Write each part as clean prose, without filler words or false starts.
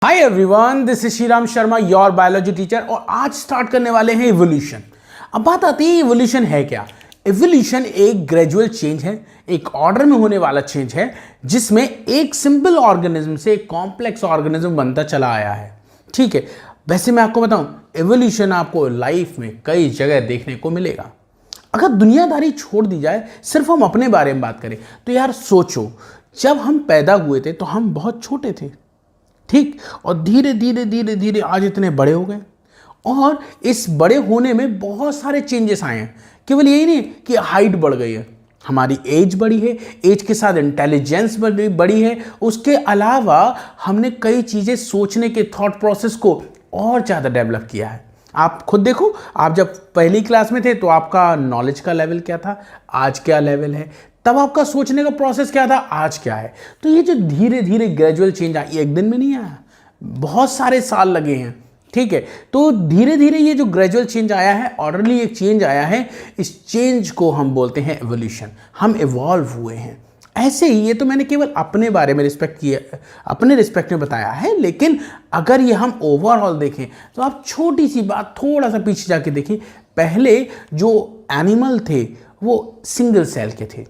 Hi everyone, this is Shriram Sharma, your biology teacher. और आज start करने वाले हैं इवोल्यूशन। अब बात आती है इवोल्यूशन है क्या। इवोल्यूशन एक ग्रेजुअल चेंज है, एक ऑर्डर में होने वाला चेंज है, जिसमें एक सिंपल ऑर्गेनिज्म से एक कॉम्प्लेक्स ऑर्गेनिज्म बनता चला आया है। ठीक है, वैसे मैं आपको बताऊं, इवोल्यूशन आपको लाइफ में कई जगह देखने को मिलेगा। अगर दुनियादारी छोड़ दी जाए, सिर्फ हम अपने बारे में बात करें, तो यार सोचो, जब हम पैदा हुए थे तो हम बहुत छोटे थे, ठीक, और धीरे धीरे धीरे धीरे आज इतने बड़े हो गए। और इस बड़े होने में बहुत सारे चेंजेस आए हैं। केवल यही नहीं कि हाइट बढ़ गई है, हमारी एज बढ़ी है, एज के साथ इंटेलिजेंस बढ़ी है। उसके अलावा हमने कई चीज़ें सोचने के थॉट प्रोसेस को और ज़्यादा डेवलप किया है। आप खुद देखो, आप जब पहली क्लास में थे तो आपका नॉलेज का लेवल क्या था, आज क्या लेवल है, तब आपका सोचने का प्रोसेस क्या था, आज क्या है। तो ये जो धीरे धीरे ग्रेजुअल चेंज आया, ये एक दिन में नहीं आया, बहुत सारे साल लगे हैं। ठीक है, तो धीरे धीरे ये जो ग्रेजुअल चेंज आया है, ऑर्डरली एक चेंज आया है, इस चेंज को हम बोलते हैं एवोल्यूशन। हम इवॉल्व हुए हैं। ऐसे ही ये तो मैंने केवल अपने बारे में अपने रिस्पेक्ट में बताया है, लेकिन अगर ये हम ओवरऑल देखें तो आप छोटी सी बात थोड़ा सा पीछे जाके देखिए। पहले जो एनिमल थे वो सिंगल सेल के थे,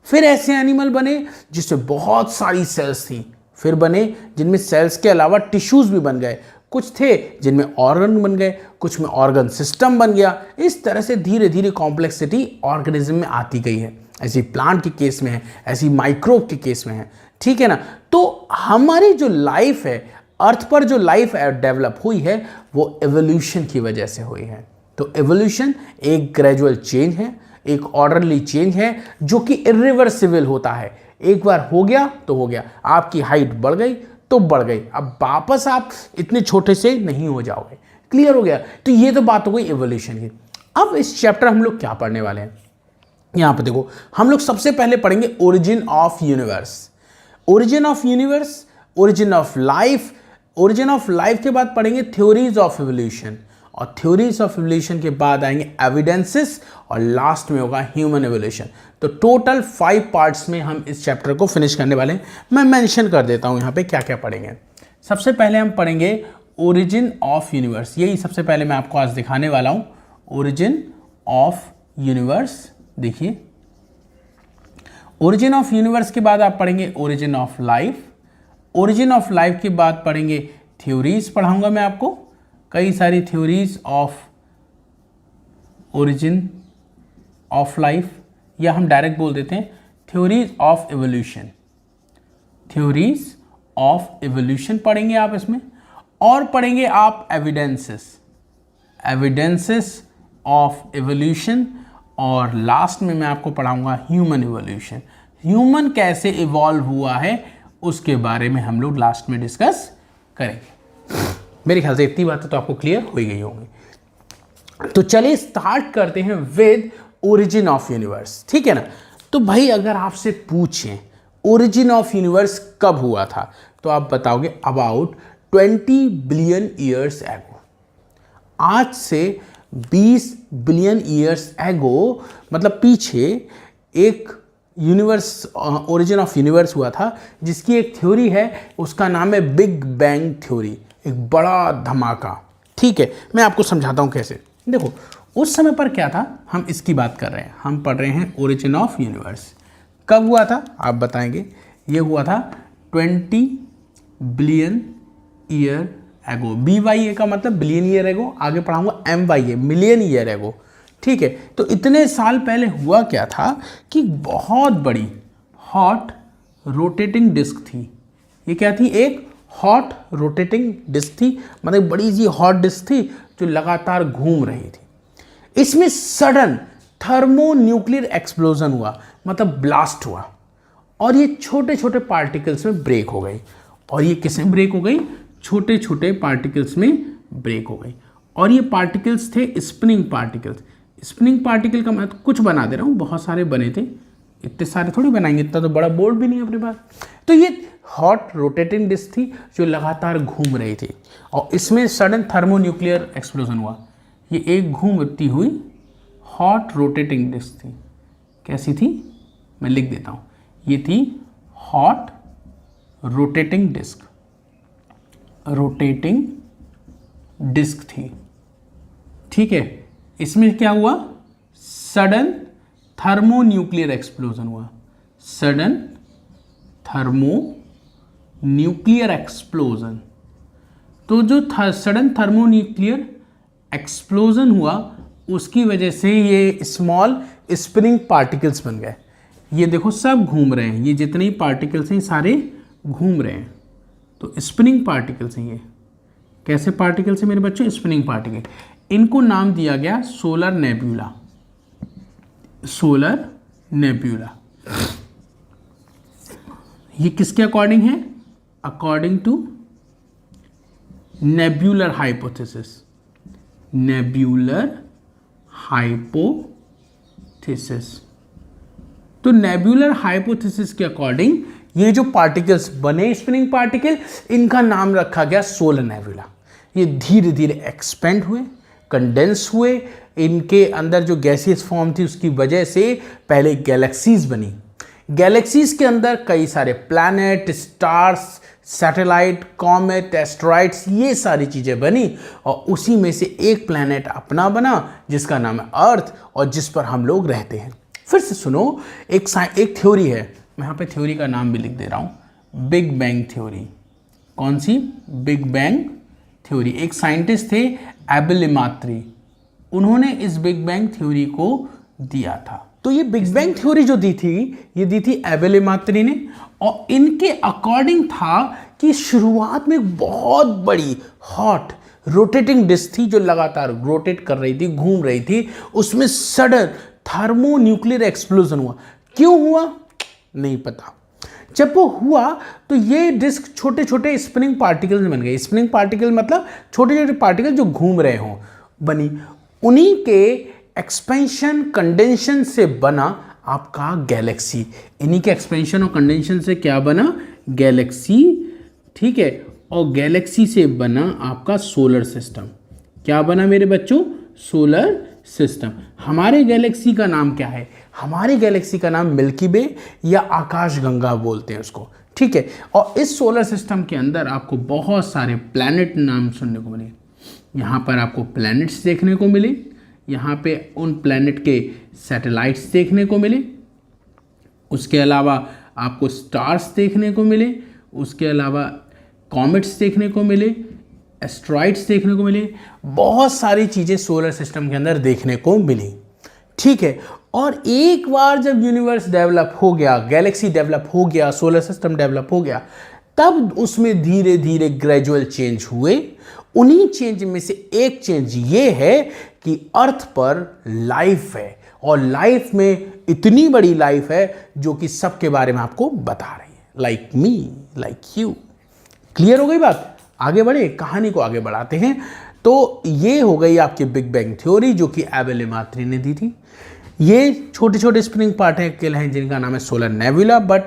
फिर ऐसे एनिमल बने जिसमें बहुत सारी सेल्स थी, फिर बने जिनमें सेल्स के अलावा टिश्यूज भी बन गए, कुछ थे जिनमें ऑर्गन बन गए, कुछ में ऑर्गन सिस्टम बन गया। इस तरह से धीरे धीरे कॉम्प्लेक्सिटी ऑर्गेनिज्म में आती गई है। ऐसी प्लांट के केस में है, ऐसी माइक्रोब के केस में है। ठीक है ना। तो हमारी जो लाइफ है, अर्थ पर जो लाइफ डेवलप हुई है, वो एवोल्यूशन की वजह से हुई है। तो एवोल्यूशन एक ग्रेजुअल चेंज है, एक ऑर्डरली चेंज है, जो कि इरिवर्सिबल होता है। एक बार हो गया तो हो गया, आपकी हाइट बढ़ गई तो बढ़ गई, अब वापस आप इतने छोटे से नहीं हो जाओगे। क्लियर हो गया। तो ये तो बात हो गई एवोल्यूशन की। अब इस चैप्टर हम लोग क्या पढ़ने वाले हैं, यहां पे देखो, हम लोग सबसे पहले पढ़ेंगे origin of universe. Origin of universe, origin of life, origin of life के बाद पढ़ेंगे थ्योरीज ऑफ एवोल्यूशन, और थ्योरीज ऑफ एवोल्यूशन के बाद आएंगे एविडेंसेस, और लास्ट में होगा ह्यूमन एवोल्यूशन। तो टोटल 5 पार्ट्स में हम इस चैप्टर को फिनिश करने वाले हैं। मैं मेंशन कर देता हूं यहां पे क्या क्या पढ़ेंगे। सबसे पहले हम पढ़ेंगे ओरिजिन ऑफ यूनिवर्स। यही सबसे पहले मैं आपको आज दिखाने वाला हूं, ओरिजिन ऑफ यूनिवर्स। देखिए, ओरिजिन ऑफ यूनिवर्स के बाद आप पढ़ेंगे origin of life. Origin of life के बाद पढ़ेंगे थ्योरीज, पढ़ाऊंगा मैं आपको कई सारी theories of origin of life, या हम डायरेक्ट बोल देते हैं theories of evolution. Theories of evolution पढ़ेंगे आप इसमें, और पढ़ेंगे आप एविडेंसेस, एविडेंसेस ऑफ एवोल्यूशन, और लास्ट में मैं आपको पढ़ाऊंगा ह्यूमन एवोल्यूशन। ह्यूमन कैसे इवॉल्व हुआ है उसके बारे में हम लोग लास्ट में डिस्कस करेंगे। मेरे ख्याल से इतनी बातें तो आपको क्लियर हो गई होंगी। तो चलिए स्टार्ट करते हैं विद ओरिजिन ऑफ यूनिवर्स। ठीक है ना। तो भाई अगर आपसे पूछें ओरिजिन ऑफ यूनिवर्स कब हुआ था, तो आप बताओगे अबाउट 20 बिलियन ईयर्स एगो। आज से 20 बिलियन ईयर्स एगो, मतलब पीछे एक यूनिवर्स, ओरिजिन ऑफ यूनिवर्स हुआ था, जिसकी एक थ्योरी है, उसका नाम है बिग बैंग थ्योरी, एक बड़ा धमाका। ठीक है, मैं आपको समझाता हूं कैसे। देखो, उस समय पर क्या था, हम इसकी बात कर रहे हैं, हम पढ़ रहे हैं ओरिजिन ऑफ यूनिवर्स। कब हुआ था आप बताएंगे। ये हुआ था 20 बिलियन ईयर एगो। BYA का मतलब बिलियन ईयर एगो, आगे पढ़ाऊंगा MYA, मिलियन ईयर एगो। ठीक है, तो इतने साल पहले हुआ क्या था कि बहुत बड़ी हॉट रोटेटिंग डिस्क थी। ये क्या थी, एक हॉट रोटेटिंग डिस्क थी, मतलब बड़ी सी हॉट डिस्क थी जो लगातार घूम रही थी। इसमें सडन थर्मोन्यूक्लियर एक्सप्लोजन हुआ, मतलब ब्लास्ट हुआ, और ये छोटे छोटे पार्टिकल्स में ब्रेक हो गई। और ये किस में ब्रेक हो गई, छोटे छोटे पार्टिकल्स में ब्रेक हो गई। और ये पार्टिकल्स थे स्पिनिंग पार्टिकल्स। स्पिनिंग पार्टिकल का मैं कुछ बना दे रहा हूँ, बहुत सारे बने थे, इतने सारे थोड़ी बनाएंगे, इतना तो बड़ा बोर्ड भी नहीं है अपने पास। तो ये हॉट रोटेटिंग डिस्क थी जो लगातार घूम रही थी, और इसमें सडन थर्मोन्यूक्लियर एक्सप्लोजन हुआ। ये एक घूमती हुई हॉट रोटेटिंग डिस्क थी। कैसी थी, मैं लिख देता हूँ, ये थी hot rotating disc. Rotating disc थी। ठीक है, इसमें क्या हुआ, सडन थर्मोन्यूक्लियर एक्सप्लोजन हुआ, सडन थर्मोन्यूक्लियर एक्सप्लोजन। तो जो सडन थर्मोन्यूक्लियर एक्सप्लोजन हुआ उसकी वजह से ये स्मॉल स्प्रिंग पार्टिकल्स बन गए। ये देखो सब घूम रहे हैं, ये जितने ही पार्टिकल्स हैं सारे घूम रहे हैं, तो स्पिनिंग पार्टिकल्स हैं ये। कैसे पार्टिकल्स हैं मेरे बच्चों, स्पिनिंग पार्टिकल। इनको नाम दिया गया सोलर नेब्यूला, सोलर नेब्यूला। ये किसके अकॉर्डिंग है, according to nebular hypothesis, nebular hypothesis. तो नेब्यूलर हाइपोथेसिस के अकॉर्डिंग ये जो पार्टिकल्स बने स्पिनिंग पार्टिकल, इनका नाम रखा गया सोलर नेब्यूला। ये धीरे धीरे एक्सपेंड हुए, कंडेंस हुए, इनके अंदर जो गैसियस फॉर्म थी उसकी वजह से पहले गैलेक्सीज बनी। गैलेक्सीज के अंदर कई सारे planet, stars, satellite, comet, asteroids, ये सारी चीज़ें बनी और उसी में से एक प्लैनेट अपना बना जिसका नाम है अर्थ और जिस पर हम लोग रहते हैं। फिर से सुनो, एक थ्योरी है, मैं यहाँ पे थ्योरी का नाम भी लिख दे रहा हूँ, बिग बैंग थ्योरी। कौन सी, बिग बैंग थ्योरी। एक साइंटिस्ट थे एबेलेमात्री, उन्होंने इस बिग बैंग थ्योरी को दिया था। तो ये बिग बैंग थ्योरी जो दी थी, ये दी थी एबेलेमात्री ने, और इनके अकॉर्डिंग था कि शुरुआत में बहुत बड़ी हॉट रोटेटिंग डिस्क थी जो लगातार रोटेट कर रही थी, घूम रही थी, उसमें सडन थर्मोन्यूक्लियर एक्सप्लोजन हुआ। क्यों हुआ नहीं पता। जब वो हुआ तो ये डिस्क छोटे छोटे स्पिनिंग पार्टिकल्स बन गए। स्पिनिंग पार्टिकल मतलब छोटे छोटे पार्टिकल जो घूम रहे हों बनी। उन्हीं के एक्सपेंशन कंडेंशन से बना आपका गैलेक्सी। इन्हीं के एक्सपेंशन और कंडेंशन से क्या बना, गैलेक्सी। ठीक है, और गैलेक्सी से बना आपका सोलर सिस्टम। क्या बना मेरे बच्चों, सोलर सिस्टम। हमारे गैलेक्सी का नाम क्या है, हमारी गैलेक्सी का नाम मिल्की वे या आकाशगंगा बोलते हैं उसको। ठीक है, और इस सोलर सिस्टम के अंदर आपको बहुत सारे प्लैनेट नाम सुनने को मिले। यहाँ पर आपको प्लैनेट्स देखने को मिले, यहाँ पे उन प्लैनेट के सैटेलाइट्स देखने को मिले, उसके अलावा आपको स्टार्स देखने को मिले, उसके अलावा कॉमेट्स देखने को मिले, एस्ट्रॉइड्स देखने को मिले, बहुत सारी चीज़ें सोलर सिस्टम के अंदर देखने को मिली। ठीक है, और एक बार जब यूनिवर्स डेवलप हो गया, गैलेक्सी डेवलप हो गया, सोलर सिस्टम डेवलप हो गया, तब उसमें धीरे धीरे ग्रेजुअल चेंज हुए। उन्हीं चेंज में से एक चेंज ये है कि अर्थ पर लाइफ है, और लाइफ में इतनी बड़ी लाइफ है जो कि सबके बारे में आपको बता रही है, like me, like you. Clear हो गई बात? आगे बढ़े, कहानी को आगे बढ़ाते हैं। तो ये हो गई आपकी बिग बैंग थ्योरी जो कि एबेलेमात्री ने दी थी। ये छोटे छोटे स्प्रिंग पार्टिकल हैं जिनका नाम है सोलर नेबुला, बट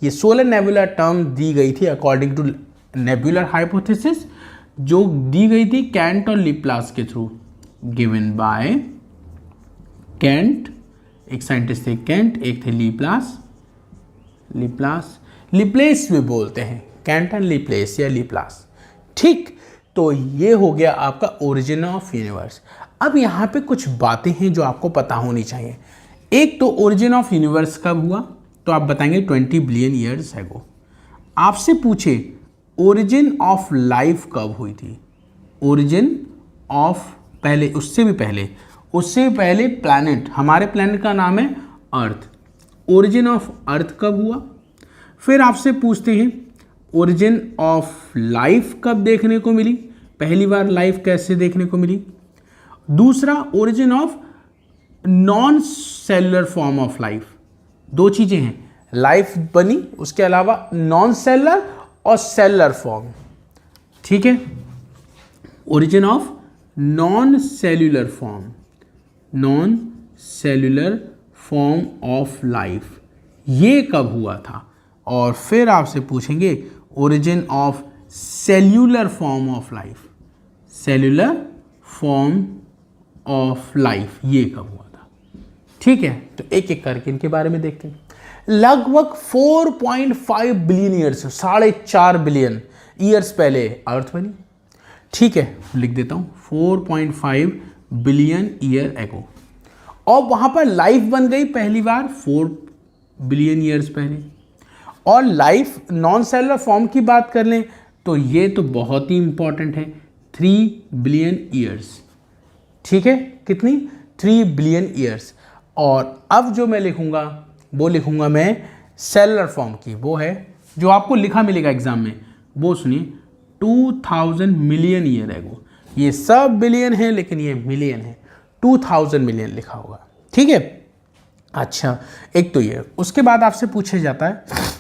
ये सोलर नेबुला टर्म दी गई थी अकॉर्डिंग टू नेबुलर हाइपोथेसिस, जो दी गई थी कैंट और लिप्लास के थ्रू, गिवन बाय कैंट। एक साइंटिस्ट थे कैंट, एक थे लिप्लास, लिप्लेस भी बोलते हैं, कैंट एंड लिप्लेस या लिप्लास। ठीक, तो ये हो गया आपका ओरिजिन ऑफ यूनिवर्स। अब यहाँ पे कुछ बातें हैं जो आपको पता होनी चाहिए। एक तो ओरिजिन ऑफ यूनिवर्स कब हुआ, तो आप बताएंगे 20 बिलियन ईयर्स एगो। आपसे पूछे ओरिजिन ऑफ लाइफ कब हुई थी, ओरिजिन ऑफ, पहले उससे भी पहले प्लैनेट, हमारे प्लैनेट का नाम है अर्थ, ओरिजिन ऑफ अर्थ कब हुआ। फिर आपसे पूछते हैं ओरिजिन ऑफ लाइफ कब देखने को मिली, पहली बार लाइफ कैसे देखने को मिली। दूसरा origin of non cellular form of life. दो चीजें हैं, लाइफ बनी, उसके अलावा नॉन सेलुलर और सेलुलर फॉर्म। ठीक है, origin of non cellular form of life, ये कब हुआ था। और फिर आपसे पूछेंगे origin of cellular form of life, cellular form of life ये कब हुआ था। ठीक है, तो एक एक करके इनके बारे में देखते हैं। लगभग 4.5 बिलियन ईयर्स, 4.5 बिलियन ईयर्स पहले अर्थ बनी। ठीक है, लिख देता हूँ 4.5 बिलियन ईयर एगो। और वहाँ पर लाइफ बन गई पहली बार 4 बिलियन ईयर्स पहले। और लाइफ नॉन सेलुलर फॉर्म की बात कर लें तो ये तो बहुत ही इंपॉर्टेंट है, 3 बिलियन ईयर्स। ठीक है, कितनी? 3 बिलियन ईयर्स। और अब जो मैं लिखूंगा वो लिखूंगा मैं सेलुलर फॉर्म की, वो है जो आपको लिखा मिलेगा एग्जाम में, वो सुनिए 2000 मिलियन ईयर एगो। ये सब बिलियन है लेकिन ये मिलियन है, 2000 मिलियन लिखा होगा। ठीक है, अच्छा एक तो ये। उसके बाद आपसे पूछा जाता है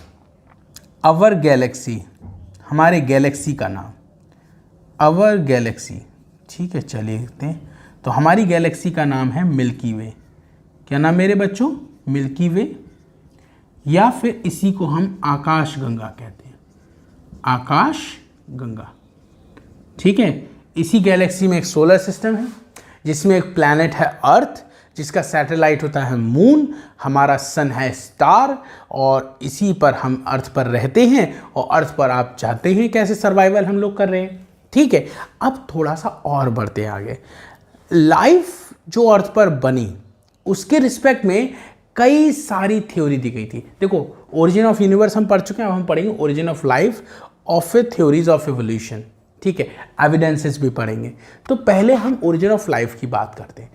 अवर गैलेक्सी, हमारे गैलेक्सी का नाम, अवर गैलेक्सी। ठीक है, चलिए देखते हैं। तो हमारी गैलेक्सी का नाम है मिल्की वे। क्या नाम मेरे बच्चों? मिल्की वे, या फिर इसी को हम आकाश गंगा कहते हैं, आकाश गंगा। ठीक है, इसी गैलेक्सी में एक सोलर सिस्टम है जिसमें एक प्लैनेट है अर्थ, जिसका सैटेलाइट होता है मून, हमारा सन है स्टार, और इसी पर हम अर्थ पर रहते हैं। और अर्थ पर आप जानते हैं कैसे सर्वाइवल हम लोग कर रहे हैं। ठीक है, अब थोड़ा सा और बढ़ते हैं आगे। लाइफ जो अर्थ पर बनी उसके रिस्पेक्ट में कई सारी थ्योरी दी गई थी। देखो, ओरिजिन ऑफ यूनिवर्स हम पढ़ चुके हैं, अब हम पढ़ेंगे origin of life of A theories of evolution. ठीक है, एविडेंसेस भी पढ़ेंगे। तो पहले हम ओरिजिन ऑफ लाइफ की बात करते हैं।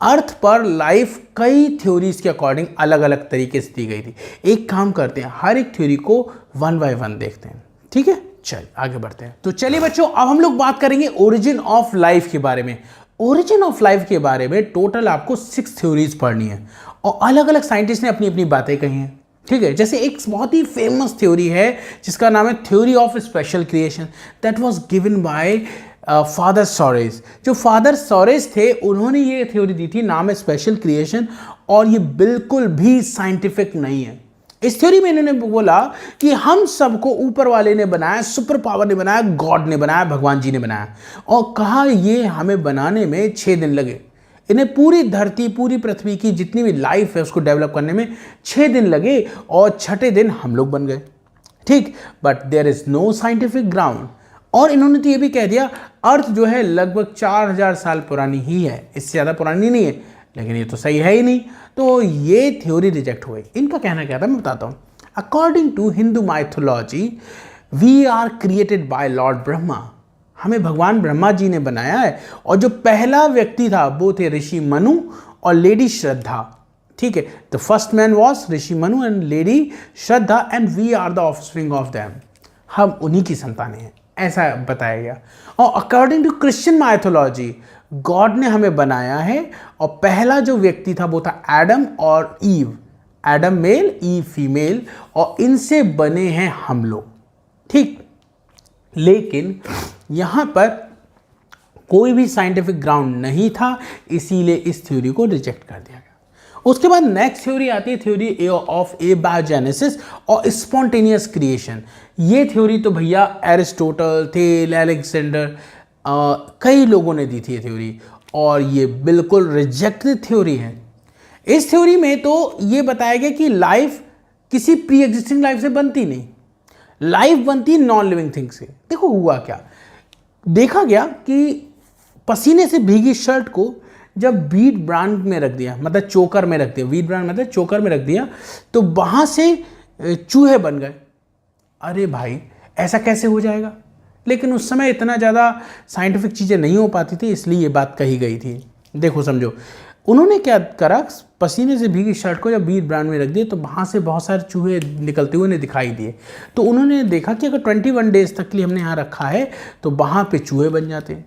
अर्थ पर लाइफ कई थ्योरीज के अकॉर्डिंग अलग अलग तरीके से दी गई थी। एक काम करते हैं, हर एक थ्योरी को 1 बाय 1 देखते हैं। ठीक है, चलिए आगे बढ़ते हैं। तो चलिए बच्चों, अब हम लोग बात करेंगे ओरिजिन ऑफ लाइफ के बारे में। ओरिजिन ऑफ लाइफ के बारे में टोटल आपको 6 थ्योरीज पढ़नी है और अलग अलग साइंटिस्ट ने अपनी अपनी बातें कही हैं। ठीक है, जैसे एक बहुत ही फेमस थ्योरी है जिसका नाम है theory of special creation, that was given by Father Suarez. जो फादर सॉरेस थे उन्होंने ये थ्योरी दी थी, नाम है स्पेशल क्रिएशन, और ये बिल्कुल भी साइंटिफिक नहीं है। इस थ्योरी में इन्होंने बोला कि हम सबको ऊपर वाले ने बनाया, सुपर पावर ने बनाया, गॉड ने बनाया, भगवान जी ने बनाया, और कहा ये हमें बनाने में 6 दिन लगे। इन्हें पूरी धरती, पूरी पृथ्वी की जितनी भी लाइफ है उसको डेवलप करने में 6 दिन लगे, और छठे दिन हम लोग बन गए। ठीक, but there is no scientific ground. और इन्होंने तो ये भी कह दिया अर्थ जो है लगभग 4000 साल पुरानी ही है, इससे ज़्यादा पुरानी नहीं है। लेकिन ये तो सही है ही नहीं, तो ये थ्योरी रिजेक्ट हुई। इनका कहना क्या था मैं बताता हूँ। According to Hindu mythology we are created by lord Brahma, हमें भगवान ब्रह्मा जी ने बनाया है। और जो पहला व्यक्ति था वो थे ऋषि मनु और लेडी श्रद्धा। ठीक है, the first man was Rishi Manu and lady Shraddha, and we are the offspring of them, हम उन्हीं की संतानें हैं, ऐसा बताया गया। और according to Christian mythology God ने हमें बनाया है, और पहला जो व्यक्ति था वो था एडम और Eve, Adam male Eve female, और इनसे बने हैं हम लोग। ठीक, लेकिन यहाँ पर कोई भी साइंटिफिक ग्राउंड नहीं था, इसीलिए इस थ्योरी को रिजेक्ट कर दिया गया। उसके बाद नेक्स्ट थ्योरी आती है थ्योरी ऑफ एबायोजेनेसिस और स्पॉन्टेनियस क्रिएशन। ये थ्योरी तो भैया एरिस्टोटल, थेल, अलेक्जेंडर, कई लोगों ने दी थी ये थ्योरी, और ये बिल्कुल रिजेक्टेड थ्योरी है। इस थ्योरी में तो ये बताया गया कि लाइफ किसी प्री एग्जिस्टिंग लाइफ से बनती नहीं, लाइफ बनती है नॉन लिविंग थिंग से। देखो हुआ क्या, देखा गया कि पसीने से भीगी शर्ट को जब वीट ब्रांड में रख दिया, मतलब चोकर में रख दिया, वीट ब्रांड मतलब चोकर में रख दिया, तो वहाँ से चूहे बन गए। अरे भाई ऐसा कैसे हो जाएगा? लेकिन उस समय इतना ज़्यादा साइंटिफिक चीज़ें नहीं हो पाती थी, इसलिए ये बात कही गई थी। देखो समझो, उन्होंने क्या करा, पसीने से भीगी शर्ट को जब वीट ब्रांड में रख दिया तो वहाँ से बहुत सारे चूहे निकलते हुए उन्हें दिखाई दिए। तो उन्होंने देखा कि अगर 21 डेज तक के लिए हमने यहाँ रखा है तो वहाँ पे चूहे बन जाते हैं।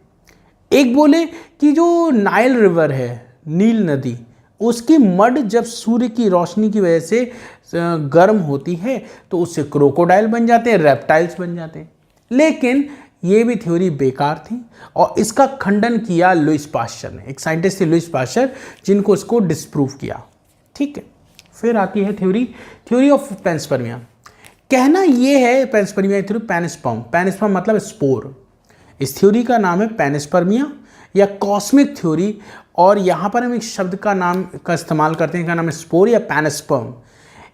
एक बोले कि जो नाइल रिवर है, नील नदी, उसकी मड जब सूर्य की रोशनी की वजह से गर्म होती है तो उससे क्रोकोडाइल बन जाते हैं, रेप्टाइल्स बन जाते हैं। लेकिन ये भी थ्योरी बेकार थी और इसका खंडन किया लुइस पास्चर ने, एक साइंटिस्ट थे लुइस पास्चर, जिनको इसको डिस्प्रूव किया। ठीक है, फिर आती है थ्योरी ऑफ पेंस्पर्मिया। कहना ये है पेंस्पर्मिया थ्योरी, पेनिस्पर्म, पेनिस्पर्म मतलब स्पोर। इस थ्योरी का नाम है पेनिस्पर्मिया या कॉस्मिक थ्योरी, और यहाँ पर हम एक शब्द का इस्तेमाल करते हैं, का नाम है स्पोर या पेनिस्पर्म।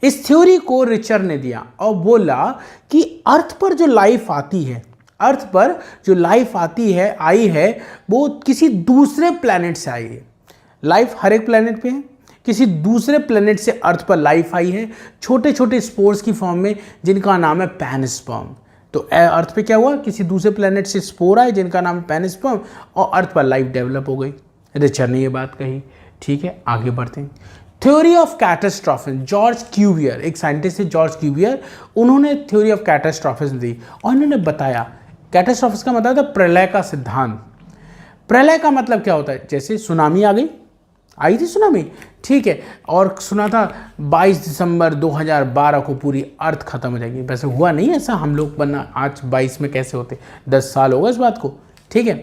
इस थ्योरी को रिचर ने दिया और बोला कि अर्थ पर जो लाइफ आती है अर्थ पर जो लाइफ आई है वो किसी दूसरे प्लैनेट से आई है। लाइफ हर एक प्लैनेट पे है, किसी दूसरे प्लैनेट से अर्थ पर लाइफ आई है, छोटे छोटे स्पोर्स की फॉर्म में, जिनका नाम है पैनस्पर्म। तो अर्थ पे क्या हुआ, किसी दूसरे प्लैनेट से स्पोर आए जिनका नाम है पैनस्पर्म, और अर्थ पर लाइफ डेवलप हो गई। रिचर्ड ने ये बात कही। ठीक है, आगे बढ़ते हैं। थ्योरी ऑफ कैटास्ट्रोफिज्म, जॉर्ज क्यूवियर, एक साइंटिस्ट है जॉर्ज क्यूवियर, उन्होंने थ्योरी ऑफ कैटास्ट्रोफिज्म दी और इन्होंने बताया कैटास्ट्रोफिज्म का मतलब था प्रलय का सिद्धांत। प्रलय का मतलब क्या होता है, जैसे सुनामी आई थी सुनामी, ठीक है, और सुना था 22 दिसंबर 2012 को पूरी अर्थ खत्म हो जाएगी। वैसे हुआ नहीं ऐसा, हम लोग बनना आज 22 में कैसे होते, 10 साल होगा इस बात को। ठीक है,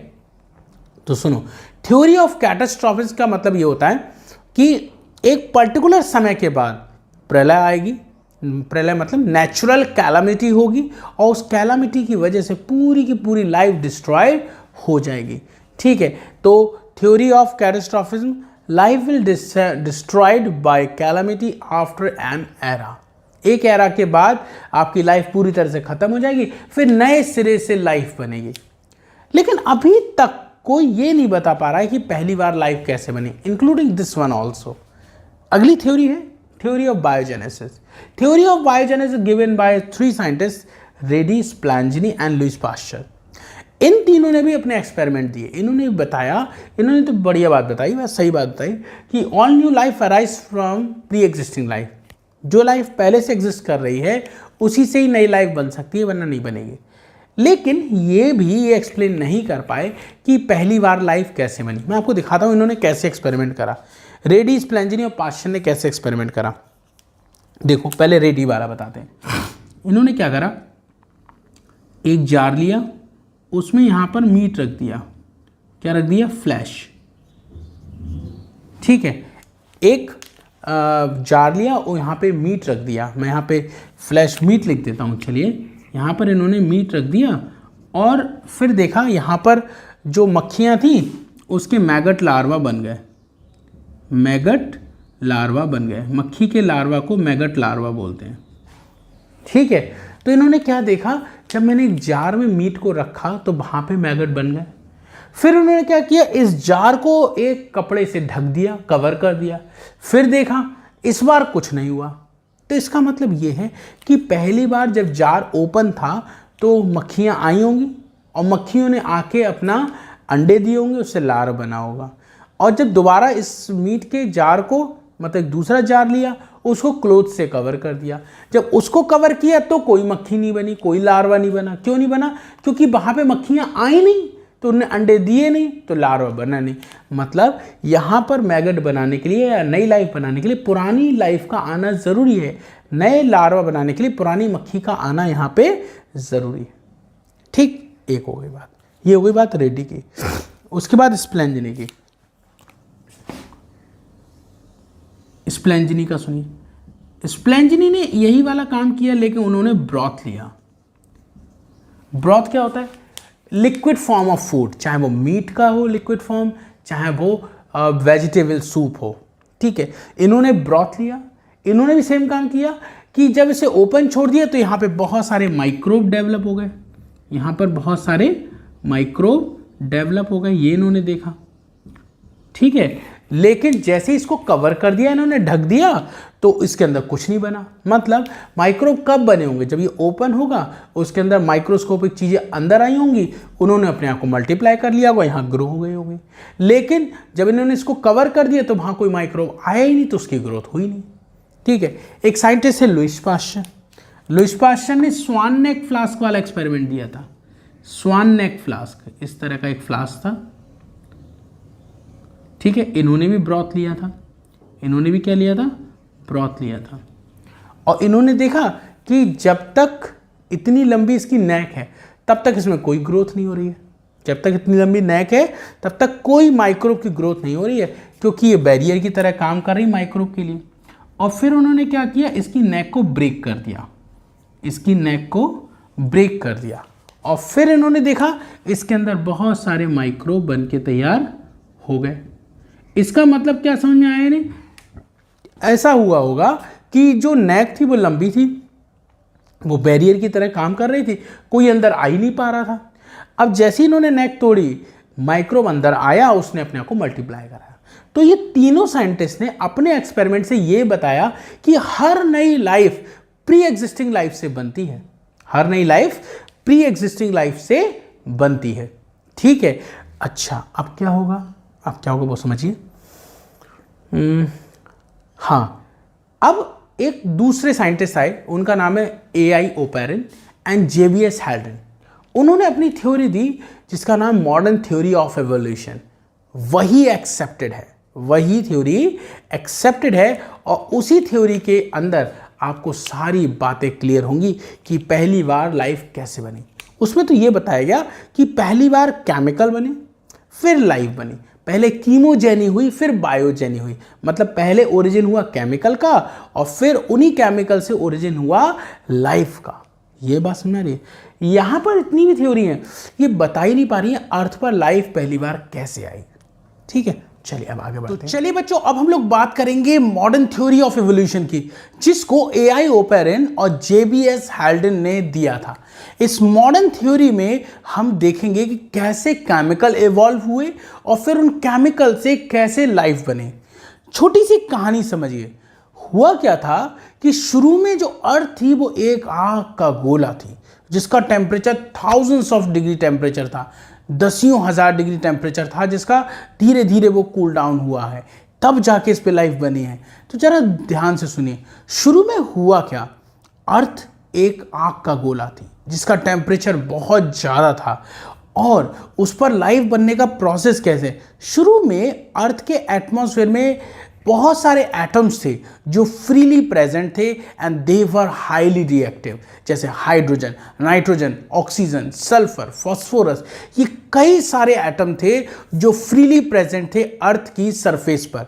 तो सुनो, थ्योरी ऑफ कैटास्ट्रोफिज्म का मतलब ये होता है कि एक पर्टिकुलर समय के बाद प्रलय आएगी। प्रलय मतलब नेचुरल कैलामिटी होगी और उस कैलामिटी की वजह से पूरी की पूरी लाइफ डिस्ट्रॉयड हो जाएगी। ठीक है, तो theory of catastrophism, life will destroyed by calamity after an era. एक एरा के बाद आपकी लाइफ पूरी तरह से खत्म हो जाएगी, फिर नए सिरे से लाइफ बनेगी। लेकिन अभी तक कोई ये नहीं बता पा रहा है कि पहली बार लाइफ कैसे बनी, इंक्लूडिंग दिस वन ऑल्सो। अगली थ्योरी है theory of biogenesis. Theory of biogenesis given by 3 scientist, Redi, Spallanzani and Louis Pasteur. इन तीनों ने भी अपने एक्सपेरिमेंट दिए। इन्होंने बताया, इन्होंने तो बढ़िया बात बताई, बस सही बात बताई कि all new life arise from pre existing life. जो लाइफ पहले से एग्जिस्ट कर रही है उसी से ही नई लाइफ बन सकती है, वरना नहीं बनेगी। लेकिन ये भी एक्सप्लेन नहीं कर पाए कि पहली बार लाइफ कैसे बनी। मैं आपको दिखाता हूँ इन्होंने कैसे एक्सपेरिमेंट करा। रेडी, स्प्लैंजिनी और पास्चर ने कैसे एक्सपेरिमेंट करा। देखो, पहले रेडी वाला बताते हैं। इन्होंने क्या करा, एक जार लिया, उसमें यहाँ पर मीट रख दिया। क्या रख दिया, फ्लैश। ठीक है, एक जार लिया और यहाँ पे मीट रख दिया। मैं यहाँ पे फ्लैश मीट लिख देता हूँ। चलिए, यहाँ पर इन्होंने मीट रख दिया और फिर देखा यहाँ पर जो मक्खियाँ थी उसके मैगट लार्वा बन गए। मैगट लार्वा बन गए, मक्खी के लार्वा को मैगट लार्वा बोलते हैं। ठीक है, तो इन्होंने क्या देखा, जब मैंने एक जार में मीट को रखा तो वहाँ पे मैगट बन गए। फिर उन्होंने क्या किया, इस जार को एक कपड़े से ढक दिया, कवर कर दिया। फिर देखा, इस बार कुछ नहीं हुआ। तो इसका मतलब ये है कि पहली बार जब जार ओपन था तो मक्खियाँ आई होंगी और मक्खियों ने आके अपना अंडे दिए होंगे, उससे लार्वा बना होगा। और जब दोबारा इस मीट के जार को, मतलब दूसरा जार लिया, उसको क्लोथ से कवर कर दिया। जब उसको कवर किया तो कोई मक्खी नहीं बनी, कोई लार्वा नहीं बना। क्यों नहीं बना, क्योंकि वहाँ पे मक्खियाँ आई नहीं, तो उन्हें अंडे दिए नहीं, तो लार्वा बना नहीं। मतलब यहाँ पर मैगट बनाने के लिए या नई लाइफ बनाने के लिए पुरानी लाइफ का आना ज़रूरी है। नए लार्वा बनाने के लिए पुरानी मक्खी का आना यहाँ पे ज़रूरी है। ठीक, एक हो गई बात, ये हो गई बात रेडी की। उसके बाद स्प्लैंजिनी की। स्प्लैंजिनी का सुनिए। स्प्लैंजिनी ने यही वाला काम किया, लेकिन उन्होंने ब्रॉथ लिया। ब्रॉथ क्या होता है, लिक्विड फॉर्म ऑफ फूड, चाहे वो मीट का हो लिक्विड फॉर्म, चाहे वो वेजिटेबल सूप हो। ठीक है, इन्होंने ब्रॉथ लिया। इन्होंने भी सेम काम किया कि जब इसे ओपन छोड़ दिया तो यहाँ पे बहुत सारे माइक्रोब डेवलप हो गए। यहाँ पर बहुत सारे माइक्रोब डेवलप हो गए, ये इन्होंने देखा। ठीक है, लेकिन जैसे इसको कवर कर दिया, इन्होंने ढक दिया, तो इसके अंदर कुछ नहीं बना। मतलब माइक्रोब कब बने होंगे, जब ये ओपन होगा, उसके अंदर माइक्रोस्कोपिक चीज़ें अंदर आई होंगी, उन्होंने अपने आप को मल्टीप्लाई कर लिया होगा, यहाँ ग्रो हो गई होगी। लेकिन जब इन्होंने इसको कवर कर दिया तो वहाँ कोई माइक्रोब आया ही नहीं, तो उसकी ग्रोथ हुई नहीं। ठीक है, एक साइंटिस्ट है लुईस पास्चर। लुईस पास्चर ने स्वान नेक फ्लास्क वाला एक्सपेरिमेंट दिया था। स्वान नेक फ्लास्क, इस तरह का एक फ्लास्क था। ठीक है, इन्होंने भी ब्रॉथ लिया था। इन्होंने भी क्या लिया था, ब्रॉथ लिया था। और इन्होंने देखा कि जब तक इतनी लंबी इसकी नेक है तब तक इसमें कोई ग्रोथ नहीं हो रही है। जब तक इतनी लंबी नेक है तब तक कोई माइक्रोब की ग्रोथ नहीं हो रही है, क्योंकि ये बैरियर की तरह काम कर रही माइक्रोब के लिए। और फिर उन्होंने क्या किया, इसकी नेक को ब्रेक कर दिया। इसकी नेक को ब्रेक कर दिया और फिर इन्होंने देखा इसके अंदर बहुत सारे माइक्रोब बन के तैयार हो गए। इसका मतलब क्या समझ में आया नहीं, ऐसा हुआ होगा कि जो नेक थी वो लंबी थी, वो बैरियर की तरह काम कर रही थी, कोई अंदर आ ही नहीं पा रहा था। अब जैसे ही इन्होंने नेक तोड़ी, माइक्रोब अंदर आया, उसने अपने आप को मल्टीप्लाई कराया। तो ये तीनों साइंटिस्ट ने अपने एक्सपेरिमेंट से ये बताया कि हर नई लाइफ प्री एग्जिस्टिंग लाइफ से बनती है, हर नई लाइफ प्री एग्जिस्टिंग लाइफ से बनती है। ठीक है, अच्छा अब क्या होगा, अब क्या होगा वो समझिए। हाँ, अब एक दूसरे साइंटिस्ट आए, उनका नाम है AI ओपेरिन एंड JBS हैल्डन। उन्होंने अपनी थ्योरी दी जिसका नाम मॉडर्न थ्योरी ऑफ एवोल्यूशन। वही एक्सेप्टेड है, वही थ्योरी एक्सेप्टेड है, और उसी थ्योरी के अंदर आपको सारी बातें क्लियर होंगी कि पहली बार लाइफ कैसे बनी। उसमें तो ये बताया गया कि पहली बार केमिकल बने, फिर लाइफ बनी, पहले कीमोजेनी हुई, फिर बायोजेनी हुई। मतलब पहले ओरिजिन हुआ केमिकल का, और फिर उन्हीं केमिकल से ओरिजिन हुआ लाइफ का। ये बात समझ रही है? यहां पर इतनी भी थ्योरी है, ये बता ही नहीं पा रही है अर्थ पर लाइफ पहली बार कैसे आई। ठीक है, चलिए अब आगे बढ़ते हैं। चलिए बच्चों, अब हम लोग बात करेंगे मॉडर्न थ्योरी ऑफ एवोल्यूशन की, जिसको AI ओपेरिन और JBS हैल्डन ने दिया था। इस मॉडर्न थ्योरी में हम देखेंगे कि कैसे केमिकल इवॉल्व हुए और फिर उन केमिकल से कैसे लाइफ बने। छोटी सी कहानी समझिए। हुआ क्या था कि शुरू में जो अर्थ थी वो एक आग का गोला थी, जिसका temperature thousands of degree temperature था, दसियों हजार डिग्री टेम्परेचर था, जिसका धीरे धीरे वो कूल डाउन हुआ है, तब जाके इस पे लाइफ बनी है। तो जरा ध्यान से सुनिए, शुरू में हुआ क्या। अर्थ एक आग का गोला थी जिसका टेम्परेचर बहुत ज़्यादा था, और उस पर लाइफ बनने का प्रोसेस कैसे। शुरू में अर्थ के एटमॉस्फेयर में बहुत सारे एटम्स थे जो फ्रीली प्रेजेंट थे, and they were highly reactive, जैसे hydrogen, nitrogen, oxygen, sulphur, phosphorus. ये कई सारे एटम थे जो फ्रीली प्रेजेंट थे अर्थ की सरफेस पर।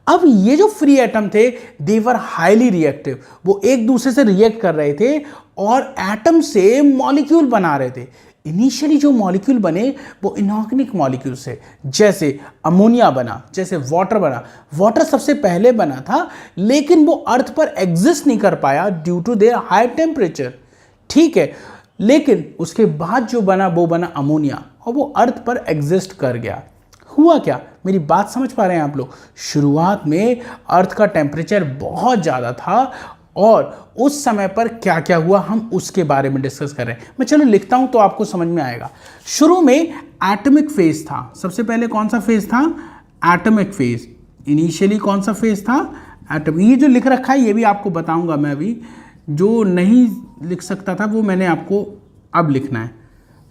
अब ये जो फ्री एटम थे, दे वर हाईली रिएक्टिव, वो एक दूसरे से रिएक्ट कर रहे थे और एटम से मॉलिक्यूल बना रहे थे। इनिशियली जो मॉलिक्यूल बने वो इनऑर्गेनिक मॉलिक्यूल से, जैसे अमोनिया बना, जैसे वाटर बना। वाटर सबसे पहले बना था, लेकिन वो अर्थ पर एग्जिस्ट नहीं कर पाया due to their high temperature. ठीक है, लेकिन उसके बाद जो बना वो बना अमोनिया, और वो अर्थ पर एग्जिस्ट कर गया। हुआ क्या, मेरी बात समझ पा रहे हैं आप लोग? शुरुआत में अर्थ का टेम्परेचर बहुत ज़्यादा था, और उस समय पर क्या क्या हुआ हम उसके बारे में डिस्कस कर रहे हैं। मैं चलो लिखता हूं तो आपको समझ में आएगा। शुरू में एटॉमिक फेज था। सबसे पहले कौन सा फेज था? Atomic phase. इनिशियली कौन सा फेज था? एटम। ये जो लिख रखा है ये भी आपको बताऊंगा मैं अभी, जो नहीं लिख सकता था वो मैंने आपको अब लिखना है।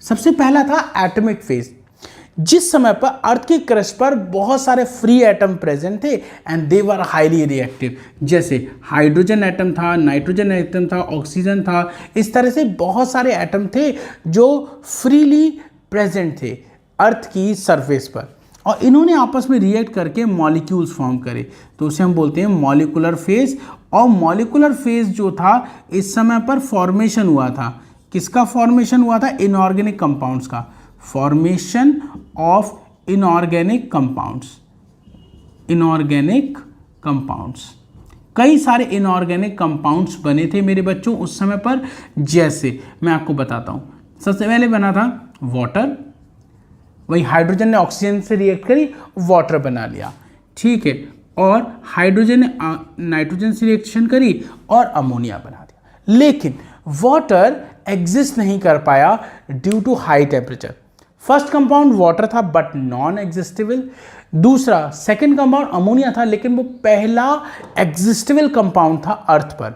सबसे पहला था एटॉमिक फेज, जिस समय पर अर्थ की क्रस्ट पर बहुत सारे फ्री एटम प्रेजेंट थे, and they were highly reactive. जैसे हाइड्रोजन एटम था, नाइट्रोजन एटम था, ऑक्सीजन था। इस तरह से बहुत सारे एटम थे जो फ्रीली प्रेजेंट थे अर्थ की सरफेस पर, और इन्होंने आपस में रिएक्ट करके मॉलिक्यूल्स फॉर्म करे। तो उसे हम बोलते हैं मॉलिकुलर फेज। और मॉलिकुलर फेज जो था, इस समय पर फॉर्मेशन हुआ था। किसका फॉर्मेशन हुआ था? इनऑर्गेनिक कंपाउंड्स का। Formation of inorganic compounds. Inorganic compounds, कई सारे इनऑर्गेनिक कंपाउंड्स बने थे मेरे बच्चों उस समय पर। जैसे मैं आपको बताता हूं, सबसे पहले बना था वाटर, वही हाइड्रोजन ने ऑक्सीजन से रिएक्ट करी, वाटर बना लिया। ठीक है, और हाइड्रोजन ने नाइट्रोजन से रिएक्शन करी और अमोनिया बना दिया। लेकिन वाटर एग्जिस्ट नहीं कर पाया due to high temperature. First compound water था बट नॉन एग्जिस्टेबल। दूसरा सेकंड कंपाउंड अमोनिया था, लेकिन वो पहला एग्जिस्टेबल कंपाउंड था अर्थ पर।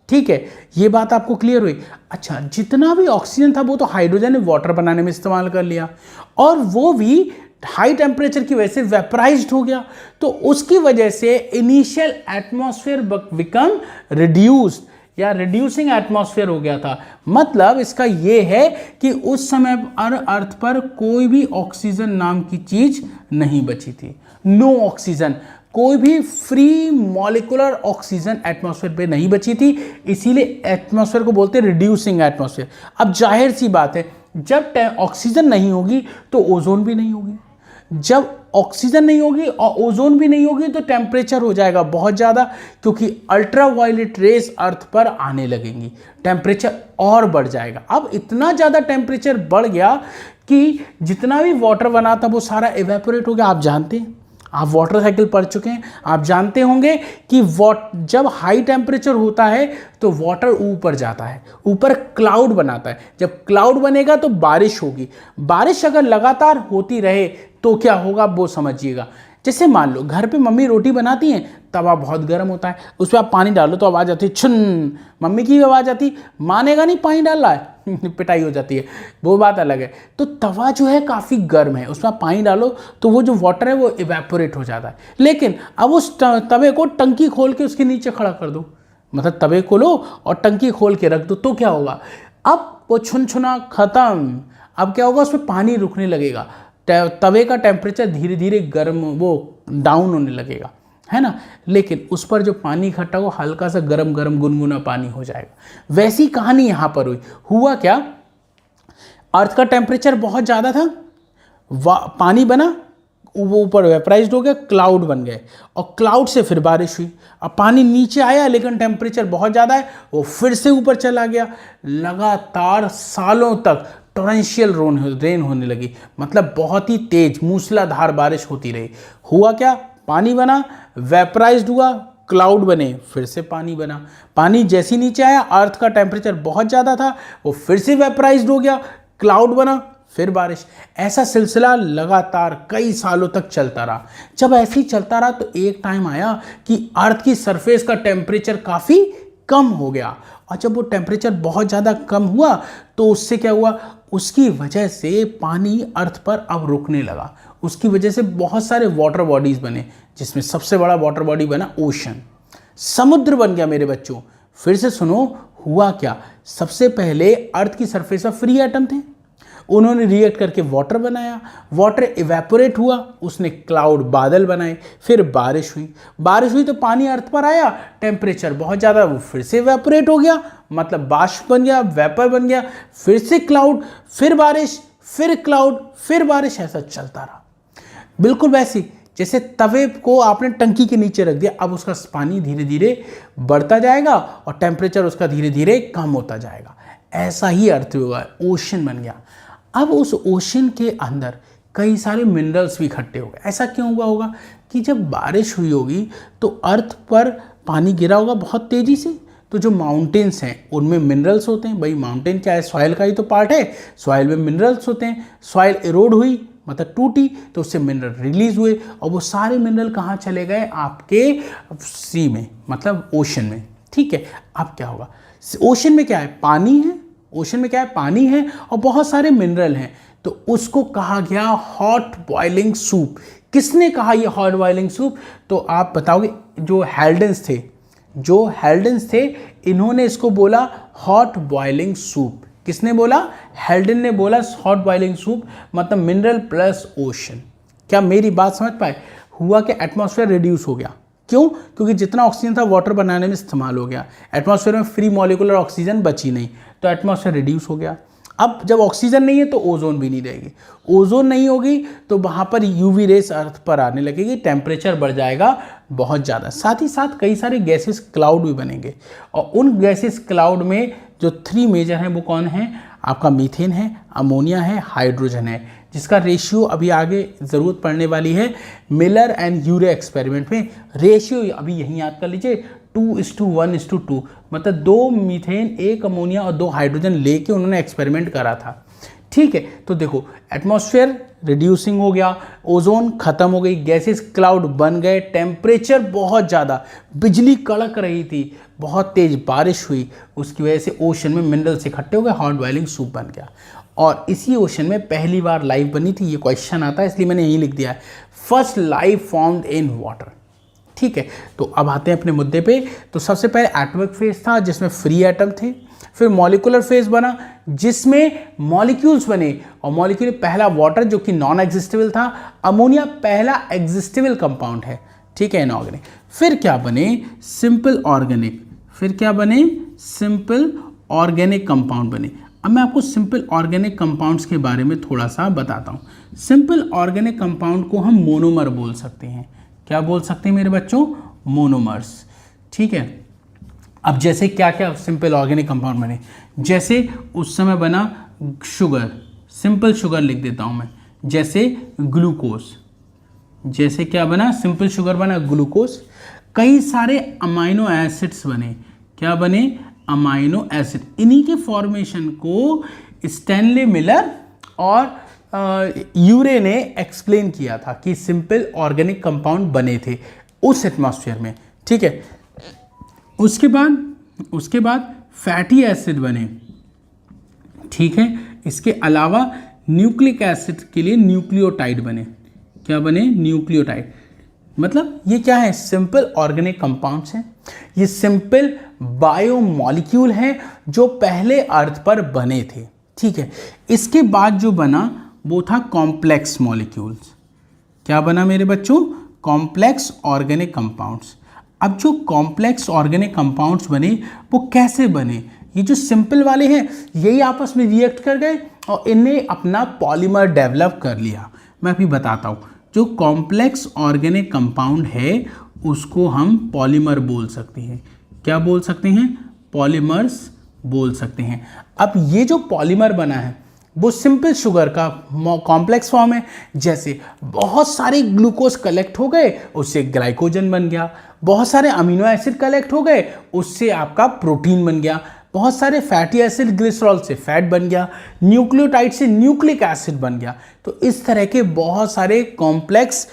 ठीक है, ये बात आपको क्लियर हुई? अच्छा, जितना भी ऑक्सीजन था वो तो हाइड्रोजन ने वाटर बनाने में इस्तेमाल कर लिया, और वो भी हाई टेम्परेचर की वजह से वेपराइज्ड हो गया। तो उसकी वजह से इनिशियल एटमॉस्फेयर बिकम रिड्यूस्ड, या रिड्यूसिंग एटमॉस्फेयर हो गया था। मतलब इसका यह है कि उस समय अर्थ पर कोई भी ऑक्सीजन नाम की चीज नहीं बची थी। नो ऑक्सीजन, कोई भी फ्री मॉलिकुलर ऑक्सीजन एटमॉस्फेयर पे नहीं बची थी, इसीलिए एटमॉस्फेयर को बोलते हैं रिड्यूसिंग एटमॉस्फेयर। अब जाहिर सी बात है, जब ऑक्सीजन नहीं होगी तो ओजोन भी नहीं होगी, जब ऑक्सीजन नहीं होगी और ओजोन भी नहीं होगी तो टेम्परेचर हो जाएगा बहुत ज़्यादा, क्योंकि अल्ट्रावायलेट रेस अर्थ पर आने लगेंगी, टेम्परेचर और बढ़ जाएगा। अब इतना ज़्यादा टेम्परेचर बढ़ गया कि जितना भी वाटर बना था वो सारा इवेपोरेट हो गया। आप जानते हैं, आप वाटर साइकिल पढ़ चुके हैं, आप जानते होंगे कि जब हाई टेम्परेचर होता है तो वाटर ऊपर जाता है, ऊपर क्लाउड बनाता है। जब क्लाउड बनेगा तो बारिश होगी। बारिश अगर लगातार होती रहे तो क्या होगा वो समझिएगा। जैसे मान लो घर पे मम्मी रोटी बनाती हैं, तवा बहुत गर्म होता है, उस पर आप पानी डालो तो आवाज़ आती है छुन, मम्मी की आवाज़ आती, मानेगा नहीं पानी डाल रहा है पिटाई हो जाती है, वो बात अलग है। तो तवा जो है काफ़ी गर्म है, उसमें आप पानी डालो तो वो जो वाटर है वो इवेपोरेट हो जाता है। लेकिन अब उस तवे को टंकी खोल के उसके नीचे खड़ा कर दो, मतलब तवे को लो और टंकी खोल के रख दो, तो क्या होगा, अब वो छुनछुना खत्म। अब क्या होगा, उसमें पानी रुकने लगेगा, तवे का टेम्परेचर धीरे धीरे गर्म वो डाउन होने लगेगा, है ना। लेकिन उस पर जो पानी इकट्ठा हो हल्का सा गरम गरम गुनगुना पानी हो जाएगा। वैसी कहानी यहाँ पर हुआ क्या, अर्थ का टेम्परेचर बहुत ज़्यादा था, पानी बना, वो ऊपर वेपराइज्ड हो गया, क्लाउड बन गए, और क्लाउड से फिर बारिश हुई। अब पानी नीचे आया लेकिन टेम्परेचर बहुत ज़्यादा है, वो फिर से ऊपर चला गया। लगातार सालों तक टॉरेंशियल रेन होने लगी, मतलब बहुत ही तेज मूसलाधार बारिश होती रही। हुआ क्या, पानी बना, वेपराइज्ड हुआ, क्लाउड बने, फिर से पानी बना। पानी जैसे ही नीचे आया, अर्थ का टेम्परेचर बहुत ज़्यादा था, वो फिर से वेपराइज्ड हो गया, क्लाउड बना, फिर बारिश। ऐसा सिलसिला लगातार कई सालों तक चलता रहा। जब ऐसे ही चलता रहा तो एक टाइम आया कि अर्थ की सरफेस का टेम्परेचर काफ़ी कम हो गया, और जब वो टेम्परेचर बहुत ज़्यादा कम हुआ तो उससे क्या हुआ, उसकी वजह से पानी अर्थ पर अब रुकने लगा। उसकी वजह से बहुत सारे वाटर बॉडीज़ बने, जिसमें सबसे बड़ा वाटर बॉडी बना ओशन, समुद्र बन गया मेरे बच्चों। फिर से सुनो, हुआ क्या, सबसे पहले अर्थ की सरफेस पर फ्री एटम थे, उन्होंने रिएक्ट करके वाटर बनाया, वाटर इवेपोरेट हुआ, उसने क्लाउड बादल बनाए, फिर बारिश हुई तो पानी अर्थ पर आया, टेम्परेचर बहुत ज़्यादा, वो फिर से इवेपोरेट हो गया, मतलब बाष्प बन गया, वेपर बन गया, फिर से क्लाउड, फिर बारिश, फिर क्लाउड, फिर बारिश, ऐसा चलता रहा। बिल्कुल वैसी जैसे तवे को आपने टंकी के नीचे रख दिया, अब उसका पानी धीरे धीरे बढ़ता जाएगा और टेम्परेचर उसका धीरे धीरे कम होता जाएगा। ऐसा ही अर्थ हुआ, ओशन बन गया। अब उस ओशन के अंदर कई सारे मिनरल्स भी इकट्ठे हो गए। ऐसा क्यों हुआ होगा कि जब बारिश हुई होगी तो अर्थ पर पानी गिरा होगा बहुत तेज़ी से, तो जो माउंटेन्स हैं उनमें मिनरल्स होते हैं। भाई माउंटेन क्या है, सॉइल का ही तो पार्ट है, सॉइल में मिनरल्स होते हैं। सॉइल इरोड हुई मतलब टूटी तो उससे मिनरल रिलीज हुए, और वो सारे मिनरल कहाँ चले गए, आपके सी में, मतलब ओशन में। ठीक है, अब क्या होगा, ओशन में क्या है, पानी है, ओशन में क्या है, पानी है और बहुत सारे मिनरल हैं, तो उसको कहा गया हॉट बॉइलिंग सूप। किसने कहा ये हॉट बॉइलिंग सूप, तो आप बताओगे, जो हेल्डेंस थे इन्होंने इसको बोला हॉट बॉइलिंग सूप। किसने बोला, हेल्डन ने बोला हॉट बॉइलिंग सूप, मतलब मिनरल प्लस ओशन। क्या मेरी बात समझ पाए, हुआ कि एटमॉस्फेयर रिड्यूस हो गया, क्यों, क्योंकि जितना ऑक्सीजन था वाटर बनाने में इस्तेमाल हो गया, एटमॉस्फेयर में फ्री मॉलिक्यूलर ऑक्सीजन बची नहीं, तो एटमॉस्फेयर रिड्यूस हो गया। अब जब ऑक्सीजन नहीं है तो ओजोन भी नहीं रहेगी, ओजोन नहीं होगी तो वहाँ पर यूवी रेस अर्थ पर आने लगेगी, टेम्परेचर बढ़ जाएगा बहुत ज़्यादा। साथ ही साथ कई सारे गैसेस क्लाउड भी बनेंगे, और उन गैसेस क्लाउड में जो 3 मेजर हैं वो कौन है, आपका मीथेन है, अमोनिया है, हाइड्रोजन है, जिसका रेशियो अभी आगे ज़रूरत पड़ने वाली है मिलर एंड यूरे एक्सपेरिमेंट में। रेशियो अभी यहीं याद कर लीजिए, 2:1:2, मतलब 2 मीथेन, 1 अमोनिया और 2 हाइड्रोजन लेके उन्होंने एक्सपेरिमेंट करा था। ठीक है, तो देखो एटमॉस्फेयर रिड्यूसिंग हो गया, ओजोन खत्म हो गई, गैसेस क्लाउड बन गए, टेम्परेचर बहुत ज़्यादा, बिजली कड़क रही थी, बहुत तेज बारिश हुई, उसकी वजह से ओशन में मिनरल्स इकट्ठे हो गए, हॉट बॉइलिंग सूप बन गया। और इसी ओशन में पहली बार लाइफ बनी थी। ये क्वेश्चन आता है इसलिए मैंने यही लिख दिया है, first life formed in water. ठीक है, तो अब आते हैं अपने मुद्दे पे। तो सबसे पहले एटॉमिक फेज था जिसमें फ्री एटम थे, फिर मॉलिक्यूलर फेज बना जिसमें मॉलिक्यूल्स बने, और मॉलिक्यूल पहला वाटर जो कि नॉन एग्जिस्टेबल था, अमोनिया पहला एग्जिस्टेबल कंपाउंड है। ठीक है, इनऑर्गेनिक। फिर क्या बने, सिंपल ऑर्गेनिक, फिर क्या बने, सिंपल ऑर्गेनिक कंपाउंड बने। अब मैं आपको सिंपल ऑर्गेनिक कंपाउंड्स के बारे में थोड़ा सा बताता हूँ। सिंपल ऑर्गेनिक कंपाउंड को हम मोनोमर बोल सकते हैं। क्या बोल सकते हैं मेरे बच्चों? मोनोमर्स। ठीक है, अब जैसे क्या क्या सिंपल ऑर्गेनिक कंपाउंड बने, जैसे उस समय बना शुगर, सिंपल शुगर लिख देता हूं मैं, जैसे ग्लूकोज। जैसे क्या बना? सिंपल शुगर बना ग्लूकोज। कई सारे अमाइनो एसिड्स बने। क्या बने? Amino acid. इन्हीं के फॉर्मेशन को स्टैनले मिलर और यूरे ने एक्सप्लेन किया था कि सिंपल ऑर्गेनिक कंपाउंड बने थे उस एटमॉस्फेयर में। ठीक है, उसके बाद फैटी एसिड बने। ठीक है, इसके अलावा न्यूक्लिक एसिड के लिए न्यूक्लियोटाइड बने। क्या बने? न्यूक्लियोटाइड। मतलब ये क्या है? सिंपल ऑर्गेनिक कंपाउंड्स हैं। ये सिंपल बायोमॉलिक्यूल हैं जो पहले अर्थ पर बने थे। ठीक है, इसके बाद जो बना वो था कॉम्प्लेक्स मॉलिक्यूल्स। क्या बना मेरे बच्चों? Complex organic compounds. अब जो कॉम्प्लेक्स ऑर्गेनिक कंपाउंड्स बने वो कैसे बने? ये जो सिंपल वाले हैं यही आपस में रिएक्ट कर गए और इन्हें अपना पॉलीमर डेवलप कर लिया। मैं अभी बताता हूँ। जो कॉम्प्लेक्स ऑर्गेनिक कंपाउंड है उसको हम पॉलीमर बोल सकते हैं। क्या बोल सकते हैं? पॉलीमर्स बोल सकते हैं। अब ये जो पॉलीमर बना है वो सिंपल शुगर का कॉम्प्लेक्स फॉर्म है। जैसे बहुत सारे ग्लूकोज कलेक्ट हो गए, उससे ग्लाइकोजन बन गया। बहुत सारे अमीनो एसिड कलेक्ट हो गए, उससे आपका प्रोटीन बन गया। बहुत सारे फैटी एसिड ग्लिसरॉल से फैट बन गया। न्यूक्लियोटाइड से न्यूक्लिक एसिड बन गया। तो इस तरह के बहुत सारे कॉम्प्लेक्स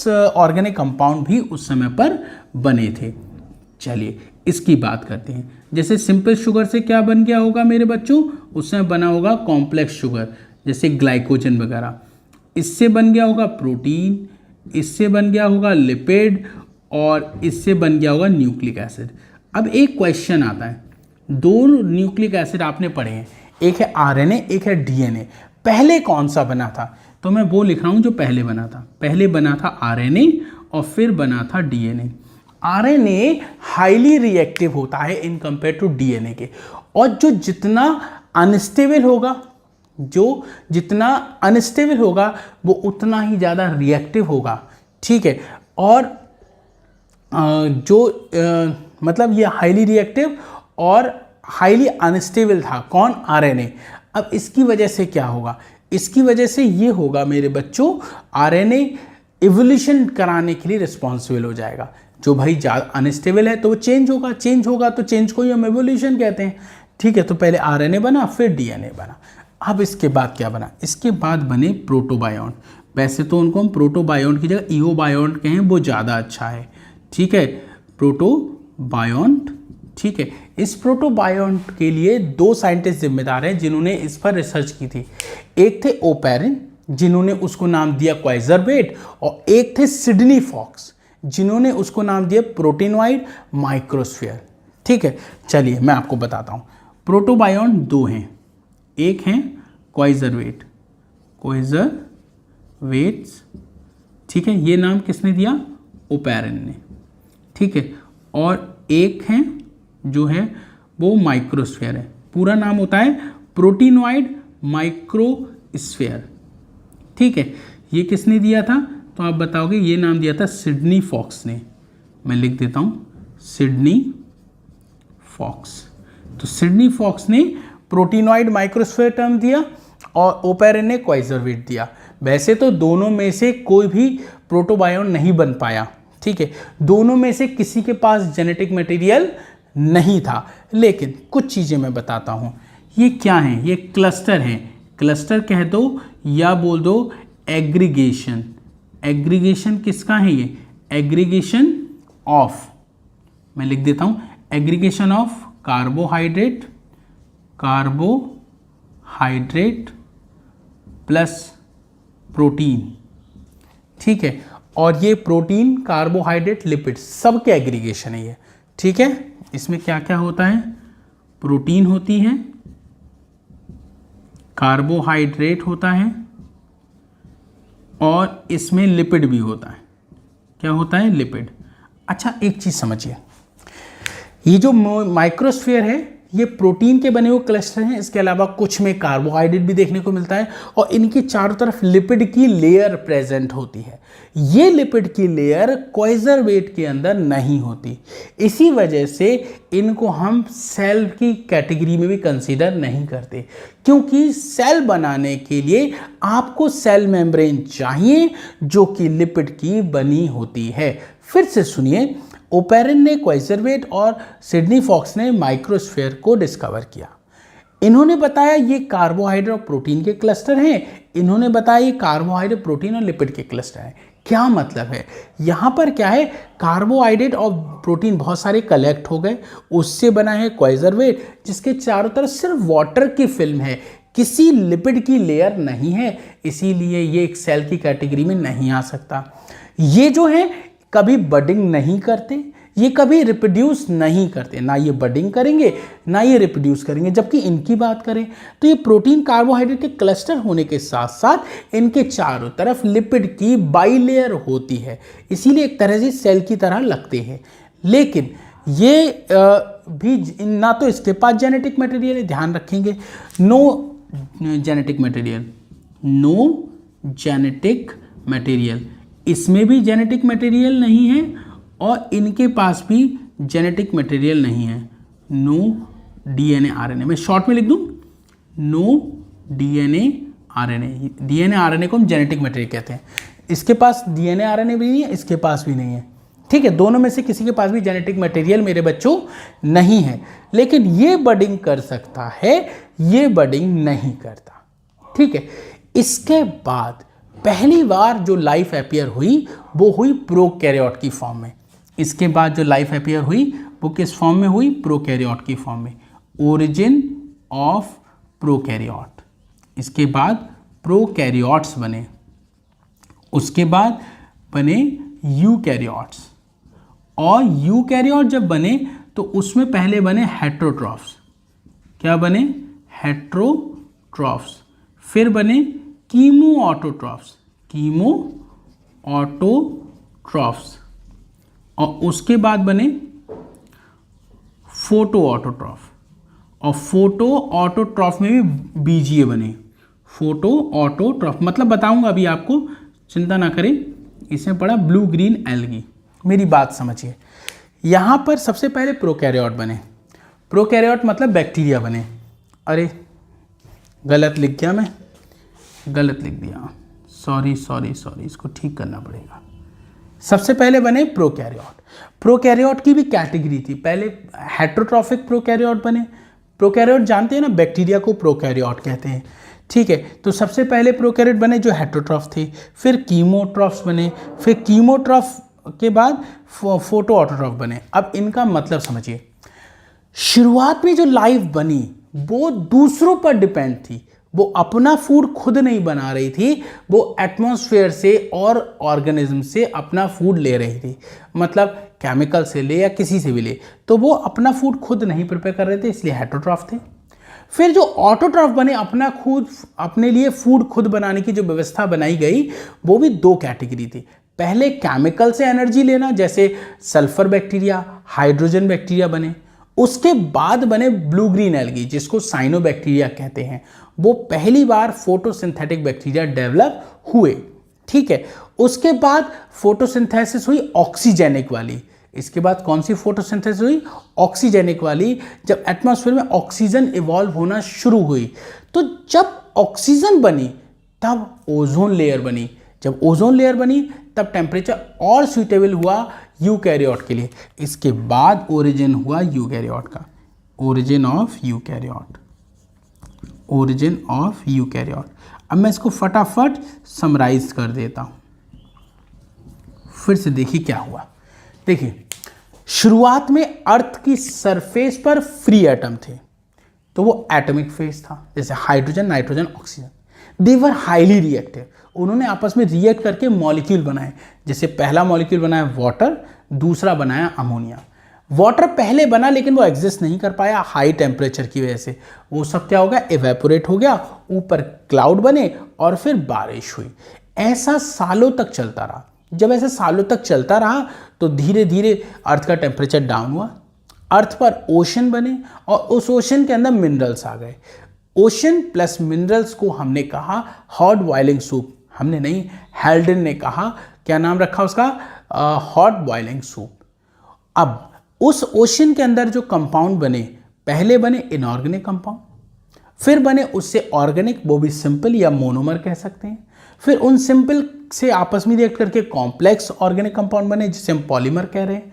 ऑर्गेनिक कंपाउंड भी उस समय पर बने थे। चलिए इसकी बात करते हैं। जैसे सिंपल शुगर से क्या बन गया होगा मेरे बच्चों? उस समय बना होगा कॉम्प्लेक्स शुगर, जैसे ग्लाइकोजन वगैरह। इससे बन गया होगा प्रोटीन, इससे बन गया होगा लिपिड और इससे बन गया होगा न्यूक्लिक एसिड। अब एक क्वेश्चन आता है, दो न्यूक्लिक एसिड आपने पढ़े हैं, एक है आरएनए, एक है डीएनए। पहले कौन सा बना था? तो मैं वो लिख रहा हूं जो पहले बना था। पहले बना था आरएनए और फिर बना था डीएनए। आरएनए हाईली रिएक्टिव होता है इन कंपेयर टू डीएनए के, और जो जितना अनस्टेबल होगा वो उतना ही ज़्यादा रिएक्टिव होगा। ठीक है, और मतलब ये हाईली रिएक्टिव और हाईली अनस्टेबल था। कौन? आरएनए। अब इसकी वजह से क्या होगा? इसकी वजह से ये होगा मेरे बच्चों, आरएनए इवोल्यूशन कराने के लिए रिस्पॉन्सिबल हो जाएगा। जो भाई ज़्यादा अनस्टेबल है तो वो चेंज होगा तो चेंज को ही हम एवोल्यूशन कहते हैं। ठीक है, तो पहले आरएनए बना फिर डीएनए बना। अब इसके बाद क्या बना? इसके बाद बने प्रोटोबायोन। वैसे तो उनको हम प्रोटोबायोन की जगह ईओबायोन कहें वो ज़्यादा अच्छा है। ठीक है, प्रोटोबायोन्ट। ठीक है, इस प्रोटोबायोन्ट के लिए दो साइंटिस्ट जिम्मेदार हैं जिन्होंने इस पर रिसर्च की थी। एक थे ओपेरिन जिन्होंने उसको नाम दिया क्वाइजरवेट, और एक थे सिडनी फॉक्स जिन्होंने उसको नाम दिया प्रोटीनॉइड माइक्रोस्फीयर। ठीक है, चलिए मैं आपको बताता हूँ। प्रोटोबायोन दो हैं, एक हैं क्वाइजरवेट्स। ठीक है, ये नाम किसने दिया? ओपेरिन ने। ठीक है, और एक हैं जो है वो माइक्रोस्फीयर है। पूरा नाम होता है प्रोटीनॉइड माइक्रोस्फीयर। ठीक है, ये किसने दिया था? तो आप बताओगे ये नाम दिया था सिडनी फॉक्स ने। मैं लिख देता हूँ सिडनी फॉक्स। तो सिडनी फॉक्स ने प्रोटीनॉइड माइक्रोस्फीयर टर्म दिया और ओपेरिन ने क्वाइजरवेट दिया। वैसे तो दोनों में से कोई भी प्रोटोबायोन नहीं बन पाया। ठीक है, दोनों में से किसी के पास जेनेटिक मटेरियल नहीं था। लेकिन कुछ चीज़ें मैं बताता हूँ। ये क्या है? ये क्लस्टर हैं। क्लस्टर कह दो या बोल दो एग्रीगेशन। एग्रीगेशन किसका है? ये एग्रीगेशन ऑफ, मैं लिख देता हूँ aggregation of carbohydrate plus protein. ठीक है, और ये प्रोटीन, कार्बोहाइड्रेट, लिपिड सबके एग्रीगेशन है ये। ठीक है, इसमें क्या क्या होता है? प्रोटीन होती है, कार्बोहाइड्रेट होता है और इसमें लिपिड भी होता है। क्या होता है? लिपिड। अच्छा, एक चीज़ समझिए, ये जो माइक्रोस्फीयर है ये प्रोटीन के बने हुए क्लस्टर हैं, इसके अलावा कुछ में कार्बोहाइड्रेट भी देखने को मिलता है और इनके चारों तरफ लिपिड की लेयर प्रेजेंट होती है। ये लिपिड की लेयर क्वाइजरवेट के अंदर नहीं होती, इसी वजह से इनको हम सेल की कैटेगरी में भी कंसीडर नहीं करते, क्योंकि सेल बनाने के लिए आपको सेल मेम्ब्रेन चाहिए जो कि लिपिड की बनी होती है। फिर से सुनिए, ओपेरन ने क्वाइजरवेट और सिडनी फॉक्स ने माइक्रोस्फीयर को डिस्कवर किया। इन्होंने बताया ये कार्बोहाइड्रेट और प्रोटीन के क्लस्टर हैं, इन्होंने बताया ये कार्बोहाइड्रेट, प्रोटीन और लिपिड के क्लस्टर हैं। क्या मतलब है? यहाँ पर क्या है, कार्बोहाइड्रेट और प्रोटीन बहुत सारे कलेक्ट हो गए, उससे बना है क्वाइजरवेट जिसके चारों तरफ सिर्फ वाटर की फिल्म है, किसी लिपिड की लेयर नहीं है, इसीलिए ये एक सेल की कैटेगरी में नहीं आ सकता। ये जो है कभी बडिंग नहीं करते, ये कभी रिप्रोड्यूस नहीं करते, ना ये बडिंग करेंगे ना ये रिप्रोड्यूस करेंगे। जबकि इनकी बात करें तो ये प्रोटीन कार्बोहाइड्रेट के क्लस्टर होने के साथ साथ इनके चारों तरफ लिपिड की बाइलेयर होती है, इसीलिए एक तरह से सेल की तरह लगते हैं। लेकिन ये भी ना तो इसके पास जेनेटिक मटेरियल है, ध्यान रखेंगे, no genetic material, no genetic material, इसमें भी जेनेटिक मटेरियल नहीं है और इनके पास भी जेनेटिक मटेरियल नहीं है। नो डीएनए आरएनए, मैं शॉर्ट में लिख दूं, no DNA RNA. DNA RNA को हम जेनेटिक मटेरियल कहते हैं। इसके पास डीएनए आरएनए भी नहीं है, इसके पास भी नहीं है, ठीक है। दोनों में से किसी के पास भी जेनेटिक मटेरियल मेरे बच्चों नहीं है, लेकिन ये बडिंग कर सकता है, ये बडिंग नहीं करता, ठीक है। इसके बाद पहली बार जो लाइफ अपीयर हुई वो हुई प्रोकैरियोट की फॉर्म में। इसके बाद जो लाइफ अपीयर हुई वो किस फॉर्म में हुई? प्रोकैरियोट की फॉर्म में, ओरिजिन ऑफ प्रोकैरियोट। इसके बाद प्रोकैरियोट्स बने, उसके बाद बने यूकैरियोट्स, और यूकैरियोट जब बने तो उसमें पहले बने हेट्रोट्रॉफ्स। क्या बने? हेट्रोट्रॉफ्स। फिर बने कीमो ऑटोट्रॉफ्स, कीमो ऑटोट्रॉफ्स, और उसके बाद बने फोटो ऑटोट्रॉफ, और फोटो ऑटोट्रॉफ में भी बीजीए बने, फोटो ऑटोट्रॉफ। मतलब बताऊंगा अभी आपको, चिंता ना करें। इसमें पड़ा ब्लू ग्रीन एल्गी। मेरी बात समझिए, यहाँ पर सबसे पहले प्रोकैरियोट बने। प्रोकैरियोट मतलब बैक्टीरिया बने। अरे गलत लिख गया, मैं गलत लिख दिया, सॉरी, इसको ठीक करना पड़ेगा। सबसे पहले बने प्रोकैरियोट। प्रोकैरियोट की भी कैटेगरी थी, पहले हेट्रोट्रॉफिक प्रोकैरियोट बने। प्रोकैरियोट जानते हैं ना, बैक्टीरिया को प्रोकैरियोट कहते हैं, ठीक है। तो सबसे पहले प्रोकैरियोट बने जो हेट्रोट्रॉफ थे, फिर कीमोट्रॉफ्स बने, फिर कीमोट्रॉफ के बाद फोटो ऑटोट्रॉफ बने। अब इनका मतलब समझिए, शुरुआत में जो लाइफ बनी वो दूसरों पर डिपेंड थी, वो अपना फूड खुद नहीं बना रही थी, वो एटमॉस्फेयर से और ऑर्गेनिज्म से अपना फूड ले रही थी। मतलब केमिकल से ले या किसी से भी ले, तो वो अपना फूड खुद नहीं प्रिपेयर कर रहे थे, इसलिए हेट्रोट्रॉफ थे। फिर जो ऑटोट्रॉफ बने, अपने लिए फूड खुद बनाने की जो व्यवस्था बनाई गई, वो भी दो कैटेगरी थी। पहले केमिकल से एनर्जी लेना, जैसे सल्फर बैक्टीरिया, हाइड्रोजन बैक्टीरिया बने। उसके बाद बने ब्लू ग्रीन एल्गी, जिसको साइनोबैक्टीरिया कहते हैं। वो पहली बार फोटोसिंथेटिक बैक्टीरिया डेवलप हुए, ठीक है। उसके बाद फोटोसिंथेसिस हुई ऑक्सीजेनिक वाली। इसके बाद कौन सी फोटोसिंथेसिस हुई? ऑक्सीजेनिक वाली। जब एटमॉस्फेयर में ऑक्सीजन इवॉल्व होना शुरू हुई, तो जब ऑक्सीजन बनी तब ओजोन लेयर बनी। जब ओजोन लेयर बनी तब टेम्परेचर और सूटेबल हुआ यूकैरियोट के लिए। इसके बाद ओरिजिन हुआ यूकैरियोट का, origin of eukaryote, origin of eukaryote. अब मैं इसको फटाफट समराइज कर देता हूं। फिर से देखिए क्या हुआ। देखिए, शुरुआत में अर्थ की सरफेस पर फ्री एटम थे, तो वो एटॉमिक फेज था, जैसे hydrogen, nitrogen, oxygen. They were highly reactive. उन्होंने आपस में रिएक्ट करके मॉलिक्यूल बनाए। जैसे पहला मॉलिक्यूल बनाया वाटर, दूसरा बनाया अमोनिया। वाटर पहले बना लेकिन वो एग्जिस्ट नहीं कर पाया हाई टेम्परेचर की वजह से। वो सब क्या हो गया? इवेपोरेट हो गया, ऊपर क्लाउड बने और फिर बारिश हुई। ऐसा सालों तक चलता रहा। जब ऐसे सालों तक चलता रहा तो धीरे धीरे अर्थ का टेम्परेचर डाउन हुआ। अर्थ पर ओशन बने और उस ओशन के अंदर मिनरल्स आ गए। ओशन प्लस मिनरल्स को हमने कहा हॉट बॉइलिंग सूप। हमने नहीं, हेल्डन ने कहा, क्या नाम रखा उसका, हॉट बॉइलिंग सूप। अब उस ओशन के अंदर जो कंपाउंड बने, पहले बने इनऑर्गेनिक कंपाउंड, फिर बने उससे ऑर्गेनिक, वो भी सिंपल या मोनोमर कह सकते हैं, फिर उन सिंपल से आपस में रिएक्ट करके कॉम्प्लेक्स ऑर्गेनिक कंपाउंड बने जिसे हम पॉलीमर कह रहे हैं।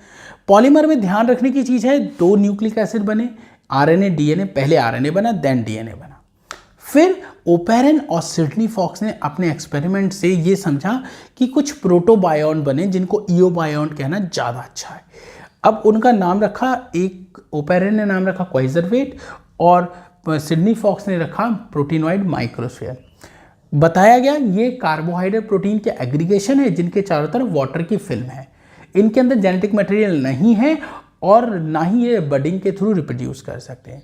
पॉलीमर में ध्यान रखने की चीज़ है, 2 न्यूक्लिक एसिड बने, आरएनए डीएनए, पहले आरएनए बना देन डीएनए बना। फिर ओपेरन और सिडनी फॉक्स ने अपने एक्सपेरिमेंट से ये समझा कि कुछ प्रोटोबायोन बने जिनको ईओबायोन कहना ज़्यादा अच्छा है। अब उनका नाम रखा, एक ओपेरन ने नाम रखा क्वाइजरवेट और सिडनी फॉक्स ने रखा प्रोटीनॉइड माइक्रोस्फीयर। बताया गया ये कार्बोहाइड्रेट प्रोटीन के एग्रीगेशन है जिनके चारों तरफ वाटर की फिल्म है। इनके अंदर जेनेटिक मटेरियल नहीं है और ना ही ये बडिंग के थ्रू रिप्रोड्यूस कर सकते हैं।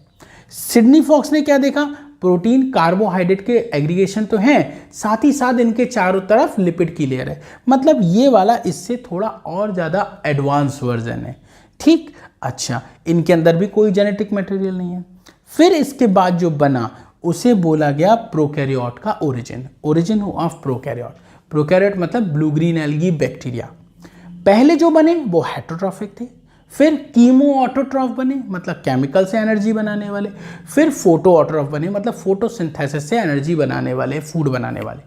सिडनी फॉक्स ने क्या देखा, प्रोटीन कार्बोहाइड्रेट के एग्रीगेशन तो हैं, साथ ही साथ इनके चारों तरफ लिपिड की लेयर है। मतलब ये वाला इससे थोड़ा और ज़्यादा एडवांस वर्जन है। ठीक, अच्छा, इनके अंदर भी कोई जेनेटिक मटेरियल नहीं है। फिर इसके बाद जो बना उसे बोला गया प्रोकैरियोट का ओरिजिन ऑफ प्रोकैरियोट। प्रोकैरियोट मतलब ब्लू ग्रीन एल्गी बैक्टीरिया। पहले जो बने वो हेटरोट्रॉफिक थे, फिर कीमो ऑटोट्रॉफ बने मतलब केमिकल से एनर्जी बनाने वाले, फिर फोटो ऑटोट्रॉफ बने मतलब फोटोसिंथेसिस से एनर्जी बनाने वाले, फूड बनाने वाले।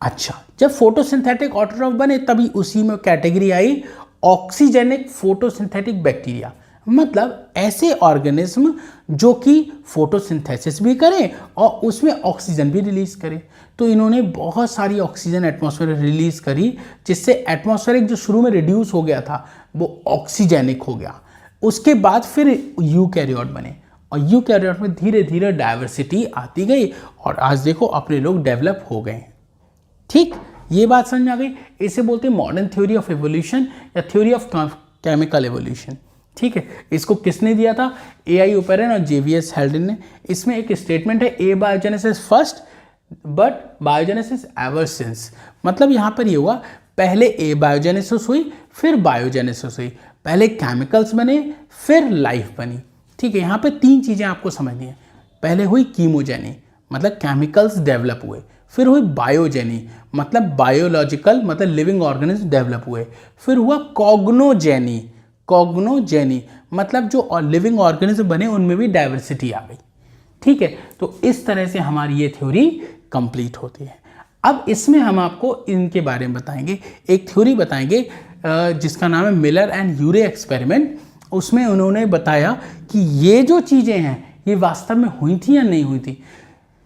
अच्छा, जब फोटोसिंथेटिक ऑटोट्रॉफ बने तभी उसी में कैटेगरी आई ऑक्सीजेनिक फोटोसिंथेटिक बैक्टीरिया, मतलब ऐसे ऑर्गेनिज्म जो कि फोटोसिंथेसिस भी करें और उसमें ऑक्सीजन भी रिलीज करें। तो इन्होंने बहुत सारी ऑक्सीजन एटमॉस्फेयर रिलीज करी जिससे एटमॉस्फेरिक जो शुरू में रिड्यूस हो गया था वो ऑक्सीजेनिक हो गया। उसके बाद फिर यूकैरियोट बने और यूकैरियोट में धीरे धीरे डाइवर्सिटी आती गई और आज देखो अपने लोग डेवलप हो गए। ठीक, ये बात समझ में आ गई। इसे बोलते हैं मॉडर्न थ्योरी ऑफ एवोल्यूशन या थ्योरी ऑफ केमिकल एवोल्यूशन। ठीक है, इसको किसने दिया था, ए.आई. ओपेरन और जे.वी.एस. हेल्डन ने। इसमें एक स्टेटमेंट है, abiogenesis first but biogenesis ever since. मतलब यहाँ पर ये हुआ, पहले ए बायोजेनेसिस हुई फिर बायोजेनेसिस हुई, पहले केमिकल्स बने फिर लाइफ बनी। ठीक है, यहाँ पे 3 चीज़ें आपको समझनी है। पहले हुई कीमोजेनी मतलब केमिकल्स डेवलप हुए, फिर हुई बायोजेनी मतलब बायोलॉजिकल मतलब लिविंग ऑर्गेनिज्म डेवलप हुए, फिर हुआ कॉग्नोजेनी मतलब जो लिविंग ऑर्गेनिज्म बने उनमें भी डाइवर्सिटी आ गई। ठीक है, तो इस तरह से हमारी ये थ्योरी कंप्लीट होती है। अब इसमें हम आपको इनके बारे में बताएंगे। एक थ्योरी बताएंगे जिसका नाम है मिलर एंड यूरे एक्सपेरिमेंट। उसमें उन्होंने बताया कि ये जो चीज़ें हैं ये वास्तव में हुई थी या नहीं हुई थी।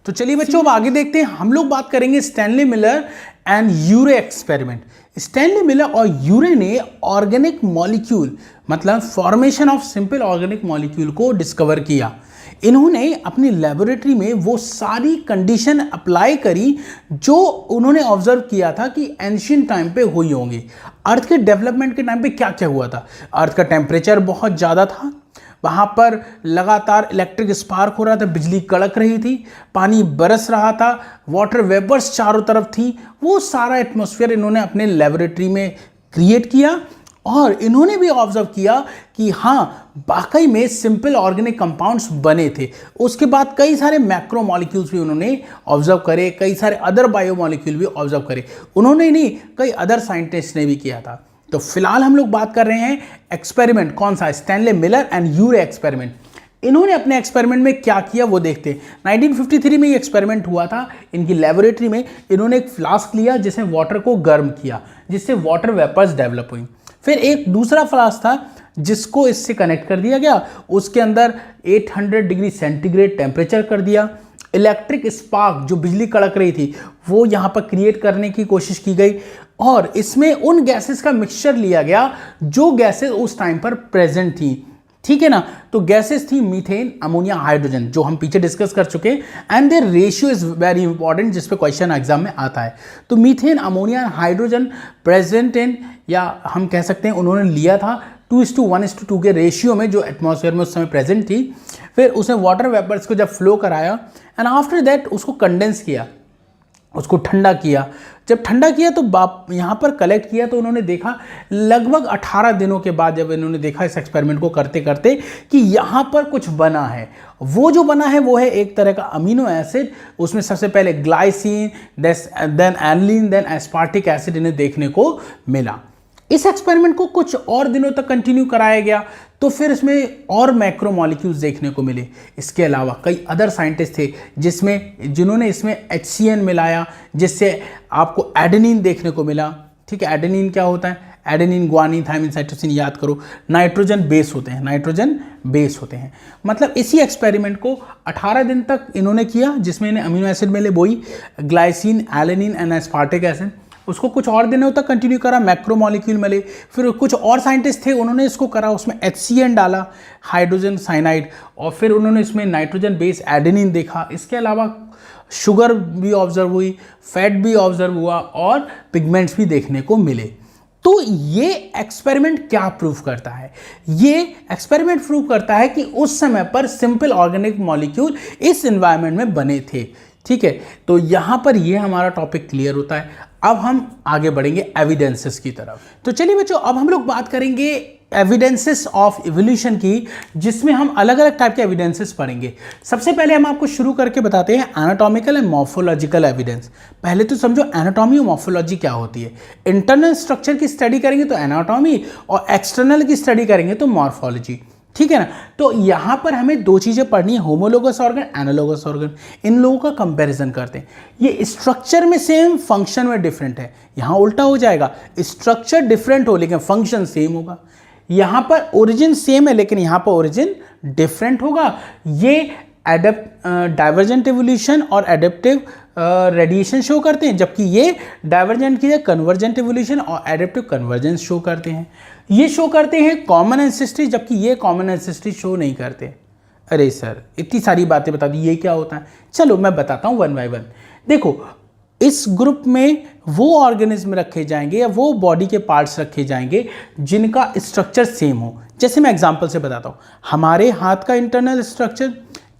तो चलिए बच्चों अब आगे देखते हैं। हम लोग बात करेंगे Stanley Miller and Urey experiment. Stanley Miller और यूरे ने ऑर्गेनिक मॉलिक्यूल मतलब formation of simple organic molecule को डिस्कवर किया। इन्होंने अपनी लेबोरेटरी में वो सारी कंडीशन अप्लाई करी जो उन्होंने ऑब्जर्व किया था कि एंशिएंट टाइम पे हुई होंगी। अर्थ के डेवलपमेंट के टाइम पे क्या क्या हुआ था, अर्थ का टेम्परेचर बहुत ज़्यादा था, वहाँ पर लगातार इलेक्ट्रिक स्पार्क हो रहा था, बिजली कड़क रही थी, पानी बरस रहा था, वाटर वेपर्स चारों तरफ थी। वो सारा एटमॉस्फेयर इन्होंने अपने लेबोरेटरी में क्रिएट किया और इन्होंने भी ऑब्जर्व किया कि हाँ वाकई में सिंपल ऑर्गेनिक कंपाउंड्स बने थे। उसके बाद कई सारे मैक्रो मॉलिक्यूल्स भी उन्होंने ऑब्जर्व करे, कई सारे अदर बायो मॉलिक्यूल भी ऑब्जर्व करे। उन्होंने नहीं, कई अदर साइंटिस्ट ने भी किया था। तो फिलहाल हम लोग बात कर रहे हैं एक्सपेरिमेंट कौन सा, Stanley Miller and Urey experiment. इन्होंने अपने एक्सपेरिमेंट में क्या किया वो देखते हैं। 1953 में ये एक्सपेरिमेंट हुआ था इनकी लेबोरेटरी में। इन्होंने एक फ्लास्क लिया जिसमें वाटर को गर्म किया जिससे वाटर वेपर्स डेवलप हुई। फिर एक दूसरा फ्लास्क था जिसको इससे कनेक्ट कर दिया गया, उसके अंदर 800 डिग्री सेंटीग्रेड टेम्परेचर कर दिया। इलेक्ट्रिक स्पार्क जो बिजली कड़क रही थी वो यहाँ पर क्रिएट करने की कोशिश की गई और इसमें उन गैसेस का मिक्सचर लिया गया जो गैसेस उस टाइम पर प्रेजेंट थी। ठीक है ना, तो गैसेस थी मीथेन, अमोनिया, हाइड्रोजन जो हम पीछे डिस्कस कर चुके हैं। And their ratio is very important जिस पे क्वेश्चन एग्जाम में आता है। तो methane, ammonia, hydrogen present in, या हम कह सकते हैं उन्होंने लिया था 2:1:2 के रेशियो में जो एटमॉस्फेयर में उस समय प्रेजेंट थी। फिर उसने वाटर वेपर्स को जब फ्लो कराया एंड आफ्टर दैट उसको कंडेंस किया उसको ठंडा किया। जब ठंडा किया तो यहाँ पर कलेक्ट किया तो उन्होंने देखा लगभग 18 दिनों के बाद, जब इन्होंने देखा इस एक्सपेरिमेंट को करते करते कि यहाँ पर कुछ बना है। वो जो बना है वो है एक तरह का अमीनो एसिड। उसमें सबसे पहले glycine, then alanine, then aspartic acid इन्हें देखने को मिला। इस एक्सपेरिमेंट को कुछ और दिनों तक कंटिन्यू कराया गया तो फिर इसमें और मैक्रोमॉलिक्यूल्स देखने को मिले। इसके अलावा कई अदर साइंटिस्ट थे जिन्होंने इसमें HCN मिलाया, जिससे आपको एडेनिन देखने को मिला। ठीक है, एडेनिन क्या होता है? एडेनिन, ग्वानिन, थायमिन, साइटोसिन, याद करो नाइट्रोजन बेस होते हैं, नाइट्रोजन बेस होते हैं। मतलब इसी एक्सपेरिमेंट को 18 दिन तक इन्होंने किया, जिसमें इन्हें अमीनो एसिड मिले, वही glycine, alanine and aspartic acid. उसको कुछ और दिनों तक कंटिन्यू करा, मैक्रोमॉलिक्यूल मिले। फिर कुछ और साइंटिस्ट थे, उन्होंने इसको करा, उसमें HCN डाला, हाइड्रोजन साइनाइड, और फिर उन्होंने इसमें नाइट्रोजन बेस एडेनिन देखा। इसके अलावा शुगर भी ऑब्जर्व हुई, फैट भी ऑब्जर्व हुआ और पिगमेंट्स भी देखने को मिले। तो ये एक्सपेरिमेंट क्या प्रूव करता है? ये एक्सपेरिमेंट प्रूव करता है कि उस समय पर सिंपल ऑर्गेनिक मॉलिक्यूल इस एनवायरनमेंट में बने थे। ठीक है, तो यहां पर ये हमारा टॉपिक क्लियर होता है। अब हम आगे बढ़ेंगे एविडेंसेस की तरफ। तो चलिए बच्चों, अब हम लोग बात करेंगे एविडेंसेस ऑफ इवोल्यूशन की, जिसमें हम अलग अलग टाइप के एविडेंसेस पढ़ेंगे। सबसे पहले हम आपको शुरू करके बताते हैं एनाटॉमिकल एंड मॉर्फोलॉजिकल एविडेंस। पहले तो समझो एनाटॉमी और मॉर्फोलॉजी क्या होती है। इंटरनल स्ट्रक्चर की स्टडी करेंगे तो एनाटॉमी, और एक्सटर्नल की स्टडी करेंगे तो मॉर्फोलॉजी। ठीक है ना। तो यहां पर हमें दो चीजें पढ़नी है, होमोलोगस ऑर्गन, एनालोगस ऑर्गन। इन लोगों का कंपैरिजन करते हैं। ये स्ट्रक्चर में सेम, फंक्शन में डिफरेंट है। यहां उल्टा हो जाएगा, स्ट्रक्चर डिफरेंट हो लेकिन फंक्शन सेम होगा। यहां पर ओरिजिन सेम है लेकिन यहां पर ओरिजिन डिफरेंट होगा। ये डाइवर्जेंट एवोल्यूशन और एडेप्टिव रेडिएशन शो करते हैं, जबकि ये डाइवर्जेंट की जगह कन्वर्जेंट एवोल्यूशन और एडेप्टिव कन्वर्जेंस शो करते हैं। ये शो करते हैं कॉमन एंसेस्ट्री, जबकि ये कॉमन एंसेस्ट्री शो नहीं करते। अरे सर, इतनी सारी बातें बता दी, ये क्या होता है? चलो मैं बताता हूँ वन बाय वन। देखो, इस ग्रुप में वो ऑर्गेनिज्म रखे जाएंगे या वो बॉडी के पार्ट्स रखे जाएंगे जिनका स्ट्रक्चर सेम हो। जैसे मैं एग्जांपल से बताता हूँ, हमारे हाथ का इंटरनल स्ट्रक्चर,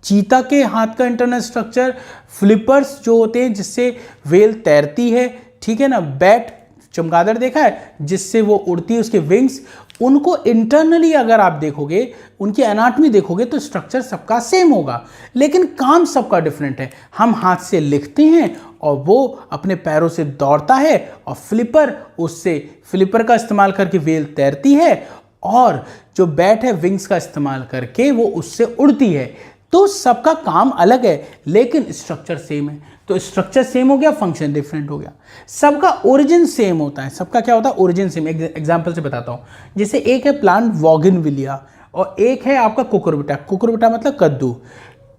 चीता के हाथ का इंटरनल स्ट्रक्चर, फ्लिपर्स जो होते हैं जिससे वेल तैरती है, ठीक है ना, बैट, चमगादड़ देखा है जिससे वो उड़ती है, उसके विंग्स, उनको इंटरनली अगर आप देखोगे, उनकी एनाटॉमी देखोगे तो स्ट्रक्चर सबका सेम होगा, लेकिन काम सबका डिफरेंट है। हम हाथ से लिखते हैं और वो अपने पैरों से दौड़ता है, और फ्लिपर का इस्तेमाल करके वेल तैरती है, और जो बैट है विंग्स का इस्तेमाल करके वो उससे उड़ती है। तो सबका काम अलग है लेकिन स्ट्रक्चर सेम है। तो स्ट्रक्चर सेम हो गया, फंक्शन डिफरेंट हो गया। सबका ओरिजिन सेम होता है। सबका क्या होता है? Origin same. एग्जांपल से बताता हूँ। जैसे एक है प्लांट बोगनविलिया और एक है आपका कुकुरबिटा। कुकुरबिटा मतलब कद्दू।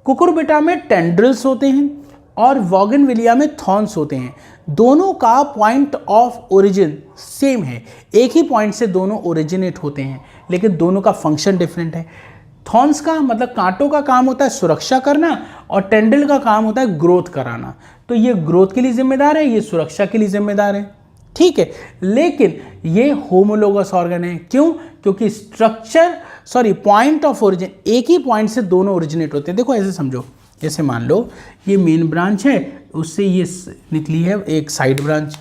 कुकुरबिटा में टेंड्रिल्स होते हैं और बोगनविलिया में थॉर्न्स होते हैं। दोनों का पॉइंट ऑफ ओरिजिन सेम है, एक ही पॉइंट से दोनों ओरिजिनेट होते हैं, लेकिन दोनों का फंक्शन डिफरेंट है। थॉर्न्स का मतलब कांटों का काम होता है सुरक्षा करना, और टेंड्रिल का काम होता है ग्रोथ कराना। तो ये ग्रोथ के लिए जिम्मेदार है, ये सुरक्षा के लिए जिम्मेदार है। ठीक है, लेकिन ये होमोलोगस ऑर्गन है। क्यों? क्योंकि पॉइंट ऑफ ओरिजिन, एक ही पॉइंट से दोनों ओरिजिनेट होते हैं। देखो ऐसे समझो, जैसे मान लो ये मेन ब्रांच है, उससे ये निकली है एक साइड ब्रांच।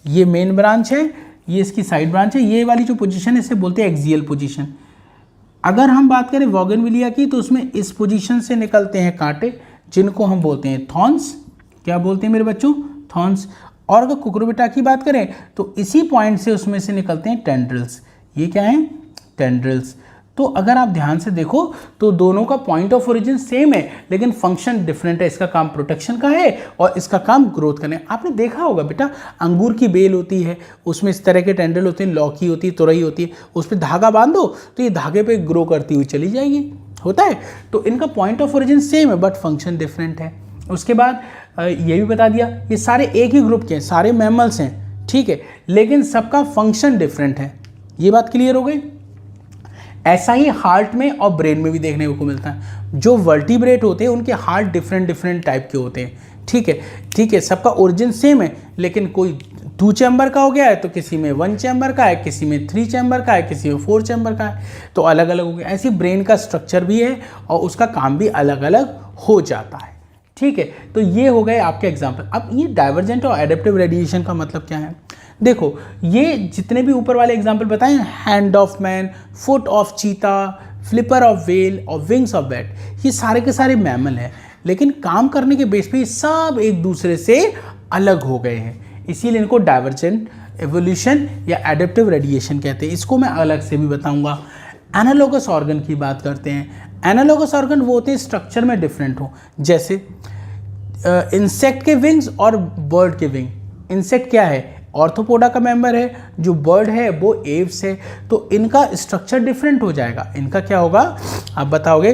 ये मेन ब्रांच है, ये इसकी साइड ब्रांच है। ये वाली जो पोजीशन है इसे बोलते हैं एक्सियल पोजीशन। अगर हम बात करें बोगनविलिया की तो उसमें इस पोजीशन से निकलते हैं कांटे, जिनको हम बोलते हैं थॉर्न्स। क्या बोलते हैं मेरे बच्चों? थॉर्न्स। और अगर कुकुरबिटा की बात करें तो इसी पॉइंट से उसमें से निकलते हैं टेंड्रिल्स। ये क्या है? टेंड्रिल्स। तो अगर आप ध्यान से देखो तो दोनों का पॉइंट ऑफ ओरिजिन सेम है लेकिन फंक्शन डिफरेंट है। इसका काम प्रोटेक्शन का है और इसका काम ग्रोथ करना है। आपने देखा होगा बेटा, अंगूर की बेल होती है, उसमें इस तरह के टेंड्रिल होते हैं, लौकी होती है, तुरई होती है, उस पर धागा बांधो तो ये धागे पे ग्रो करती हुई चली जाएगी, होता है। तो इनका पॉइंट ऑफ ओरिजिन सेम है बट फंक्शन डिफरेंट है। उसके बाद ये भी बता दिया, ये सारे एक ही ग्रुप के हैं, सारे मैमल्स हैं, ठीक है, लेकिन सबका फंक्शन डिफरेंट है। ये बात क्लियर हो गई। ऐसा ही हार्ट में और ब्रेन में भी देखने को मिलता है। जो वर्टिब्रेट होते हैं उनके हार्ट डिफरेंट टाइप के होते हैं, ठीक है, सबका ओरिजिन सेम है, लेकिन कोई 2 चैम्बर का हो गया है तो किसी में 1 चैम्बर का है, किसी में 3 चैम्बर का है, किसी में 4 चैम्बर का है, तो अलग अलग हो गया। ऐसी ब्रेन का स्ट्रक्चर भी है और उसका काम भी अलग अलग हो जाता है। ठीक। ठीक है, तो ये हो गए आपके एग्जाम्पल। अब ये डाइवर्जेंट और एडेप्टिव रेडिएशन का मतलब क्या है? देखो, ये जितने भी ऊपर वाले एग्जाम्पल बताए, hand of man, foot of चीता, फ्लिपर ऑफ व्हेल और विंग्स ऑफ बैट, ये सारे के सारे मैमल हैं, लेकिन काम करने के बेस पे ये सब एक दूसरे से अलग हो गए हैं, इसीलिए इनको डाइवर्जेंट एवोल्यूशन या एडेप्टिव रेडिएशन कहते हैं। इसको मैं अलग से भी बताऊंगा। एनालॉगस ऑर्गन की बात करते हैं। एनालॉगस ऑर्गन वो होते हैं स्ट्रक्चर में डिफरेंट हो, जैसे इंसेक्ट के विंग्स और बर्ड के विंग। इंसेक्ट क्या है? ऑर्थोपोडा का मेंबर है। जो बर्ड है वो एव्स है, तो इनका स्ट्रक्चर डिफरेंट हो जाएगा। इनका क्या होगा आप बताओगे?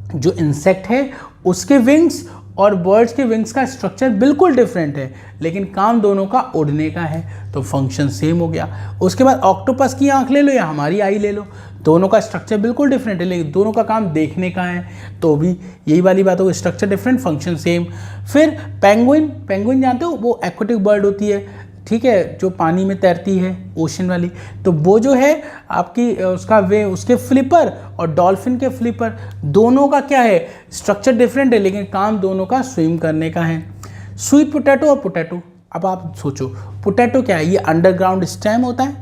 जो इंसेक्ट है उसके विंग्स और बर्ड्स के विंग्स का स्ट्रक्चर बिल्कुल डिफरेंट है, लेकिन काम दोनों का उड़ने का है, तो फंक्शन सेम हो गया। उसके बाद ऑक्टोपस की आंख ले लो या हमारी आई ले लो, दोनों का स्ट्रक्चर बिल्कुल डिफरेंट है, लेकिन दोनों का काम देखने का है, तो भी यही वाली बात हो, स्ट्रक्चर डिफरेंट, फंक्शन सेम। फिर पेंगुइन, पेंगुइन जानते हो? वो एक्वाटिक बर्ड होती है, ठीक है, जो पानी में तैरती है, ओशन वाली। तो वो जो है आपकी उसका वे, उसके फ्लिपर और डॉल्फिन के फ्लिपर, दोनों का क्या है? स्ट्रक्चर डिफरेंट है, लेकिन काम दोनों का स्विम करने का है। स्वीट पोटैटो और पोटैटो, अब आप सोचो, पोटैटो क्या है? ये अंडरग्राउंड स्टेम होता है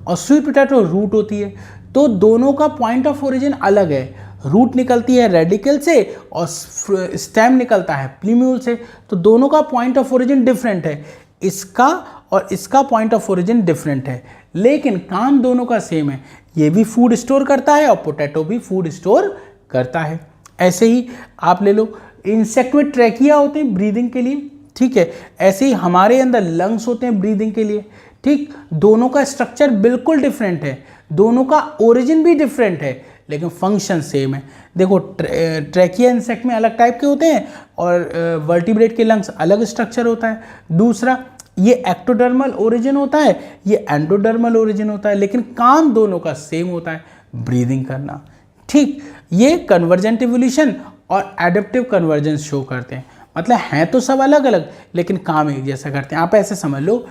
और स्वीट पोटैटो रूट होती है, तो दोनों का पॉइंट ऑफ ओरिजिन अलग है। रूट निकलती है रेडिकल से और स्टेम निकलता है प्लीम्यूल से, तो दोनों का पॉइंट ऑफ ओरिजिन डिफरेंट है। इसका और इसका पॉइंट ऑफ ओरिजिन डिफरेंट है, लेकिन काम दोनों का सेम है। ये भी फूड स्टोर करता है और पोटैटो भी फूड स्टोर करता है। ऐसे ही आप ले लो, इंसेक्ट में ट्रैकिया होते हैं ब्रीदिंग के लिए, ठीक है, ऐसे ही हमारे अंदर लंग्स होते हैं ब्रीदिंग के लिए, ठीक। दोनों का स्ट्रक्चर बिल्कुल डिफरेंट है, दोनों का ओरिजिन भी डिफरेंट है, लेकिन फंक्शन सेम है। देखो, ट्रैकिया इंसेक्ट में अलग टाइप के होते हैं और वर्टिब्रेट के लंग्स अलग स्ट्रक्चर होता है। दूसरा, ये एक्टोडर्मल ओरिजिन होता है, ये एंडोडर्मल ओरिजिन होता है, लेकिन काम दोनों का सेम होता है, ब्रीदिंग करना, ठीक। ये कन्वर्जेंट इवोल्यूशन और एडेप्टिव कन्वर्जेंस शो करते हैं, मतलब हैं तो सब अलग अलग, लेकिन काम एक जैसा करते हैं। आप ऐसे समझ लो,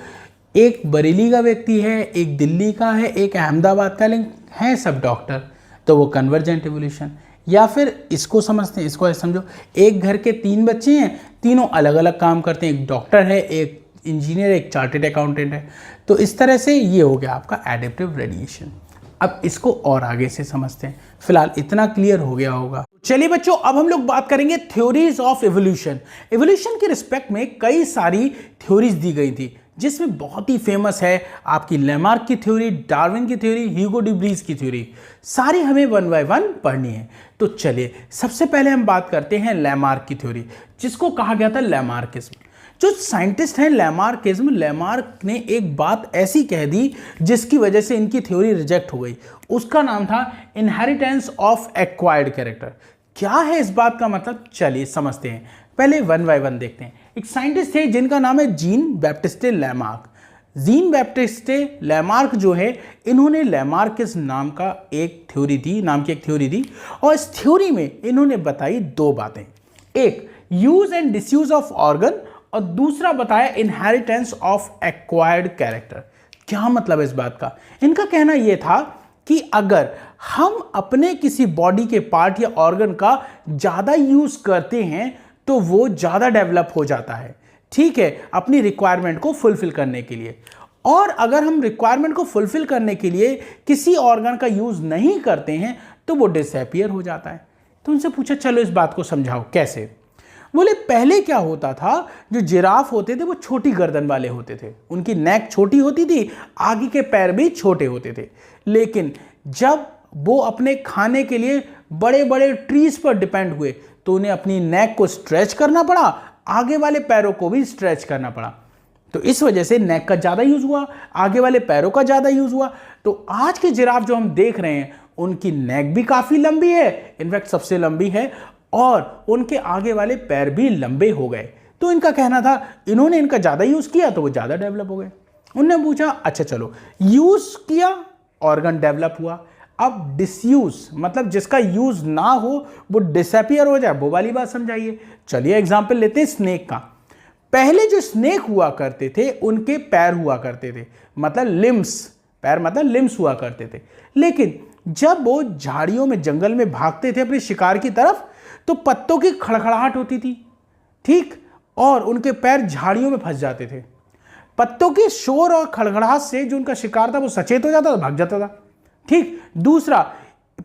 एक बरेली का व्यक्ति है, एक दिल्ली का है, एक अहमदाबाद का, लेकिन हैं सब डॉक्टर, तो वो कन्वर्जेंट इवोल्यूशन। या फिर इसको समझते हैं, इसको ऐसे समझो, एक घर के 3 बच्चे हैं, तीनों अलग अलग काम करते हैं, एक डॉक्टर है, एक इंजीनियर, एक चार्टेड अकाउंटेंट है, तो इस तरह से ये हो गया आपका एडेप्टिव रेडिएशन। अब इसको और आगे से समझते हैं, फिलहाल इतना क्लियर हो गया होगा। चलिए बच्चों, अब हम लोग बात करेंगे थ्योरीज ऑफ इवोल्यूशन। इवोल्यूशन के रिस्पेक्ट में कई सारी थ्योरीज दी गई थी, जिसमें बहुत ही फेमस है आपकी लैमार्क की थ्योरी, डार्विन की थ्योरी, ह्यूगो डी व्रीज की थ्योरी। सारी हमें 1 बाय 1 पढ़नी है। तो चलिए, सबसे पहले हम बात करते हैं लैमार्क की थ्योरी, जिसको कहा गया था लैमार्किज्म। जो साइंटिस्ट हैं लैमार्किज्म, लैमार्क ने एक बात ऐसी कह दी जिसकी वजह से इनकी थ्योरी रिजेक्ट हो गई। उसका नाम था इनहेरिटेंस ऑफ एक्वायर्ड कैरेक्टर। क्या है इस बात का मतलब? चलिए समझते हैं, पहले 1 बाय 1 देखते हैं। एक साइंटिस्ट थे जिनका नाम है gene Baptiste Lamarck. Gene Baptiste Lamarck जो है, इन्होंने लैमार्किज्म नाम की एक थ्योरी दी, और इस थ्योरी में इन्होंने बताई 2 बातें, एक use and disuse of organ, और दूसरा बताया इनहेरिटेंस ऑफ एक्वायर्ड कैरेक्टर। क्या मतलब है इस बात का? इनका कहना यह था कि अगर हम अपने किसी बॉडी के पार्ट या ऑर्गन का ज़्यादा यूज करते हैं तो वो ज़्यादा डेवलप हो जाता है, ठीक है, अपनी रिक्वायरमेंट को फुलफिल करने के लिए। और अगर हम रिक्वायरमेंट को फुलफिल करने के लिए किसी ऑर्गन का यूज नहीं करते हैं तो वो डिसअपीयर हो जाता है। तो उनसे पूछा, चलो इस बात को समझाओ कैसे। बोले, पहले क्या होता था, जो जिराफ होते थे वो छोटी गर्दन वाले होते थे, उनकी नेक छोटी होती थी, आगे के पैर भी छोटे होते थे, लेकिन जब वो अपने खाने के लिए बड़े बड़े ट्रीज पर डिपेंड हुए तो उन्हें अपनी नेक को स्ट्रेच करना पड़ा, आगे वाले पैरों को भी स्ट्रेच करना पड़ा, तो इस वजह से नेक का ज़्यादा यूज हुआ, आगे वाले पैरों का ज़्यादा यूज हुआ। तो आज के जिराफ जो हम देख रहे हैं उनकी नेक भी काफ़ी लंबी है, इनफैक्ट सबसे लंबी है, और उनके आगे वाले पैर भी लंबे हो गए। तो इनका कहना था, इन्होंने इनका ज़्यादा यूज़ किया तो वो ज़्यादा डेवलप हो गए। उन्होंने पूछा, अच्छा चलो, यूज़ किया, ऑर्गन डेवलप हुआ, अब डिसयूज मतलब जिसका यूज़ ना हो वो डिसअपीयर हो जाए, वो वाली बात समझाइए। चलिए एग्जाम्पल लेते हैं स्नेक का। पहले जो स्नेक हुआ करते थे उनके पैर हुआ करते थे, मतलब लिम्स, पैर मतलब लिम्स हुआ करते थे, लेकिन जब वो झाड़ियों में, जंगल में भागते थे अपने शिकार की तरफ तो पत्तों की खड़खड़ाहट होती थी, ठीक, और उनके पैर झाड़ियों में फंस जाते थे। पत्तों के शोर और खड़खड़ाहट से जो उनका शिकार था वो सचेत हो जाता था, भाग जाता था। ठीक, दूसरा,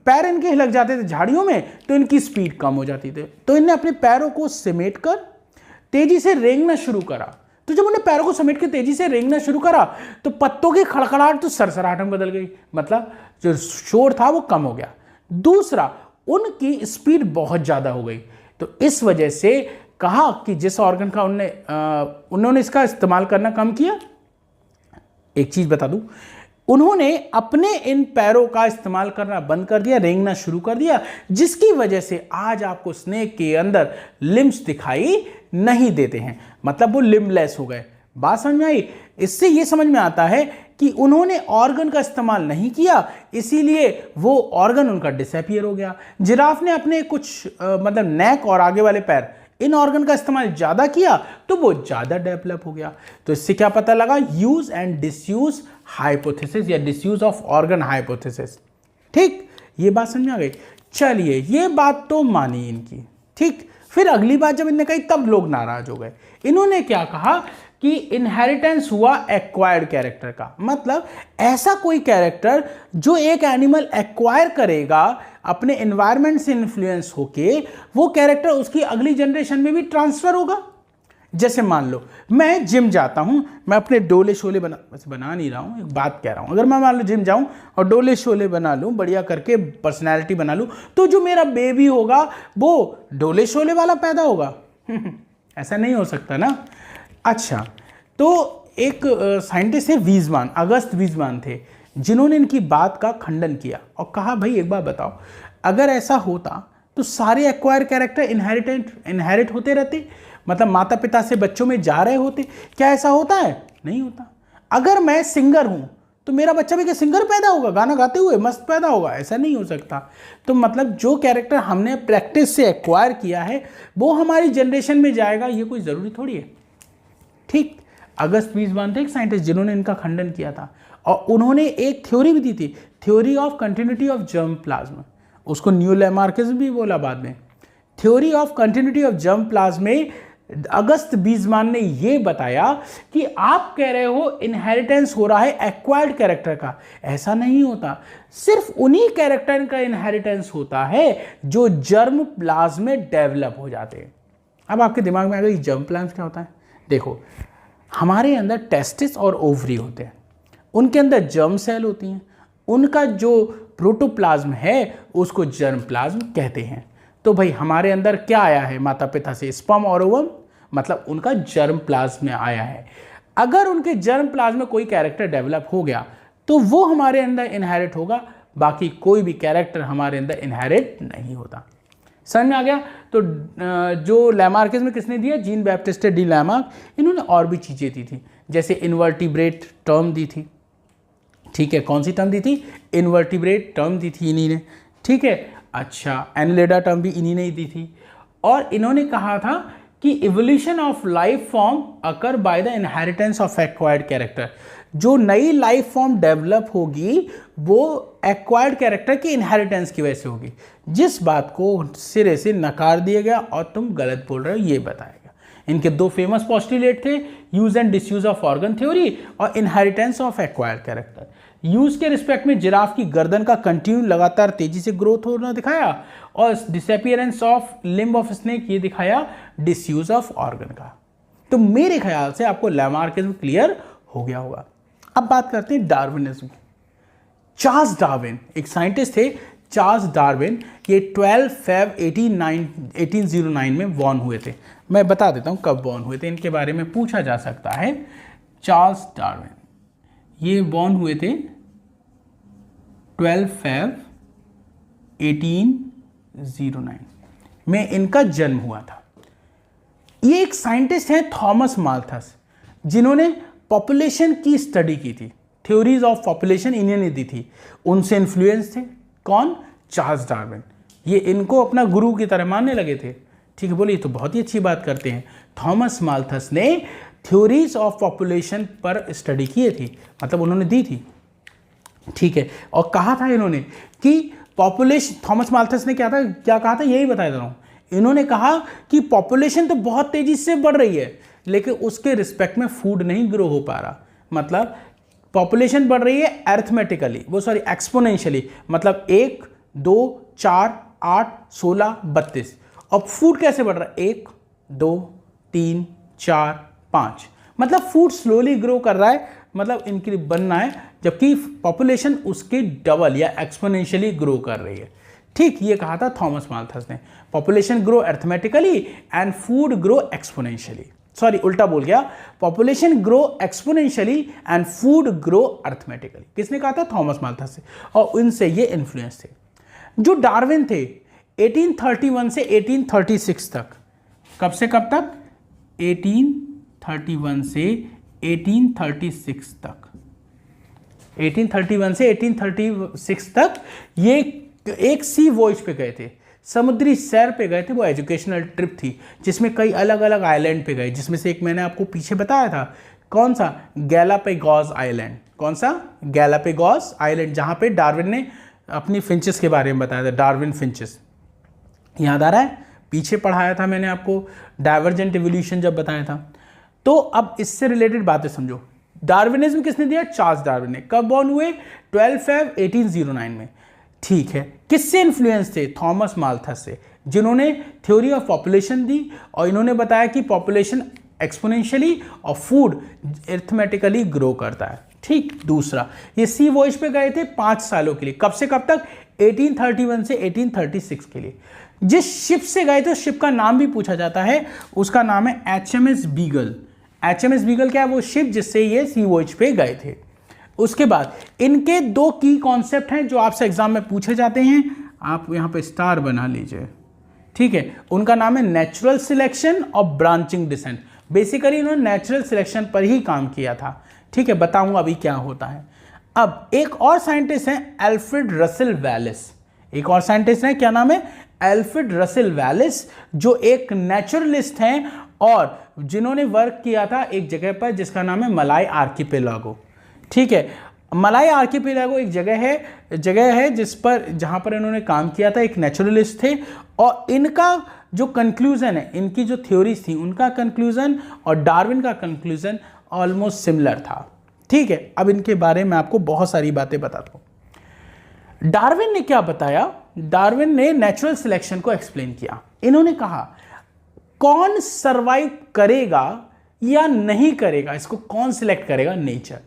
पैर इनके हिलक जाते थे झाड़ियों में तो इनकी स्पीड कम हो जाती थी। तो इन्हें अपने पैरों को समेट कर तेजी से रेंगना शुरू करा। तो जब उन्हें पैरों को समेट के तेजी से रेंगना शुरू करा तो पत्तों की खड़खड़ाहट तो सरसराहट में बदल गई, मतलब जो शोर था वो कम हो गया। दूसरा, उनकी स्पीड बहुत ज्यादा हो गई। तो इस वजह से कहा कि जिस ऑर्गन का उन्होंने इसका इस्तेमाल करना कम किया। एक चीज बता दूं, उन्होंने अपने इन पैरों का इस्तेमाल करना बंद कर दिया, रेंगना शुरू कर दिया, जिसकी वजह से आज आपको स्नेक के अंदर लिम्स दिखाई नहीं देते हैं, मतलब वो लिम्बलेस हो गए। बात समझ में आई? इससे ये समझ में आता है कि उन्होंने ऑर्गन का इस्तेमाल नहीं किया, इसीलिए वो ऑर्गन उनका डिसअपीयर हो गया। जिराफ ने अपने कुछ मतलब नेक और आगे वाले पैर, इन ऑर्गन का इस्तेमाल ज्यादा किया तो वो ज्यादा डेवलप हो गया। तो इससे क्या पता लगा? यूज एंड डिसयूज हाइपोथेसिस या डिसयूज ऑफ ऑर्गन हाइपोथेसिस। ठीक, ये बात समझ में आ गई। चलिए, ये बात तो मानी इनकी। ठीक, फिर अगली बात जब इन्होंने कही तब लोग नाराज हो गए। इन्होंने क्या कहा कि इनहेरिटेंस हुआ एक्वायर्ड कैरेक्टर का, मतलब ऐसा कोई कैरेक्टर जो एक एनिमल एक्वायर करेगा अपने एनवायरनमेंट से इन्फ्लुएंस होके, वो कैरेक्टर उसकी अगली जनरेशन में भी ट्रांसफर होगा। जैसे मान लो मैं जिम जाता हूं, मैं अपने डोले शोले बना नहीं रहा हूं, एक बात कह रहा हूं, अगर मैं मान लो जिम जाऊं और डोले शोले बना लूं, बढ़िया करके पर्सनैलिटी बना लूं, तो जो मेरा बेबी होगा वो डोले शोले वाला पैदा होगा? ऐसा नहीं हो सकता ना। अच्छा, तो एक साइंटिस्ट है वीजमान, अगस्त वीजमान थे, जिन्होंने इनकी बात का खंडन किया और कहा भाई एक बात बताओ, अगर ऐसा होता तो सारे एक्वायर कैरेक्टर इनहेरिट होते रहते, मतलब माता पिता से बच्चों में जा रहे होते। क्या ऐसा होता है? नहीं होता। अगर मैं सिंगर हूं तो मेरा बच्चा भी क्या सिंगर पैदा होगा, गाना गाते हुए मस्त पैदा होगा? ऐसा नहीं हो सकता। तो मतलब जो कैरेक्टर हमने प्रैक्टिस से एक्वायर किया है वो हमारी जनरेशन में जाएगा, ये कोई ज़रूरी थोड़ी है। ठीक, अगस्त वीजमान थे एक साइंटिस्ट जिन्होंने इनका खंडन किया था और उन्होंने एक थ्योरी भी दी थी, theory of continuity of germ plasma. उसको न्यू लैमार्किज्म भी बोला बाद में। Theory of continuity of germ plasma में अगस्त वीजमान ने यह बताया कि आप कह रहे हो इनहेरिटेंस हो रहा है एक्वायर्ड कैरेक्टर का, ऐसा नहीं होता। सिर्फ उन्हीं कैरेक्टर का इनहेरिटेंस होता है जो जर्म प्लाज्म में डेवलप हो जाते हैं। अब आपके दिमाग में आ गई जर्म प्लाज्म क्या होता है? देखो, हमारे अंदर टेस्टिस और ओवरी होते हैं, उनके अंदर जर्म सेल होती हैं, उनका जो प्रोटोप्लाज्म है उसको जर्म प्लाज्म कहते हैं। तो भाई हमारे अंदर क्या आया है माता पिता से? स्पर्म और ओवम, मतलब उनका जर्म प्लाज्म में आया है। अगर उनके जर्म प्लाज्म में कोई कैरेक्टर डेवलप हो गया तो वो हमारे अंदर इनहेरिट होगा, बाकी कोई भी कैरेक्टर हमारे अंदर इनहेरिट नहीं होता। समझ में आ गया? तो जो लैमार्किज्म किसने दिया? Jean Baptiste D Lamarck. इन्होंने और भी चीज़ें दी थी, जैसे इनवर्टिब्रेट टर्म दी थी। ठीक है, कौन सी टर्म दी थी? इनवर्टिब्रेट टर्म दी थी इन्हीं ने। ठीक है, अच्छा, एनिलेडा टर्म भी इन्हीं ने ही दी थी। और इन्होंने कहा था कि evolution of life form occur by the inheritance of acquired character. जो नई लाइफ फॉर्म डेवलप होगी वो एक्वायर्ड कैरेक्टर की इनहेरिटेंस की वजह से होगी। जिस बात को सिरे से नकार दिया गया और तुम गलत बोल रहे हो ये बताएगा। इनके दो फेमस पोस्टुलेट थे, use and disuse of organ theory और inheritance of acquired character. Use के रिस्पेक्ट में जिराफ की गर्दन का कंटिन्यू लगातार तेजी से ग्रोथ होना दिखाया और disappearance of limb of snake ये दिखाया डिसयूज ऑफ ऑर्गन का। तो मेरे ख्याल से आपको लैमार्किज्म क्लियर हो गया होगा। अब बात करते हैं डार्विनिज्म की। चार्ल्स डार्विन एक साइंटिस्ट थे, चार्ल्स डार्विन, ये 12 फेब 1809 में बॉर्न हुए थे। मैं बता देता हूँ कब बॉर्न हुए थे, इनके बारे में पूछा जा सकता है। चार्ल्स डार्विन ये बॉर्न हुए थे 12 फेब 1809 में इनका जन्म हुआ था। ये एक साइंटिस्ट हैं थॉमस माल्थस, जिन्होंने पॉपुलेशन की स्टडी की थी, थ्योरीज ऑफ पॉपुलेशन इन्हीं ने दी थी। उनसे इन्फ्लुएंस थे कौन? Charles Darwin. ये इनको अपना गुरु की तरह मानने लगे थे। ठीक है, बोलिए, तो बहुत ही अच्छी बात करते हैं। थॉमस माल्थस ने थ्योरीज ऑफ पॉपुलेशन पर स्टडी की थी, मतलब उन्होंने दी थी। ठीक है, और कहा था इन्होंने कि पॉपुलेशन, थॉमस माल्थस ने क्या कहा था, यही बता दे रहा हूँ। इन्होंने कहा कि पॉपुलेशन तो बहुत तेजी से बढ़ रही है लेकिन उसके रिस्पेक्ट में फूड नहीं ग्रो हो पा रहा। मतलब पॉपुलेशन बढ़ रही है अरिथमेटिकली, एक्सपोनेंशियली, मतलब 1 2 4 8 16 32, और फूड कैसे बढ़ रहा है 1 2 3 4 5, मतलब फूड स्लोली ग्रो कर रहा है, मतलब इनके बनना है, जबकि पॉपुलेशन उसके डबल या एक्सपोनेंशियली ग्रो कर रही है। ठीक, ये कहा था थॉमस माल्थस ने, population grow arithmetically and food grow exponentially. Sorry, उल्टा बोल गया, population grow exponentially and food grow arithmetically. किसने कहा था? थॉमस माल्थस से, और इनसे ये इन्फ्लुएंस थे। जो डार्विन थे 1831 से 1836 तक, कब से कब तक? 1831 से 1836 तक, 1831 से 1836 तक ये एक सी वॉयज पे गए थे, समुद्री सैर पे गए थे। वो एजुकेशनल ट्रिप थी जिसमें कई अलग अलग आइलैंड पे गए, जिसमें से एक मैंने आपको पीछे बताया था, कौन सा? Galapagos island. कौन सा? गैलापेगोस आइलैंड, जहां पे डार्विन ने अपनी फिंचेस के बारे में बताया था, डार्विन फिंचेस। याद आ रहा है? पीछे पढ़ाया था मैंने आपको, डाइवर्जेंट इवोल्यूशन जब बताया था। तो अब इससे रिलेटेड बातें समझो। डार्विनिज्म किसने दिया? चार्ल्स डार्विन ने। कब बॉर्न हुए? 12 फेब 1809 में। ठीक है, किससे इन्फ्लुएंस थे? थॉमस माल्थस से, जिन्होंने थ्योरी ऑफ पॉपुलेशन दी और इन्होंने बताया कि पॉपुलेशन एक्सपोनेंशियली और फूड अरिथमेटिकली ग्रो करता है। ठीक, दूसरा, ये सी वॉयज पे गए थे 5 सालों के लिए। कब से कब तक? 1831 से 1836 के लिए। जिस शिप से गए थे उस शिप का नाम भी पूछा जाता है, उसका नाम है HMS बीगल। HMS बीगल क्या है? वो शिप जिससे ये सी वॉयज पे गए थे। उसके बाद इनके 2 की कॉन्सेप्ट हैं जो आपसे एग्जाम में पूछे जाते हैं, आप यहां पे स्टार बना लीजिए। ठीक है, उनका नाम है नेचुरल सिलेक्शन और ब्रांचिंग डिसेंट। बेसिकली इन्होंने नेचुरल सिलेक्शन पर ही काम किया था। ठीक है, बताऊंगा अभी क्या होता है। अब एक और साइंटिस्ट हैं एल्फ्रेड रसेल वैलेस। एक और साइंटिस्ट हैं, क्या नाम है? एल्फ्रेड रसेल वैलेस, जो एक नेचुरलिस्ट हैं और जिन्होंने वर्क किया था एक जगह पर जिसका नाम है मलाय आर्किपेलागो। ठीक है, मलाय आर्किपेलागो एक जगह है जहां पर इन्होंने काम किया था, एक नेचुरलिस्ट थे, और इनका जो कंक्लूजन है, इनकी जो थ्योरीज थी, उनका कंक्लूजन और डार्विन का कंक्लूजन ऑलमोस्ट सिमिलर था। ठीक है, अब इनके बारे में आपको बहुत सारी बातें बताता हूं। डार्विन ने क्या बताया? डार्विन ने नेचुरल सिलेक्शन को एक्सप्लेन किया। इन्होंने कहा कौन सरवाइव करेगा या नहीं करेगा, इसको कौन सिलेक्ट करेगा? नेचर।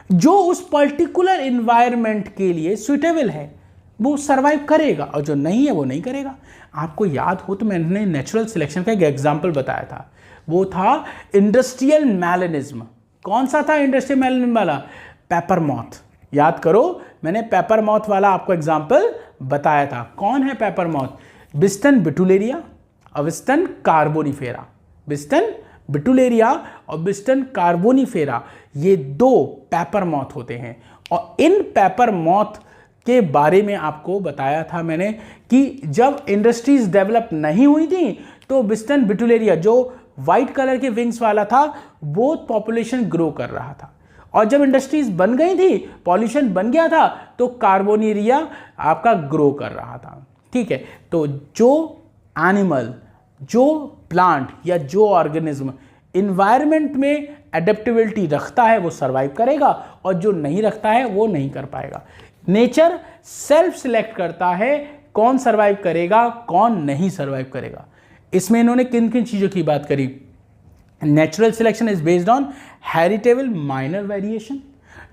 जो उस पर्टिकुलर एनवायरनमेंट के लिए सुइटेबल है वो सरवाइव करेगा, और जो नहीं है वो नहीं करेगा। आपको याद हो तो मैंने नेचुरल सिलेक्शन का एक एग्जांपल बताया था, वो था इंडस्ट्रियल मैलेनिज्म। कौन सा था इंडस्ट्रियल मैलेनिज्म वाला? Paper moth. याद करो, मैंने पेपर मॉथ वाला आपको एग्जांपल बताया था। कौन है पेपर मॉथ? बिस्टन बिटुलेरिया और बिस्टन कार्बोनिफेरा। बिस्टन बिटुलेरिया और बिस्टन कार्बोनिफेरा, ये 2 पेपर मॉथ होते हैं। और इन पेपर मॉथ के बारे में आपको बताया था मैंने कि जब इंडस्ट्रीज डेवलप नहीं हुई थी तो बिस्टन बिटुलेरिया, जो वाइट कलर के विंग्स वाला था, वो पॉपुलेशन ग्रो कर रहा था, और जब इंडस्ट्रीज बन गई थी, पॉल्यूशन बन गया था, तो कार्बोनिरिया आपका ग्रो कर रहा था। ठीक है, तो जो एनिमल, जो प्लांट या जो ऑर्गेनिज्म इन्वायरमेंट में एडेप्टेबिलिटी रखता है वो सरवाइव करेगा, और जो नहीं रखता है वो नहीं कर पाएगा। नेचर सेल्फ सिलेक्ट करता है कौन सरवाइव करेगा, कौन नहीं सरवाइव करेगा। इसमें इन्होंने किन किन चीजों की बात करी? Natural selection is based on heritable minor variation.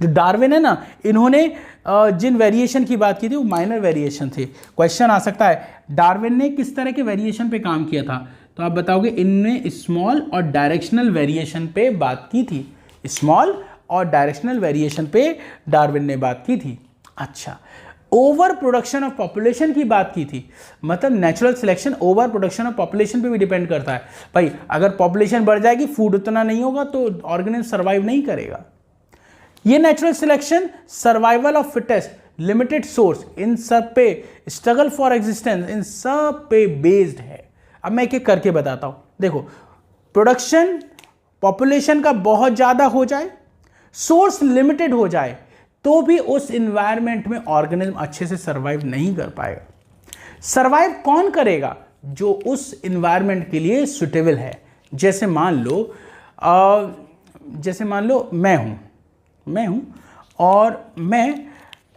जो डार्विन है ना, इन्होंने जिन वेरिएशन की बात की थी वो माइनर वेरिएशन थे। क्वेश्चन आ सकता है डार्विन ने किस तरह के वेरिएशन पे काम किया था, तो आप बताओगे इनने स्मॉल और डायरेक्शनल वेरिएशन पे बात की थी। स्मॉल और डायरेक्शनल वेरिएशन पे डार्विन ने बात की थी। अच्छा, ओवर प्रोडक्शन ऑफ पॉपुलेशन की बात की थी, मतलब natural selection over production of population पे भी डिपेंड करता है। भाई अगर पॉपुलेशन बढ़ जाएगी, फूड उतना नहीं होगा, तो ऑर्गेनिज्म सर्वाइव नहीं करेगा। ये natural selection survival of fittest, limited source, इन सब पे स्ट्रगल फॉर एग्जिस्टेंस, इन सब पे बेस्ड है। अब मैं एक एक करके बताता हूं। देखो, प्रोडक्शन पॉपुलेशन का बहुत ज्यादा हो जाए, सोर्स लिमिटेड हो जाए, तो भी उस एनवायरनमेंट में ऑर्गेनिज्म अच्छे से सर्वाइव नहीं कर पाएगा। सर्वाइव कौन करेगा? जो उस इन्वायरमेंट के लिए सुटेबल है। जैसे मान लो मैं हूँ और मैं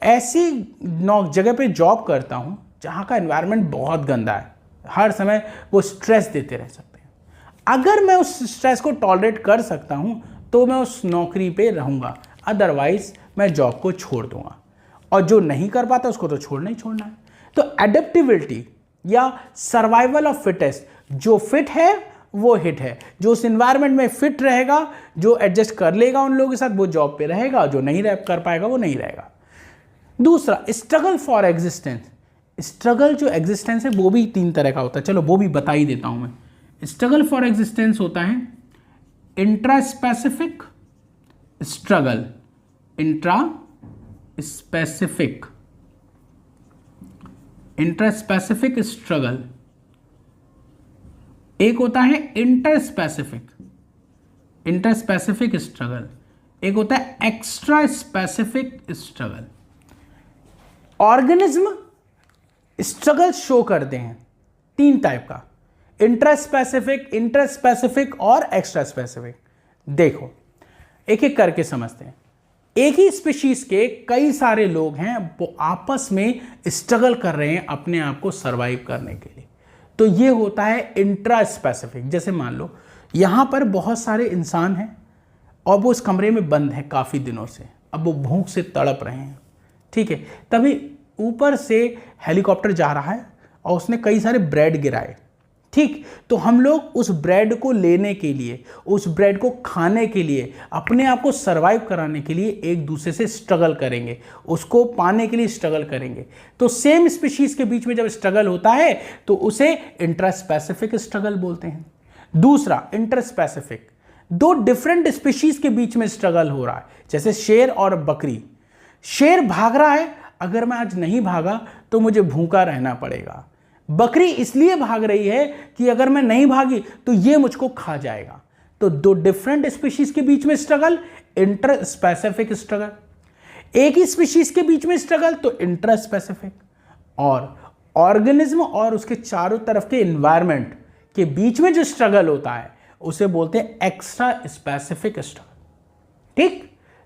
ऐसी जगह पे जॉब करता हूँ जहाँ का इन्वायरमेंट बहुत गंदा है, हर समय वो स्ट्रेस देते रह सकते हैं। अगर मैं उस स्ट्रेस को टॉलरेट कर सकता हूँ तो मैं उस नौकरी पे रहूँगा, अदरवाइज मैं जॉब को छोड़ दूँगा। और जो नहीं कर पाता उसको तो छोड़ना ही छोड़ना है। तो एडेप्टिबिलिटी या सर्वाइवल ऑफ फिटेस्ट, जो फिट है वो हिट है, जो उस इन्वायरमेंट में फिट रहेगा, जो एडजस्ट कर लेगा उन लोगों के साथ, वो जॉब पे रहेगा, जो नहीं रह कर पाएगा वो नहीं रहेगा। दूसरा, स्ट्रगल फॉर एग्जिस्टेंस। स्ट्रगल जो एग्जिस्टेंस है वो भी 3 तरह का होता है, चलो वो भी बता ही देता हूं मैं। स्ट्रगल फॉर एग्जिस्टेंस होता है intra specific struggle, intra specific struggle. एक होता है इंटर स्पेसिफिक स्ट्रगल, एक होता है extra specific struggle. Organism struggle show करते हैं 3 टाइप का, इंट्रा स्पेसिफिक और एक्स्ट्रा स्पेसिफिक। देखो एक एक करके समझते हैं। एक ही स्पीशीज के कई सारे लोग हैं, वो आपस में स्ट्रगल कर रहे हैं अपने आप को सरवाइव करने के लिए, तो ये होता है इंट्रा स्पेसिफिक। जैसे मान लो यहां पर बहुत सारे इंसान हैं और वो इस कमरे में बंद है काफी दिनों से, अब वो भूख से तड़प रहे हैं, ठीक है। तभी ऊपर से हेलीकॉप्टर जा रहा है और उसने कई सारे ब्रेड गिराए, ठीक। तो हम लोग उस ब्रेड को लेने के लिए, उस ब्रेड को खाने के लिए, अपने आप को सरवाइव कराने के लिए एक दूसरे से स्ट्रगल करेंगे, उसको पाने के लिए स्ट्रगल करेंगे। तो सेम स्पीशीज के बीच में जब स्ट्रगल होता है तो उसे इंट्रा स्पेसिफिक स्ट्रगल बोलते हैं। दूसरा इंटर स्पेसिफिक, 2 डिफरेंट स्पीशीज के बीच में स्ट्रगल हो रहा है, जैसे शेर और बकरी। शेर भाग रहा है, अगर मैं आज नहीं भागा तो मुझे भूखा रहना पड़ेगा। बकरी इसलिए भाग रही है कि अगर मैं नहीं भागी तो ये मुझको खा जाएगा। तो 2 डिफरेंट स्पीशीज के बीच में स्ट्रगल, इंटर स्पेसिफिक स्ट्रगल। एक ही स्पीशीज के बीच में स्ट्रगल तो इंट्रा स्पेसिफिक। और ऑर्गेनिज्म और उसके चारों तरफ के एनवायरनमेंट के बीच में जो स्ट्रगल होता है उसे बोलते हैं एक्स्ट्रा स्पेसिफिक स्ट्रगल, ठीक।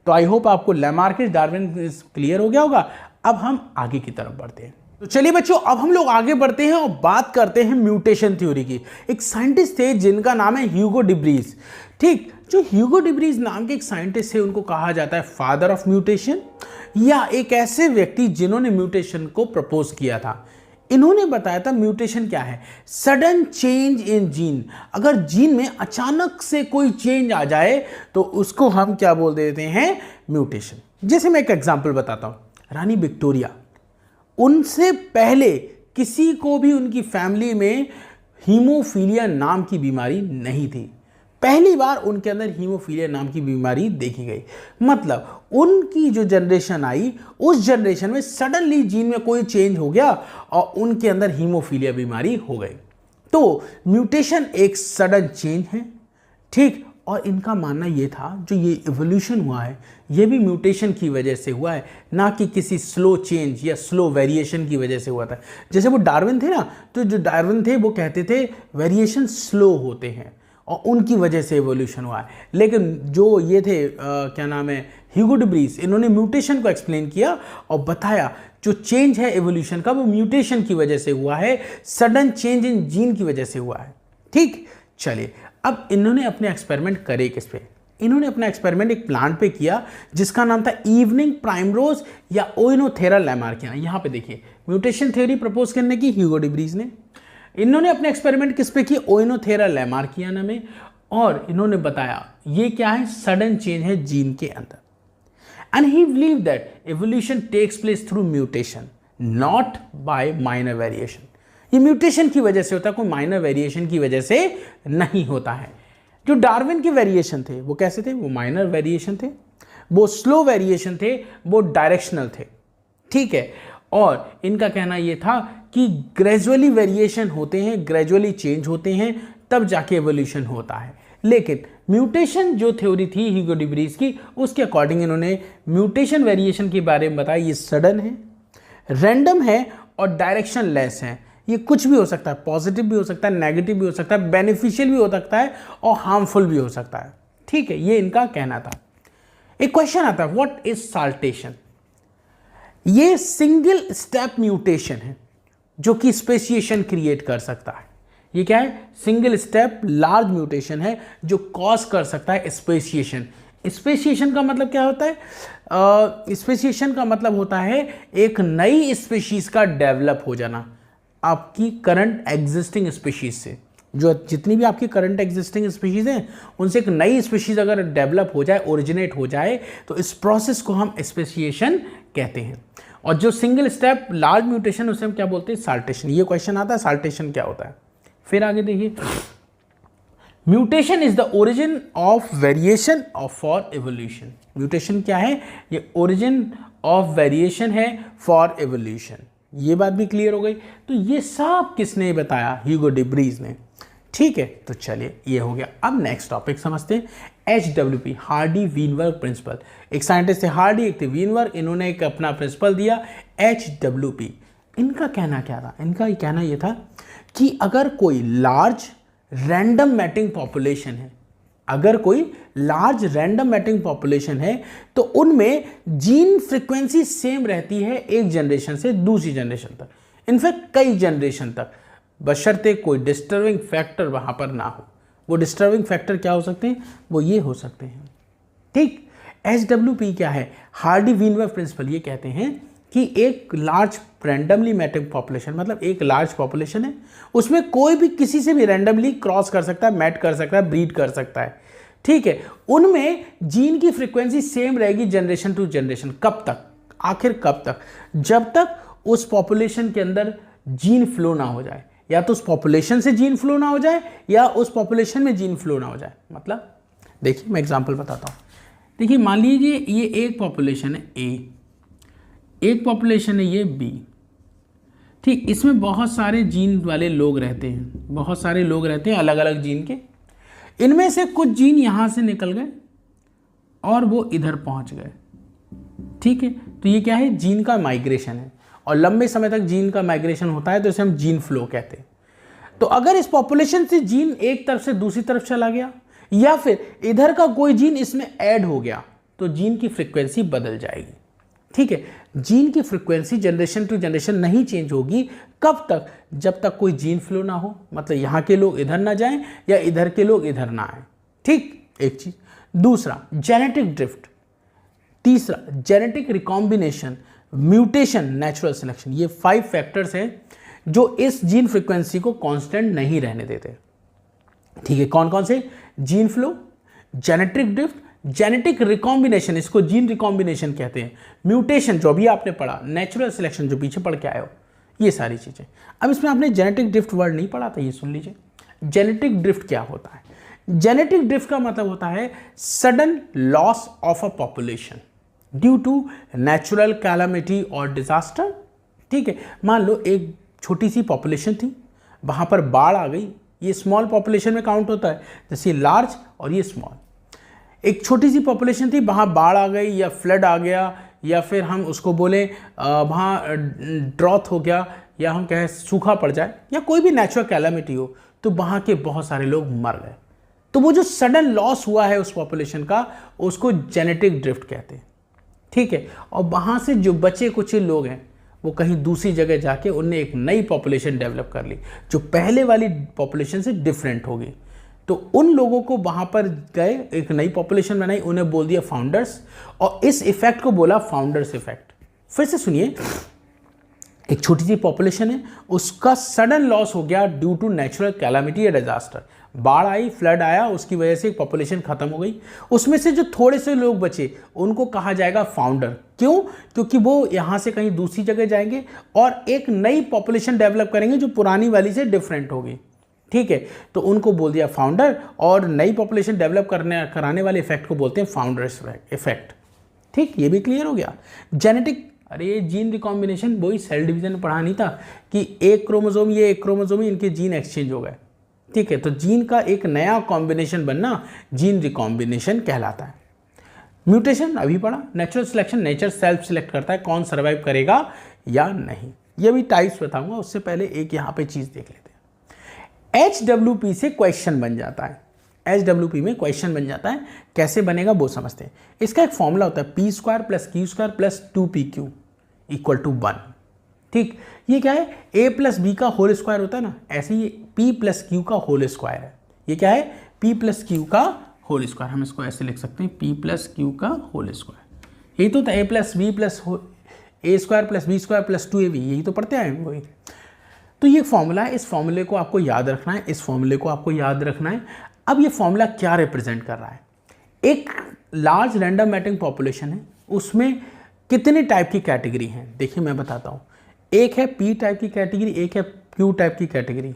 तो आई होप आपको लैमार्किस डार्विन क्लियर हो गया होगा। अब हम आगे की तरफ बढ़ते हैं। तो चलिए बच्चों, अब हम लोग आगे बढ़ते हैं और बात करते हैं म्यूटेशन थ्योरी की। एक साइंटिस्ट थे जिनका नाम है ह्यूगो डिब्रीज, ठीक। जो ह्यूगो डिब्रीज नाम के एक साइंटिस्ट है, उनको कहा जाता है फादर ऑफ म्यूटेशन, या एक ऐसे व्यक्ति जिन्होंने म्यूटेशन को प्रपोज किया था। इन्होंने बताया था म्यूटेशन क्या है, सडन चेंज इन जीन। अगर जीन में अचानक से कोई चेंज आ जाए तो उसको हम क्या बोल देते हैं, म्यूटेशन। जैसे मैं एक एग्जांपल बताता हूं, रानी विक्टोरिया, उनसे पहले किसी को भी उनकी फैमिली में हीमोफीलिया नाम की बीमारी नहीं थी। पहली बार उनके अंदर हीमोफीलिया नाम की बीमारी देखी गई। मतलब उनकी जो जनरेशन आई, उस जनरेशन में सडनली जीन में कोई चेंज हो गया और उनके अंदर हीमोफीलिया बीमारी हो गई। तो म्यूटेशन एक सडन चेंज है, ठीक। और इनका मानना ये था जो ये इवोल्यूशन हुआ है ये भी म्यूटेशन की वजह से हुआ है, ना कि किसी स्लो चेंज या स्लो वेरिएशन की वजह से हुआ था। जैसे वो डार्विन थे ना, तो जो डार्विन थे वो कहते थे वेरिएशन स्लो होते हैं और उनकी वजह से इवोल्यूशन हुआ है। लेकिन जो ये थे क्या नाम है, ह्यूगो डिब्रीज, इन्होंने म्यूटेशन को एक्सप्लेन किया और बताया जो चेंज है इवोल्यूशन का वो म्यूटेशन की वजह से हुआ है, सडन चेंज इन जीन की वजह से हुआ है, ठीक। चलिए, अब इन्होंने अपने एक्सपेरिमेंट करे किस पे, इन्होंने अपना एक्सपेरिमेंट एक प्लांट पे किया जिसका नाम था इवनिंग प्राइमरोज या ओइनोथेरा लैमार्कियाना। यहाँ पे देखिए म्यूटेशन थ्योरी प्रपोज करने की ह्यूगो डिब्रीज ने, इन्होंने अपने एक्सपेरिमेंट किस पे किए, ओइनोथेरा लैमार्कियाना में, और इन्होंने बताया ये क्या है, सडन चेंज है जीन के अंदर। And he believe that evolution takes place through mutation not by minor variation. ये म्यूटेशन की वजह से होता है, कोई माइनर वेरिएशन की वजह से नहीं होता है। जो डार्विन के वेरिएशन थे वो कैसे थे, वो माइनर वेरिएशन थे, वो स्लो वेरिएशन थे, वो डायरेक्शनल थे, ठीक है। और इनका कहना ये था कि ग्रेजुअली वेरिएशन होते हैं, ग्रेजुअली चेंज होते हैं, तब जाके एवोल्यूशन होता है। लेकिन म्यूटेशन जो थ्योरी थी ह्यूगो डिब्रीज की, उसके अकॉर्डिंग इन्होंने म्यूटेशन वेरिएशन के बारे में बताया, ये सडन है, रैंडम है और डायरेक्शन लेस है। ये कुछ भी हो सकता है, पॉजिटिव भी हो सकता है, नेगेटिव भी हो सकता है, बेनिफिशियल भी हो सकता है और हार्मफुल भी हो सकता है। ठीक है, ये इनका कहना था। एक क्वेश्चन आता है, व्हाट इज साल्टेशन? ये सिंगल स्टेप म्यूटेशन है जो कि स्पेसिएशन क्रिएट कर सकता है। ये क्या है? सिंगल स्टेप लार्ज म्यूटेशन है जो कॉज कर सकता है स्पेसिएशन। स्पेसिएशन का मतलब क्या होता है? स्पेसिएशन का मतलब होता है एक नई स्पीशीज का डेवलप हो जाना आपकी करंट एग्जिस्टिंग स्पीशीज से। जो जितनी भी आपकी करंट एग्जिस्टिंग स्पीशीज हैं उनसे एक नई स्पीशीज अगर डेवलप हो जाए, ओरिजिनेट हो जाए, तो इस प्रोसेस को हम स्पेसिएशन कहते हैं। और जो सिंगल स्टेप लार्ज म्यूटेशन उसे हम क्या बोलते हैं? साल्टेशन। ये क्वेश्चन आता है, साल्टेशन क्या होता है। फिर आगे देखिए, mutation is the origin of variation of for evolution. Mutation क्या है? ये ओरिजिन ऑफ वेरिएशन है फॉर एवोल्यूशन। ये बात भी क्लियर हो गई। तो ये सब किसने बताया? ह्यूगो डी व्रीज ने। ठीक है, तो चलिए ये हो गया। अब नेक्स्ट टॉपिक समझते हैं, HWP, हार्डी वीनबर्ग प्रिंसिपल। एक साइंटिस्ट थे हार्डी, एक थे वीनबर्ग। इन्होंने एक अपना प्रिंसिपल दिया HWP। इनका कहना क्या था? इनका कहना ये था कि अगर कोई लार्ज रैंडम मैटिंग पॉपुलेशन है, अगर कोई लार्ज रैंडम मैटिंग पॉपुलेशन है तो उनमें जीन फ्रीक्वेंसी सेम रहती है एक जनरेशन से दूसरी जनरेशन तक, इनफैक्ट कई जनरेशन तक, बशर्ते कोई डिस्टर्बिंग फैक्टर वहां पर ना हो। वो डिस्टर्बिंग फैक्टर क्या हो सकते हैं? वो ये हो सकते हैं। ठीक, HWP क्या है? Hardy Weinberg principle. ये कहते हैं कि एक लार्ज रैंडमली मैटिंग पॉपुलेशन, मतलब एक लार्ज पॉपुलेशन है, उसमें कोई भी किसी से भी रैंडमली क्रॉस कर सकता है, मैट कर सकता है, ब्रीड कर सकता है। ठीक है, उनमें जीन की फ्रीक्वेंसी सेम रहेगी जनरेशन टू जनरेशन। कब तक? आखिर कब तक? जब तक उस पॉपुलेशन के अंदर जीन फ्लो ना हो जाए, या तो उस पॉपुलेशन से जीन फ्लो ना हो जाए या उस पॉपुलेशन में जीन फ्लो ना हो जाए। मतलब देखिए, मैं एग्जांपल बताता हूँ। देखिए, मान लीजिए ये एक पॉपुलेशन है A, एक पॉपुलेशन है ये B। ठीक, इसमें बहुत सारे जीन वाले लोग रहते हैं, बहुत सारे लोग रहते हैं अलग अलग जीन के। इनमें से कुछ जीन यहाँ से निकल गए और वो इधर पहुँच गए। ठीक है, तो ये क्या है? जीन का माइग्रेशन है। और लंबे समय तक जीन का माइग्रेशन होता है तो इसे हम जीन फ्लो कहते हैं। तो अगर इस पॉपुलेशन से जीन एक तरफ से दूसरी तरफ चला गया या फिर इधर का कोई जीन इसमें ऐड हो गया तो जीन की फ्रीक्वेंसी बदल जाएगी। ठीक है, जीन की फ्रीक्वेंसी जनरेशन टू जनरेशन नहीं चेंज होगी। कब तक? जब तक कोई जीन फ्लो ना हो, मतलब यहाँ के लोग इधर ना जाएं या इधर के लोग इधर ना आए। ठीक, एक चीज। दूसरा, जेनेटिक ड्रिफ्ट। तीसरा, genetic recombination, mutation, natural selection. ये 5 फैक्टर्स हैं जो इस जीन फ्रीक्वेंसी को कांस्टेंट नहीं रहने देते। ठीक है, कौन कौन से? Gene flow, genetic drift, genetic recombination, इसको जीन रिकॉम्बिनेशन कहते हैं, म्यूटेशन जो अभी आपने पढ़ा, नेचुरल सिलेक्शन जो पीछे पढ़ के आए हो, ये सारी चीजें। अब इसमें आपने जेनेटिक ड्रिफ्ट वर्ड नहीं पढ़ा था, ये सुन लीजिए। जेनेटिक ड्रिफ्ट क्या होता है? जेनेटिक ड्रिफ्ट का मतलब होता है sudden loss of a population due to natural calamity और डिजास्टर। ठीक है, मान लो एक छोटी सी पॉपुलेशन थी, वहां पर बाढ़ आ गई। ये स्मॉल पॉपुलेशन में काउंट होता है, जैसे लार्ज और ये स्मॉल। एक छोटी सी पॉपुलेशन थी, वहाँ बाढ़ आ गई या फ्लड आ गया, या फिर हम उसको बोले वहाँ ड्रॉथ हो गया, या हम कहें सूखा पड़ जाए, या कोई भी नेचुरल कैलामिटी हो, तो वहाँ के बहुत सारे लोग मर गए। तो वो जो सडन लॉस हुआ है उस पॉपुलेशन का, उसको जेनेटिक ड्रिफ्ट कहते हैं। ठीक है, और वहाँ से जो बचे कुछ लोग हैं वो कहीं दूसरी जगह जाके उनने एक नई पॉपुलेशन डेवलप कर ली जो पहले वाली पॉपुलेशन से डिफरेंट होगी। तो उन लोगों को वहां पर गए, एक नई पॉपुलेशन बनाई, उन्हें बोल दिया फाउंडर्स, और इस इफेक्ट को बोला फाउंडर्स इफेक्ट। फिर से सुनिए, एक छोटी सी पॉपुलेशन है, उसका सडन लॉस हो गया ड्यू टू नेचुरल कैलामिटी या डिजास्टर। बाढ़ आई, फ्लड आया, उसकी वजह से पॉपुलेशन खत्म हो गई। उसमें से जो थोड़े से लोग बचे उनको कहा जाएगा फाउंडर। क्यों? क्योंकि वो यहाँ से कहीं दूसरी जगह जाएंगे और एक नई पॉपुलेशन डेवलप करेंगे जो पुरानी वाली से डिफरेंट होगी। ठीक है, तो उनको बोल दिया फाउंडर, और नई पॉपुलेशन डेवलप कराने वाले इफेक्ट को बोलते हैं फाउंडर्स इफेक्ट। ठीक, ये भी क्लियर हो गया। जेनेटिक, अरे ये जीन रिकॉम्बिनेशन वही सेल डिवीजन में पढ़ा नहीं था कि एक क्रोमोसोम ये एक क्रोमोसोम ही इनके जीन एक्सचेंज हो गए। ठीक है, तो जीन का एक नया कॉम्बिनेशन बनना जीन रिकॉम्बिनेशन कहलाता है। म्यूटेशन अभी पढ़ा। Natural selection, nature self select करता है कौन सर्वाइव करेगा या नहीं। ये भी टाइप्स बताऊंगा, उससे पहले एक यहाँ पे चीज़ देख लेते हैं। HWP से क्वेश्चन बन जाता है, HWP में क्वेश्चन बन जाता है, कैसे बनेगा वो समझते हैं। इसका एक फॉर्मूला होता है p² + q² + 2pq = 1। ठीक, ये क्या है, a + b का होल स्क्वायर होता है ना, ऐसे ही p + q का होल स्क्वायर है। ये क्या है, p + q का होल स्क्वायर, हम इसको ऐसे लिख सकते हैं p + q का होल स्क्वायर। यही तो a + b + a² + b² + 2ab, यही तो पढ़ते हैं वही। तो ये फॉर्मूला है, इस फॉर्मूले को आपको याद रखना है, इस फॉर्मूले को आपको याद रखना है। अब ये फॉर्मूला क्या रिप्रेजेंट कर रहा है, एक लार्ज रैंडम मैटिंग पॉपुलेशन है, उसमें कितने टाइप की कैटेगरी हैं, देखिए मैं बताता हूँ। एक है p टाइप की कैटेगरी, एक है q टाइप की कैटेगरी।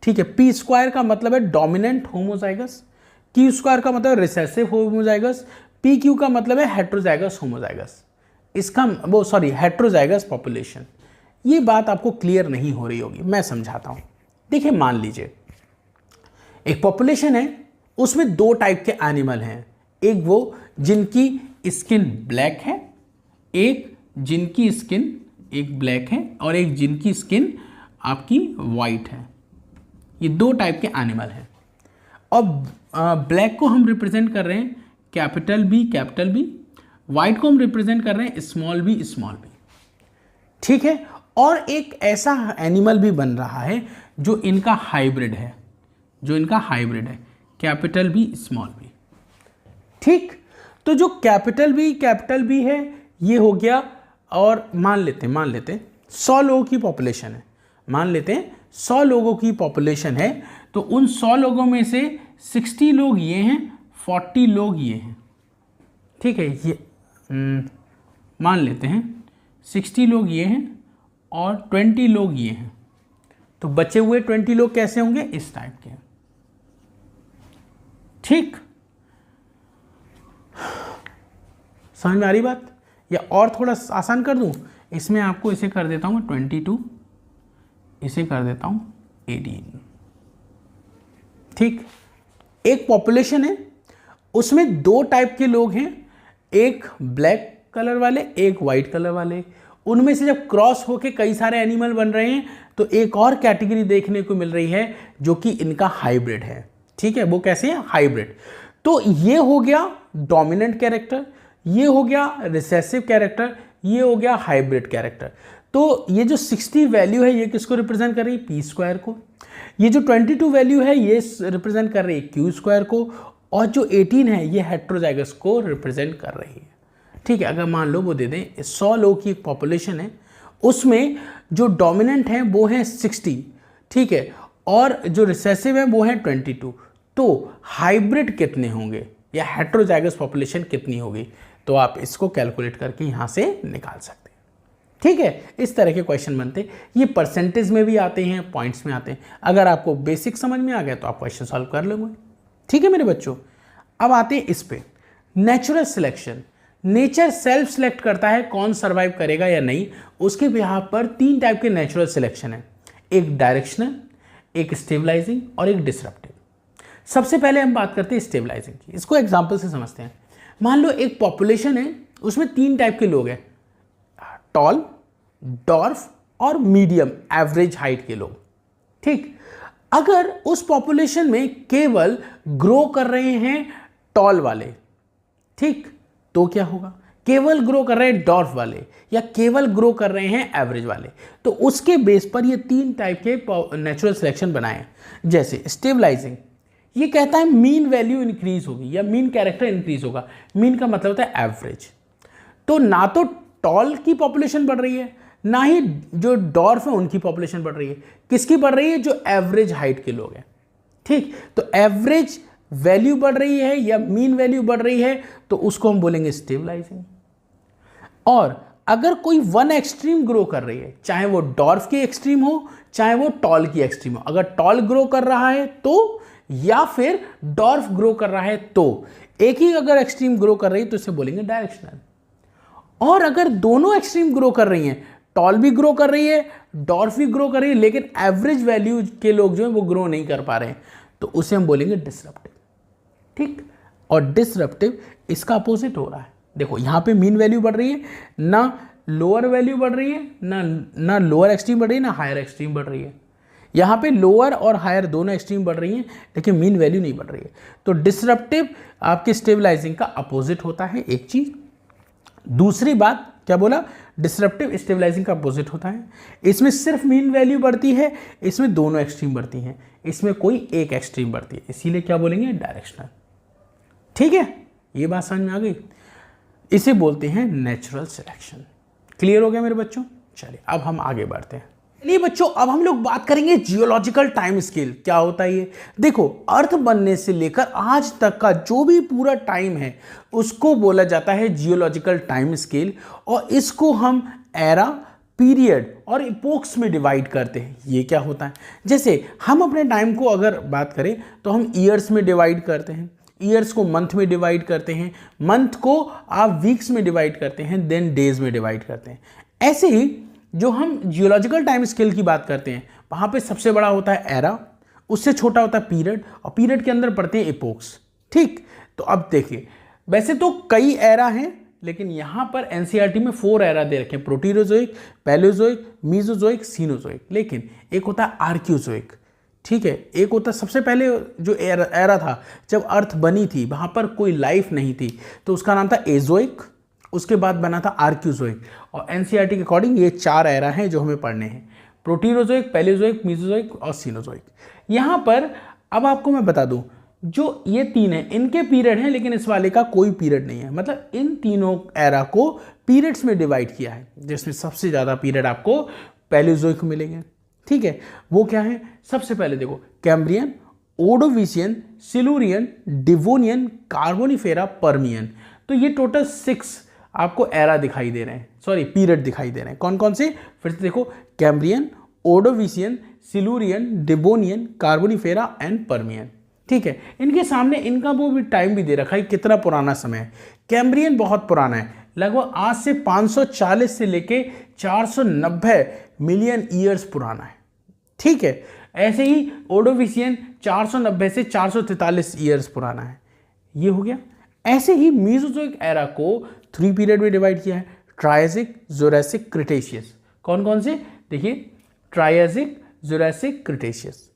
ठीक है, p² का मतलब है डोमिनेंट होमोजाइगस, q² का मतलब रिसेसिव होमोजाइगस, pq का मतलब है हेट्रोजाइगस होमोजाइगस। इसका वो सॉरी हेट्रोजाइगस पॉपुलेशन। ये बात आपको क्लियर नहीं हो रही होगी, मैं समझाता हूँ। देखिए मान लीजिए एक पॉपुलेशन है, उसमें 2 टाइप के एनिमल हैं, एक वो जिनकी स्किन ब्लैक है, एक जिनकी स्किन एक ब्लैक है और एक जिनकी स्किन आपकी वाइट है। ये 2 टाइप के एनिमल हैं। और ब्लैक को हम रिप्रेजेंट कर रहे हैं कैपिटल B, वाइट को हम रिप्रेजेंट कर रहे हैं स्मॉल b। ठीक है, और एक ऐसा एनिमल भी बन रहा है जो इनका हाइब्रिड है, कैपिटल B स्मॉल b। ठीक, तो जो कैपिटल B है ये हो गया। और मान लेते हैं 100 लोगों की पॉपुलेशन है, मान लेते हैं 100 लोगों की पॉपुलेशन है, तो उन 100 लोगों में से 60 लोग ये हैं, 40 लोग ये हैं। ठीक है, ये मान लेते हैं 60 लोग ये हैं और 20 लोग ये हैं, तो बचे हुए 20 लोग कैसे होंगे, इस टाइप के। ठीक, समझ में आ रही बात, या और थोड़ा आसान कर दूं, इसमें आपको इसे कर देता हूं 22, इसे कर देता हूं 18। ठीक, एक पॉपुलेशन है, उसमें 2 टाइप के लोग हैं, एक ब्लैक कलर वाले, एक वाइट कलर वाले। उनमें से जब क्रॉस होके कई सारे एनिमल बन रहे हैं तो एक और कैटेगरी देखने को मिल रही है जो कि इनका हाइब्रिड है। ठीक है, वो कैसे है, हाइब्रिड। तो ये हो गया डोमिनेंट कैरेक्टर, ये हो गया रिसेसिव कैरेक्टर, ये हो गया हाइब्रिड कैरेक्टर। तो ये जो 60 वैल्यू है ये किसको रिप्रेजेंट कर रही है, p² को। ये जो 22 वैल्यू है ये रिप्रेजेंट कर रही है q² को, और जो 18 है ये हेट्रोजाइगस को रिप्रेजेंट कर रही है। ठीक है, अगर मान लो वो दे दें 100 लोगों की एक पॉपुलेशन है, उसमें जो डोमिनेंट है वो है 60, ठीक है, और जो रिसेसिव है वो है 22, तो हाइब्रिड कितने होंगे या हेट्रोजाइगस पॉपुलेशन कितनी होगी, तो आप इसको कैलकुलेट करके यहाँ से निकाल सकते हैं। ठीक है, इस तरह के क्वेश्चन बनते हैं, ये परसेंटेज में भी आते हैं, पॉइंट्स में आते हैं। अगर आपको बेसिक समझ में आ गया तो आप क्वेश्चन सॉल्व कर लोगे। ठीक है मेरे बच्चों, अब आते हैं इस पे, natural selection. Nature self select करता है कौन सर्वाइव करेगा या नहीं, उसके बिहाफ पर 3 टाइप के नेचुरल सिलेक्शन है, एक डायरेक्शनल, एक स्टेबलाइजिंग और एक डिसरप्टिव। सबसे पहले हम बात करते हैं स्टेबलाइजिंग की, इसको एग्जांपल से समझते हैं। मान लो एक पॉपुलेशन है, उसमें 3 टाइप के लोग हैं, टॉल, डॉर्फ और मीडियम एवरेज हाइट के लोग। ठीक, अगर उस पॉपुलेशन में केवल ग्रो कर रहे हैं टॉल वाले, ठीक, तो क्या होगा, केवल ग्रो कर रहे हैं डॉर्फ वाले या केवल ग्रो कर रहे हैं एवरेज वाले, तो उसके बेस पर ये 3 टाइप के नेचुरल सिलेक्शन बनाए। जैसे स्टेबलाइजिंग, ये कहता है मीन वैल्यू इंक्रीज होगी या मीन कैरेक्टर इंक्रीज होगा। मीन का मतलब होता है एवरेज, तो ना तो टॉल की पॉपुलेशन बढ़ रही है ना ही जो डॉर्फ है उनकी पॉपुलेशन बढ़ रही है। किसकी बढ़ रही है, जो एवरेज हाइट के लोग हैं। ठीक, तो एवरेज वैल्यू बढ़ रही है या मीन वैल्यू बढ़ रही है तो उसको हम बोलेंगे स्टेबलाइजिंग। और अगर कोई वन एक्सट्रीम ग्रो कर रही है, चाहे वो डॉर्फ की एक्सट्रीम हो चाहे वो टॉल की एक्सट्रीम हो, अगर टॉल ग्रो कर रहा है तो, या फिर डॉर्फ ग्रो कर रहा है तो, एक ही अगर एक्सट्रीम ग्रो कर रही है तो इसे बोलेंगे डायरेक्शनल। और अगर दोनों एक्सट्रीम ग्रो कर रही हैं, टॉल भी ग्रो कर रही है डॉर्फ भी ग्रो कर रही है, लेकिन एवरेज वैल्यू के लोग जो है वो ग्रो नहीं कर पा रहे हैं, तो उसे हम बोलेंगे डिसरप्टिव। ठीक, और डिसरप्टिव इसका अपोजिट हो रहा है। देखो यहाँ पे मीन वैल्यू बढ़ रही है, ना लोअर वैल्यू बढ़ रही है, ना लोअर एक्सट्रीम बढ़ रही है, ना हायर एक्सट्रीम बढ़ रही है। यहाँ पे लोअर और हायर दोनों एक्सट्रीम बढ़ रही हैं, लेकिन मीन वैल्यू नहीं बढ़ रही है। तो डिसरप्टिव आपके स्टेबलाइजिंग का अपोजिट होता है, एक चीज। दूसरी बात क्या बोला, डिसरप्टिव स्टेबलाइजिंग का अपोजिट होता है। इसमें सिर्फ मीन वैल्यू बढ़ती है, इसमें दोनों एक्सट्रीम बढ़ती हैं, इसमें कोई एक एक्सट्रीम बढ़ती है, इसीलिए क्या बोलेंगे, डायरेक्शनल। ठीक है, ये बात समझ में आ गई। इसे बोलते हैं नेचुरल सिलेक्शन। क्लियर हो गया मेरे बच्चों? चलिए अब हम आगे बढ़ते हैं। चलिए बच्चों, अब हम लोग बात करेंगे जियोलॉजिकल टाइम स्केल। क्या होता है ये? देखो, अर्थ बनने से लेकर आज तक का जो भी पूरा टाइम है उसको बोला जाता है जियोलॉजिकल टाइम स्केल, और इसको हम एरा, पीरियड और इपोक्स में डिवाइड करते हैं। ये क्या होता है? जैसे हम अपने टाइम को अगर बात करें तो हम ईयर्स में डिवाइड करते हैं, ईयर्स को मंथ में डिवाइड करते हैं, मंथ को आप वीक्स में डिवाइड करते हैं, देन डेज में डिवाइड करते हैं। ऐसे ही जो हम जियोलॉजिकल टाइम स्केल की बात करते हैं, वहाँ पे सबसे बड़ा होता है एरा, उससे छोटा होता है पीरियड, और पीरियड के अंदर पड़ते हैं इपोक्स। ठीक, तो अब देखिए, वैसे तो कई एरा हैं, लेकिन यहाँ पर एनसीईआरटी में 4 एरा दे रखे हैं, प्रोटीरोजोइक, पैलेओजोइक, मीजोजोइक, सीनोजोइक। लेकिन एक होता है आर्क्योजोइक। ठीक है, एक होता सबसे पहले जो एरा था, जब अर्थ बनी थी वहाँ पर कोई लाइफ नहीं थी, तो उसका नाम था एजोइक। उसके बाद बना था आर्क्यूजोइक, और एनसीईआरटी के अकॉर्डिंग ये 4 एरा हैं जो हमें पढ़ने हैं, प्रोटीरोजोइक, पैलेओजोइक, मीजोजोइक और सीनोजोइक। यहाँ पर अब आपको मैं बता दूं, जो ये 3 हैं इनके पीरियड हैं, लेकिन इस वाले का कोई पीरियड नहीं है। मतलब इन तीनों एरा को पीरियड्स में डिवाइड किया है, जिसमें सबसे ज़्यादा पीरियड आपको पैलेओजोइक मिलेंगे। ठीक है, वो क्या है? सबसे पहले देखो, Cambrian, Ordovician, Silurian, Devonian, कार्बोनिफेरा, Permian. तो ये टोटल 6 आपको एरा दिखाई दे रहे हैं, सॉरी पीरियड दिखाई दे रहे हैं। कौन कौन से? फिर से देखो, Cambrian, Ordovician, Silurian, Devonian, Carboniferous and Permian. ठीक है, इनके सामने इनका वो भी टाइम भी दे रखा है, कितना पुराना समय है। कैम्ब्रियन बहुत पुराना है, लगभग आज से 540 से लेके 490 मिलियन ईयर्स पुराना है। ठीक है, ऐसे ही ओडोविशियन 490 से 443 ईयर्स पुराना है। ये हो गया। ऐसे ही मीसोजोइक एरा को 3 पीरियड में डिवाइड किया है, ट्रायसिक, जुरासिक, क्रिटेशियस। कौन कौन से? देखिए, Triassic, Jurassic, Cretaceous.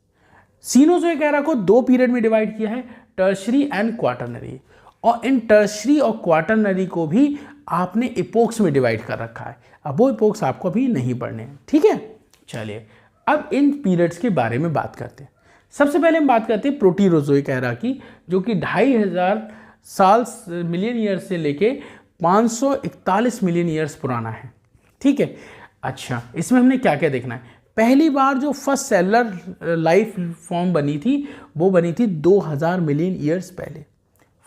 Cenozoic era को 2 पीरियड में डिवाइड किया है, टर्शरी एंड क्वाटरनरी। और इन टर्शरी और क्वाटरनरी को भी आपने इपोक्स में डिवाइड कर रखा है। अब वो इपोक्स आपको अभी नहीं पढ़ने हैं। ठीक है, चलिए अब इन पीरियड्स के बारे में बात करते हैं। सबसे पहले हम बात करते हैं प्रोटीरोजोइक एरा की, जो कि 2500 साल मिलियन ईयर्स से लेके 541 मिलियन ईयर्स पुराना है। ठीक है, अच्छा इसमें हमने क्या क्या देखना है? पहली बार जो फर्स्ट सेलुलर लाइफ फॉर्म बनी थी वो बनी थी 2000 मिलियन ईयर्स पहले।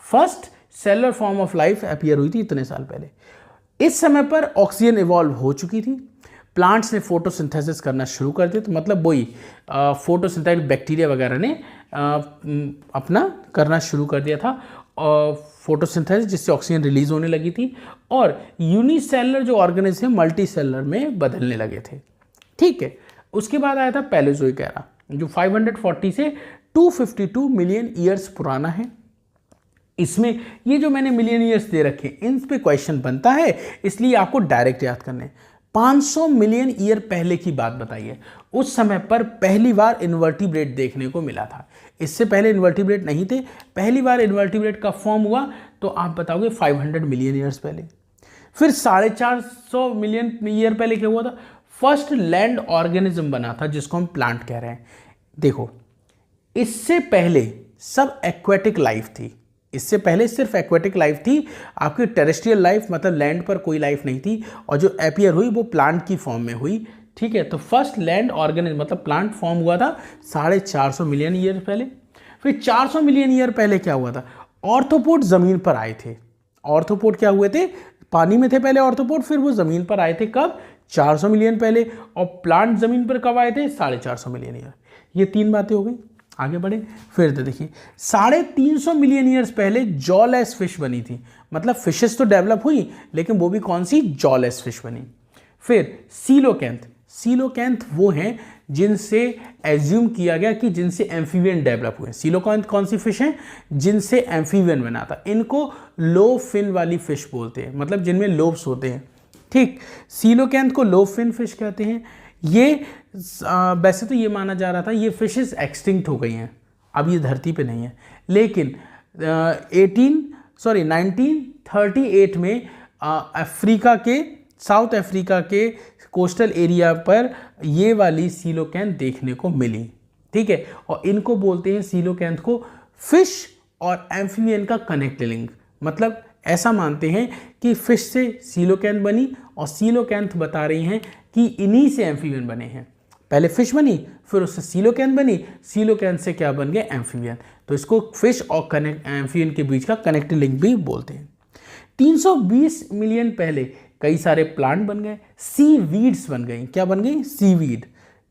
First cellular form of life appear हुई थी इतने साल पहले। इस समय पर ऑक्सीजन इवॉल्व हो चुकी थी, प्लांट्स ने फोटोसिंथेसिस करना शुरू कर दिया। तो मतलब वही फोटोसिंथेटिक बैक्टीरिया वगैरह ने अपना करना शुरू कर दिया था, फोटोसिंथेसिस, जिससे ऑक्सीजन रिलीज होने लगी थी, और यूनिसेलुलर जो ऑर्गेनिज्म है मल्टी सेलुलर में बदलने लगे थे। ठीक है, उसके बाद आया था पैलेओजोइक एरा, जो 540 से 252 मिलियन ईयर्स पुराना है। इसमें ये जो मैंने मिलियन ईयर्स दे रखे इन पे क्वेश्चन बनता है, इसलिए आपको डायरेक्ट याद करने। 500 मिलियन ईयर पहले की बात बताइए, उस समय पर पहली बार इन्वर्टिब्रेट देखने को मिला था। इससे पहले इन्वर्टिब्रेट नहीं थे, पहली बार इन्वर्टिब्रेट का फॉर्म हुआ तो आप बताओगे 500 मिलियन ईयर्स पहले। फिर 450 मिलियन ईयर पहले क्या हुआ था? फर्स्ट लैंड ऑर्गेनिज्म बना था, जिसको हम प्लांट कह रहे हैं। देखो, इससे पहले सब एक्वेटिक लाइफ थी, इससे पहले सिर्फ एक्वेटिक लाइफ थी, आपकी टेरेस्ट्रियल लाइफ मतलब लैंड पर कोई लाइफ नहीं थी, और जो अपीयर हुई वो प्लांट की फॉर्म में हुई। ठीक है, तो फर्स्ट लैंड ऑर्गेनिज्म मतलब प्लांट फॉर्म हुआ था 450 मिलियन ईयर पहले। फिर 400 मिलियन ईयर पहले क्या हुआ था? ऑर्थोपोड जमीन पर आए थे। ऑर्थोपोड क्या हुए थे? पानी में थे पहले ऑर्थोपोड, फिर वो जमीन पर आए थे कब? 400 मिलियन पहले। और प्लांट जमीन पर कब आए थे? 450 मिलियन ईयर। ये 3 बातें हो गई। आगे बढ़े, फिर तो देखिए 350 मिलियन ईयर्स पहले जॉलेस फिश बनी थी। मतलब फिशेस तो डेवलप हुई, लेकिन वो भी कौन सी? जॉलेस फिश बनी। फिर सीलोकेंथ, सीलोकेंथ वो हैं जिनसे एज्यूम किया गया कि जिनसे एम्फीबियन डेवलप हुए। सीलोकेंथ कौन सी फिश हैं? जिनसे एम्फीबियन बना था। इनको लो फिन वाली फिश बोलते हैं, मतलब जिनमें लोब्स होते हैं। ठीक, सीलोकैंथ को लो फिन फिश कहते हैं। ये वैसे तो ये माना जा रहा था ये फिशेस एक्सटिंक्ट हो गई हैं, अब ये धरती पे नहीं है, लेकिन 1938 में अफ्रीका के, साउथ अफ्रीका के कोस्टल एरिया पर ये वाली सीलोकैंथ देखने को मिली। ठीक है, और इनको बोलते हैं सीलोकैंथ को फिश और एम्फीबियन का कनेक्ट लिंक। मतलब ऐसा मानते हैं कि फिश से सीलोकैंथ बनी और सीलोकैंथ बता रही हैं कि इन्हीं से एम्फीबियन बने हैं। पहले फिश बनी, फिर उससे सीलोकैंथ बनी, सीलोकैंथ से क्या बन गए, एम्फीबियन। तो इसको फिश और एम्फीबियन के बीच का कनेक्ट लिंक भी बोलते हैं। 320 मिलियन पहले कई सारे प्लांट बन गए, सी वीड्स बन गई। क्या बन गई, सी वीड।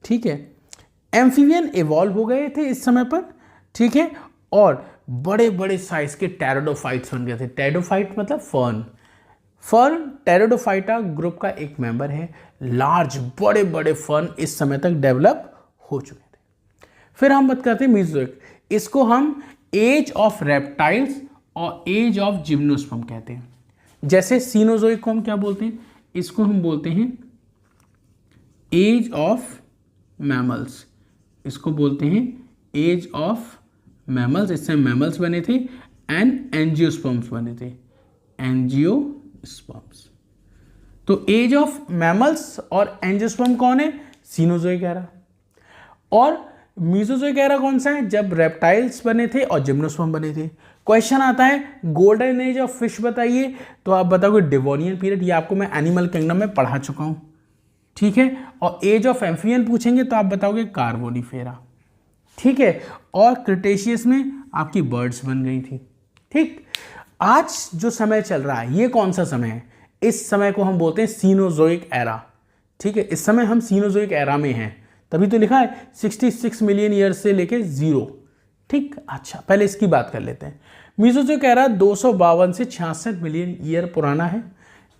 ठीक है, एम्फीबियन इवॉल्व हो गए थे इस समय पर। ठीक है, और बड़े बड़े साइज के टेरिडोफाइट्स बन गए थे। टेरिडोफाइट मतलब फर्न। फर्न टेरिडोफाइटा ग्रुप का एक मेंबर है। लार्ज बड़े बड़े फर्न इस समय तक डेवलप हो चुके थे। फिर हम बात करते हैं मीसोजोइक। इसको हम एज ऑफ रेप्टाइल्स और एज ऑफ जिम्नोस्पर्म कहते हैं। जैसे सीनोजोइक को हम क्या बोलते हैं, इसको हम बोलते हैं एज ऑफ मैमल्स। इसको बोलते हैं एज ऑफ मैमल्स। इससे मैमल्स बने थे एंड एंजियोस्पर्म्स बने थे, एंजियोस्पर्म्स। तो एज ऑफ मैमल्स और एंजियोस्पर्म कौन है, सीनोजोइक एरा। और मीसोजोइक एरा कौन सा है, जब रेप्टाइल्स बने थे और जिम्नोस्पर्म बने थे। क्वेश्चन आता है गोल्डन एज ऑफ फिश बताइए, तो आप बताओगे डिवोनियन पीरियड। ये आपको मैं एनिमल किंगडम में पढ़ा चुका हूं। ठीक है, और एज ऑफ एम्फिबियन पूछेंगे तो आप बताओगे कार्बोनिफेरा। ठीक है, और क्रिटेशियस में आपकी बर्ड्स बन गई थी। ठीक, आज जो समय चल रहा है ये कौन सा समय है, इस समय को हम बोलते हैं सीनोजोइक एरा। ठीक है, इस समय हम सीनोजोइक एरा में हैं, तभी तो लिखा है 66 मिलियन ईयर्स से लेके 0। ठीक, अच्छा पहले इसकी बात कर लेते हैं। मीसोजोइक एरा 252 से 66 मिलियन ईयर पुराना है।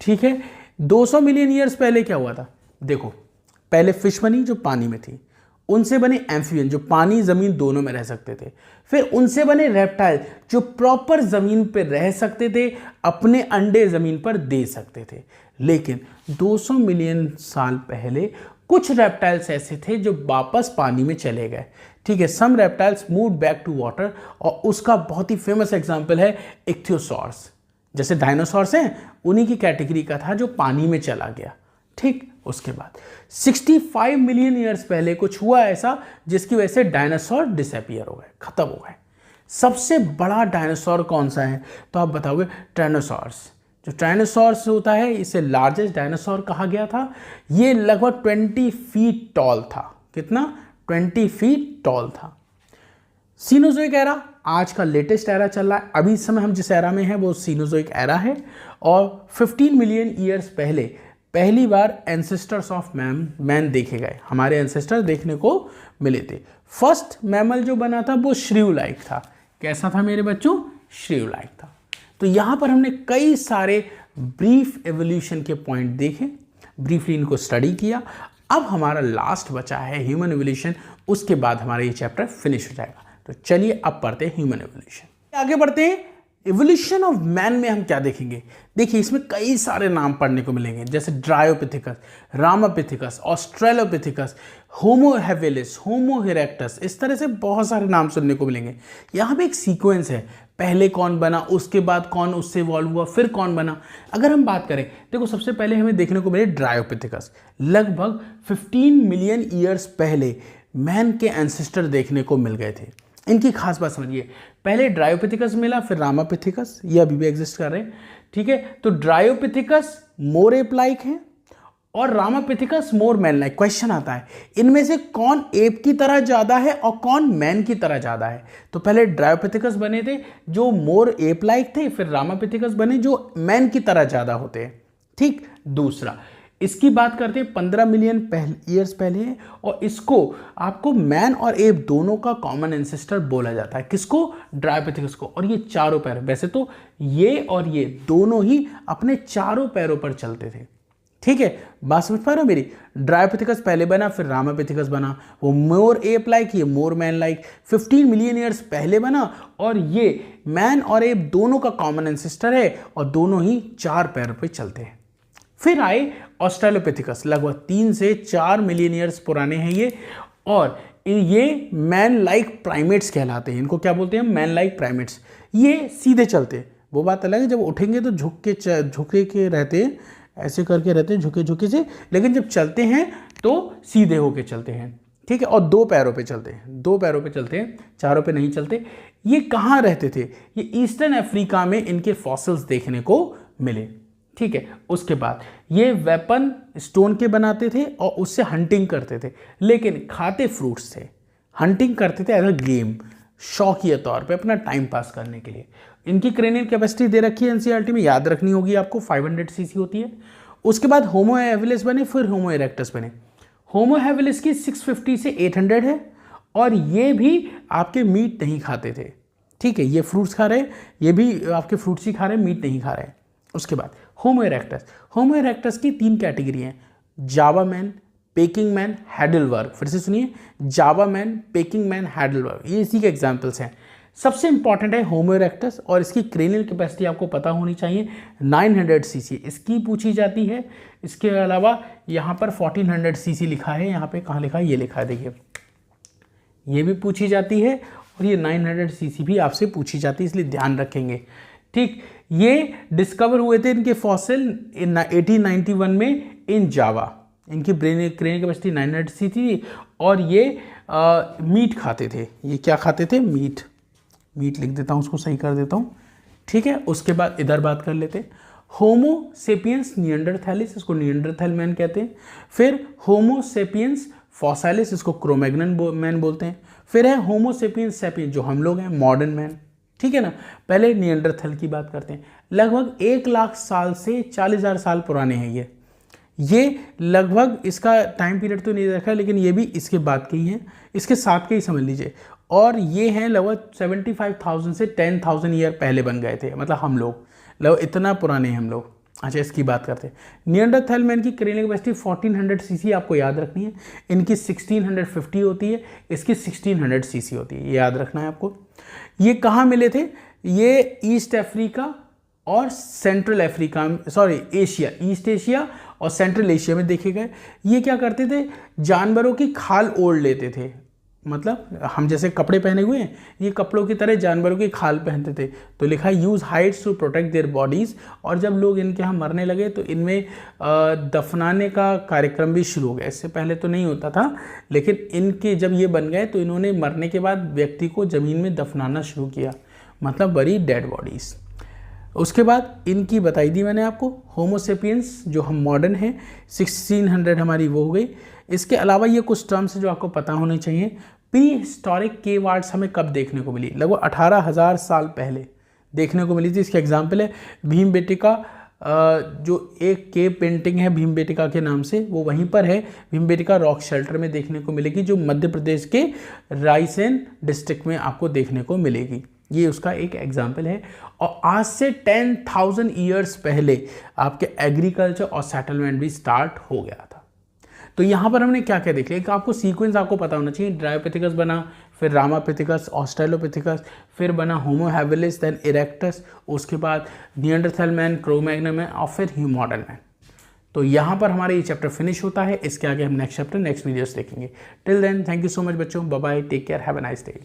ठीक है, 200 मिलियन ईयर्स पहले क्या हुआ था, देखो पहले फिश बनी जो पानी में थी, उनसे बने एम्फीबियन जो पानी जमीन दोनों में रह सकते थे, फिर उनसे बने रेप्टाइल जो प्रॉपर जमीन पर रह सकते थे, अपने अंडे जमीन पर दे सकते थे। लेकिन 200 मिलियन साल पहले कुछ रेप्टाइल्स ऐसे थे जो वापस पानी में चले गए। ठीक है, some reptiles move back to water, और उसका बहुत ही फेमस एग्जांपल है इक्थियोसॉर्स। जैसे डायनासोर्स हैं उन्हीं की कैटेगरी का था जो पानी में चला गया। ठीक, उसके बाद 65 मिलियन ईयर्स पहले कुछ हुआ ऐसा जिसकी वजह से डायनासोर डिसअपियर हो गए, खत्म हो गए। सबसे बड़ा डायनासोर कौन सा है, तो आप बताओगे टायनासोर्स। जो टायनासोर्स होता है इसे लार्जेस्ट डायनासोर कहा गया था। ये लगभग 20 फीट टॉल था। कितना, 20 फीट टॉल था। सीनोजोइक एरा आज का लेटेस्ट एरा चल रहा है। अभी इस समय हम जिस एरा में हैं वो सीनोजोइक एरा है, और 15 मिलियन ईयर्स पहले पहली बार एंसेस्टर्स ऑफ मैन देखे गए। हमारे एंसेस्टर देखने को मिले थे। फर्स्ट मैमल जो बना था वो श्रीव लाइक था। कैसा था मेरे बच्चों, श्रीव लाइक था। तो यहाँ पर हमने कई सारे ब्रीफ एवोल्यूशन के पॉइंट देखे, ब्रीफली इनको स्टडी किया। अब हमारा लास्ट बचा है ह्यूमन एवोल्यूशन, उसके बाद हमारा ये चैप्टर फिनिश हो जाएगा। तो चलिए अब पढ़ते हैं ह्यूमन एवोल्यूशन। आगे बढ़ते हैं। एवोल्यूशन ऑफ मैन में हम क्या देखेंगे, देखिए इसमें कई सारे नाम पढ़ने को मिलेंगे, जैसे Dryopithecus, Ramapithecus, Australopithecus, Homo habilis, होमो इरेक्टस, इस तरह से बहुत सारे नाम सुनने को मिलेंगे। यहाँ पे एक सीक्वेंस है, पहले कौन बना, उसके बाद कौन उससे इवॉल्व हुआ, फिर कौन बना। अगर हम बात करें, देखो सबसे पहले हमें देखने को मिले ड्रायोपिथिकस। लगभग 15 मिलियन ईयर्स पहले मैन के एंसेस्टर देखने को मिल गए थे। इनकी खास बात समझिए, पहले ड्रायोपिथिकस मिला, फिर रामापिथिकस, ये अभी भी एग्जिस्ट कर रहे हैं। ठीक है, तो ड्रायोपिथिकस मोर एप लाइक है और Ramapithecus more man like. Question आता है इनमें से कौन एप की तरह ज़्यादा है और कौन मैन की तरह ज़्यादा है। तो पहले ड्रायोपिथिकस बने थे जो मोर एप लाइक थे, फिर रामापिथिकस बने जो मैन की तरह ज़्यादा होते हैं। ठीक, दूसरा इसकी बात करते हैं 15 मिलियन ईयर्स पहले है, और इसको आपको मैन और एप दोनों का कॉमन एंसेस्टर बोला जाता है। किसको, ड्रायोपिथिकस को। और ये चारों पैर, वैसे तो ये और ये दोनों ही अपने चारों पैरों पर चलते थे। ठीक है, बात समझ पा रहे हो मेरी। ड्रायोपिथिकस पहले बना, फिर रामापिथिकस बना, वो मोर एप लाइक, ये more man like. 15 million years पहले बना, और ये मैन और एप दोनों का कॉमन एंसेस्टर है, और दोनों ही चार पैरों पर चलते हैं। फिर आए ऑस्ट्रेलोपिथिकस, लगभग 3 से 4 मिलियन ईयर्स पुराने हैं ये, और ये मैन लाइक प्राइमेट्स कहलाते हैं। इनको क्या बोलते हैं? Man like primates. ये सीधे चलते हैं, वो बात अलग है, जब उठेंगे तो झुके के रहते हैं, ऐसे करके रहते हैं झुके झुके से, लेकिन जब चलते हैं तो सीधे होके चलते हैं, ठीक है, और 2 पैरों पे चलते हैं, 2 पैरों पे चलते हैं, चारों पे नहीं चलते। ये कहाँ रहते थे? ये ईस्टर्न अफ्रीका में इनके फॉसिल्स देखने को मिले, ठीक है। उसके बाद ये वेपन स्टोन के बनाते थे और उससे हंटिंग करते थे, लेकिन खाते फ्रूट्स थे। हंटिंग करते थे एज अ गेम, शौकिया तौर पे अपना टाइम पास करने के लिए। इनकी क्रेनियल कैपेसिटी दे रखी है एनसीईआरटी में, याद रखनी होगी आपको, 500 सीसी होती है। उसके बाद होमो हैबिलिस बने, फिर होमो इरेक्टस बने। होमो हैबिलिस की 650 से 800 है, और ये भी आपके मीट नहीं खाते थे, ठीक है। ये फ्रूट्स खा रहे, ये भी आपके फ्रूट्स ही खा रहे, मीट नहीं खा रहे। उसके बाद होमो इरेक्टस। होमो इरेक्टस की 3 कैटेगरी हैं, जावा मैन, पेकिंग मैन, हैडलवर्ग। फिर से सुनिए, जावा मैन, पेकिंग मैन, हैडलवर्ग, ये इसी के एग्जाम्पल्स हैं। सबसे इंपॉर्टेंट है होमो इरेक्टस, और इसकी क्रेनियल कैपेसिटी आपको पता होनी चाहिए 900 सीसी, इसकी पूछी जाती है। इसके अलावा यहाँ पर 1400 सीसी लिखा है, यहाँ पे कहाँ लिखा है? ये लिखा है, देखिए, ये भी पूछी जाती है, और ये 900 सीसी भी आपसे पूछी जाती है, इसलिए ध्यान रखेंगे, ठीक। ये डिस्कवर हुए थे इनके फॉसिल 1891 में इन जावा। इनकी क्रेनियल कैपेसिटी 900 सीसी थी, और ये मीट खाते थे। ये क्या खाते थे? मीट। मीट लिख देता हूँ, उसको सही कर देता हूँ, ठीक है। उसके बाद इधर बात कर लेते हैं, होमो सेपियंस निएंडरथैलिस, इसको निएंडरथैल मैन कहते हैं। फिर होमो सेपियंस फॉसिलिस, इसको क्रोमैग्नन मैन बोलते हैं। फिर है होमो सेपियंस सैपियंस, जो हम लोग हैं, मॉडर्न मैन, ठीक है ना। पहले निएंडरथैल की बात करते हैं, लगभग 1 लाख साल से 40,000 साल पुराने हैं ये लगभग, इसका टाइम पीरियड तो नहीं रखा, लेकिन ये भी इसके बाद के ही हैं, इसके साथ के ही समझ लीजिए। और ये हैं लगभग 75,000 से 10,000 ईयर पहले बन गए थे, मतलब हम लोग लगभग इतना पुराने हैं हम लोग। अच्छा, इसकी बात करते हैं, निएंडरथैल मैन की क्रेनियल कैपेसिटी 1400 सीसी आपको याद रखनी है। इनकी 1650 होती है, इसकी 1600 सीसी होती है, ये याद रखना है आपको। ये कहाँ मिले थे? ये ईस्ट अफ्रीका और central Africa, sorry Asia, east Asia और सेंट्रल एशिया में देखे गए। ये क्या करते थे? जानवरों की खाल ओढ़ लेते थे, मतलब हम जैसे कपड़े पहने हुए हैं, ये कपड़ों की तरह जानवरों की खाल पहनते थे। तो लिखा है use hides to protect their bodies. और जब लोग इनके यहाँ मरने लगे तो इनमें दफनाने का कार्यक्रम भी शुरू हो गया। इससे पहले तो नहीं होता था, लेकिन इनके जब ये बन गए तो इन्होंने मरने के बाद व्यक्ति को ज़मीन में दफनाना शुरू किया, मतलब बड़ी डेड बॉडीज़। उसके बाद इनकी बताई दी मैंने आपको, होमोसेपियंस जो हम मॉडर्न हैं 1600 हमारी वो हो गई। इसके अलावा ये कुछ टर्म्स जो आपको पता होने चाहिए। प्री हिस्टोरिक केव आर्ट्स हमें कब देखने को मिली? लगभग 18,000 साल पहले देखने को मिली थी। इसके एग्जाम्पल है भीमबेटिका, जो एक केव पेंटिंग है भीमबेटिका के नाम से, वो वहीं पर है, भीमबेटिका रॉक शेल्टर में देखने को मिलेगी, जो मध्य प्रदेश के रायसेन डिस्ट्रिक्ट में आपको देखने को मिलेगी। ये उसका एक एग्जाम्पल है। और आज से 10,000 ईयर्स पहले आपके एग्रीकल्चर और सेटलमेंट भी स्टार्ट हो गया था। तो यहाँ पर हमने क्या क्या देख लिया, आपको सीक्वेंस आपको पता होना चाहिए। ड्रायोपिथिकस बना, फिर रामापिथिकस, ऑस्ट्रेलोपिथिकस, फिर बना होमो हैबिलिस, देन इरेक्टस, उसके बाद निएंडरथैल मैन, क्रो-मैग्नन मैन, और फिर मॉडर्न मैन। तो यहाँ पर हमारा ये चैप्टर फिनिश होता है। इसके आगे हम नेक्स्ट चैप्टर नेक्स्ट वीडियोस देखेंगे। Till then thank you so much बच्चों, bye bye, take care, have a nice day.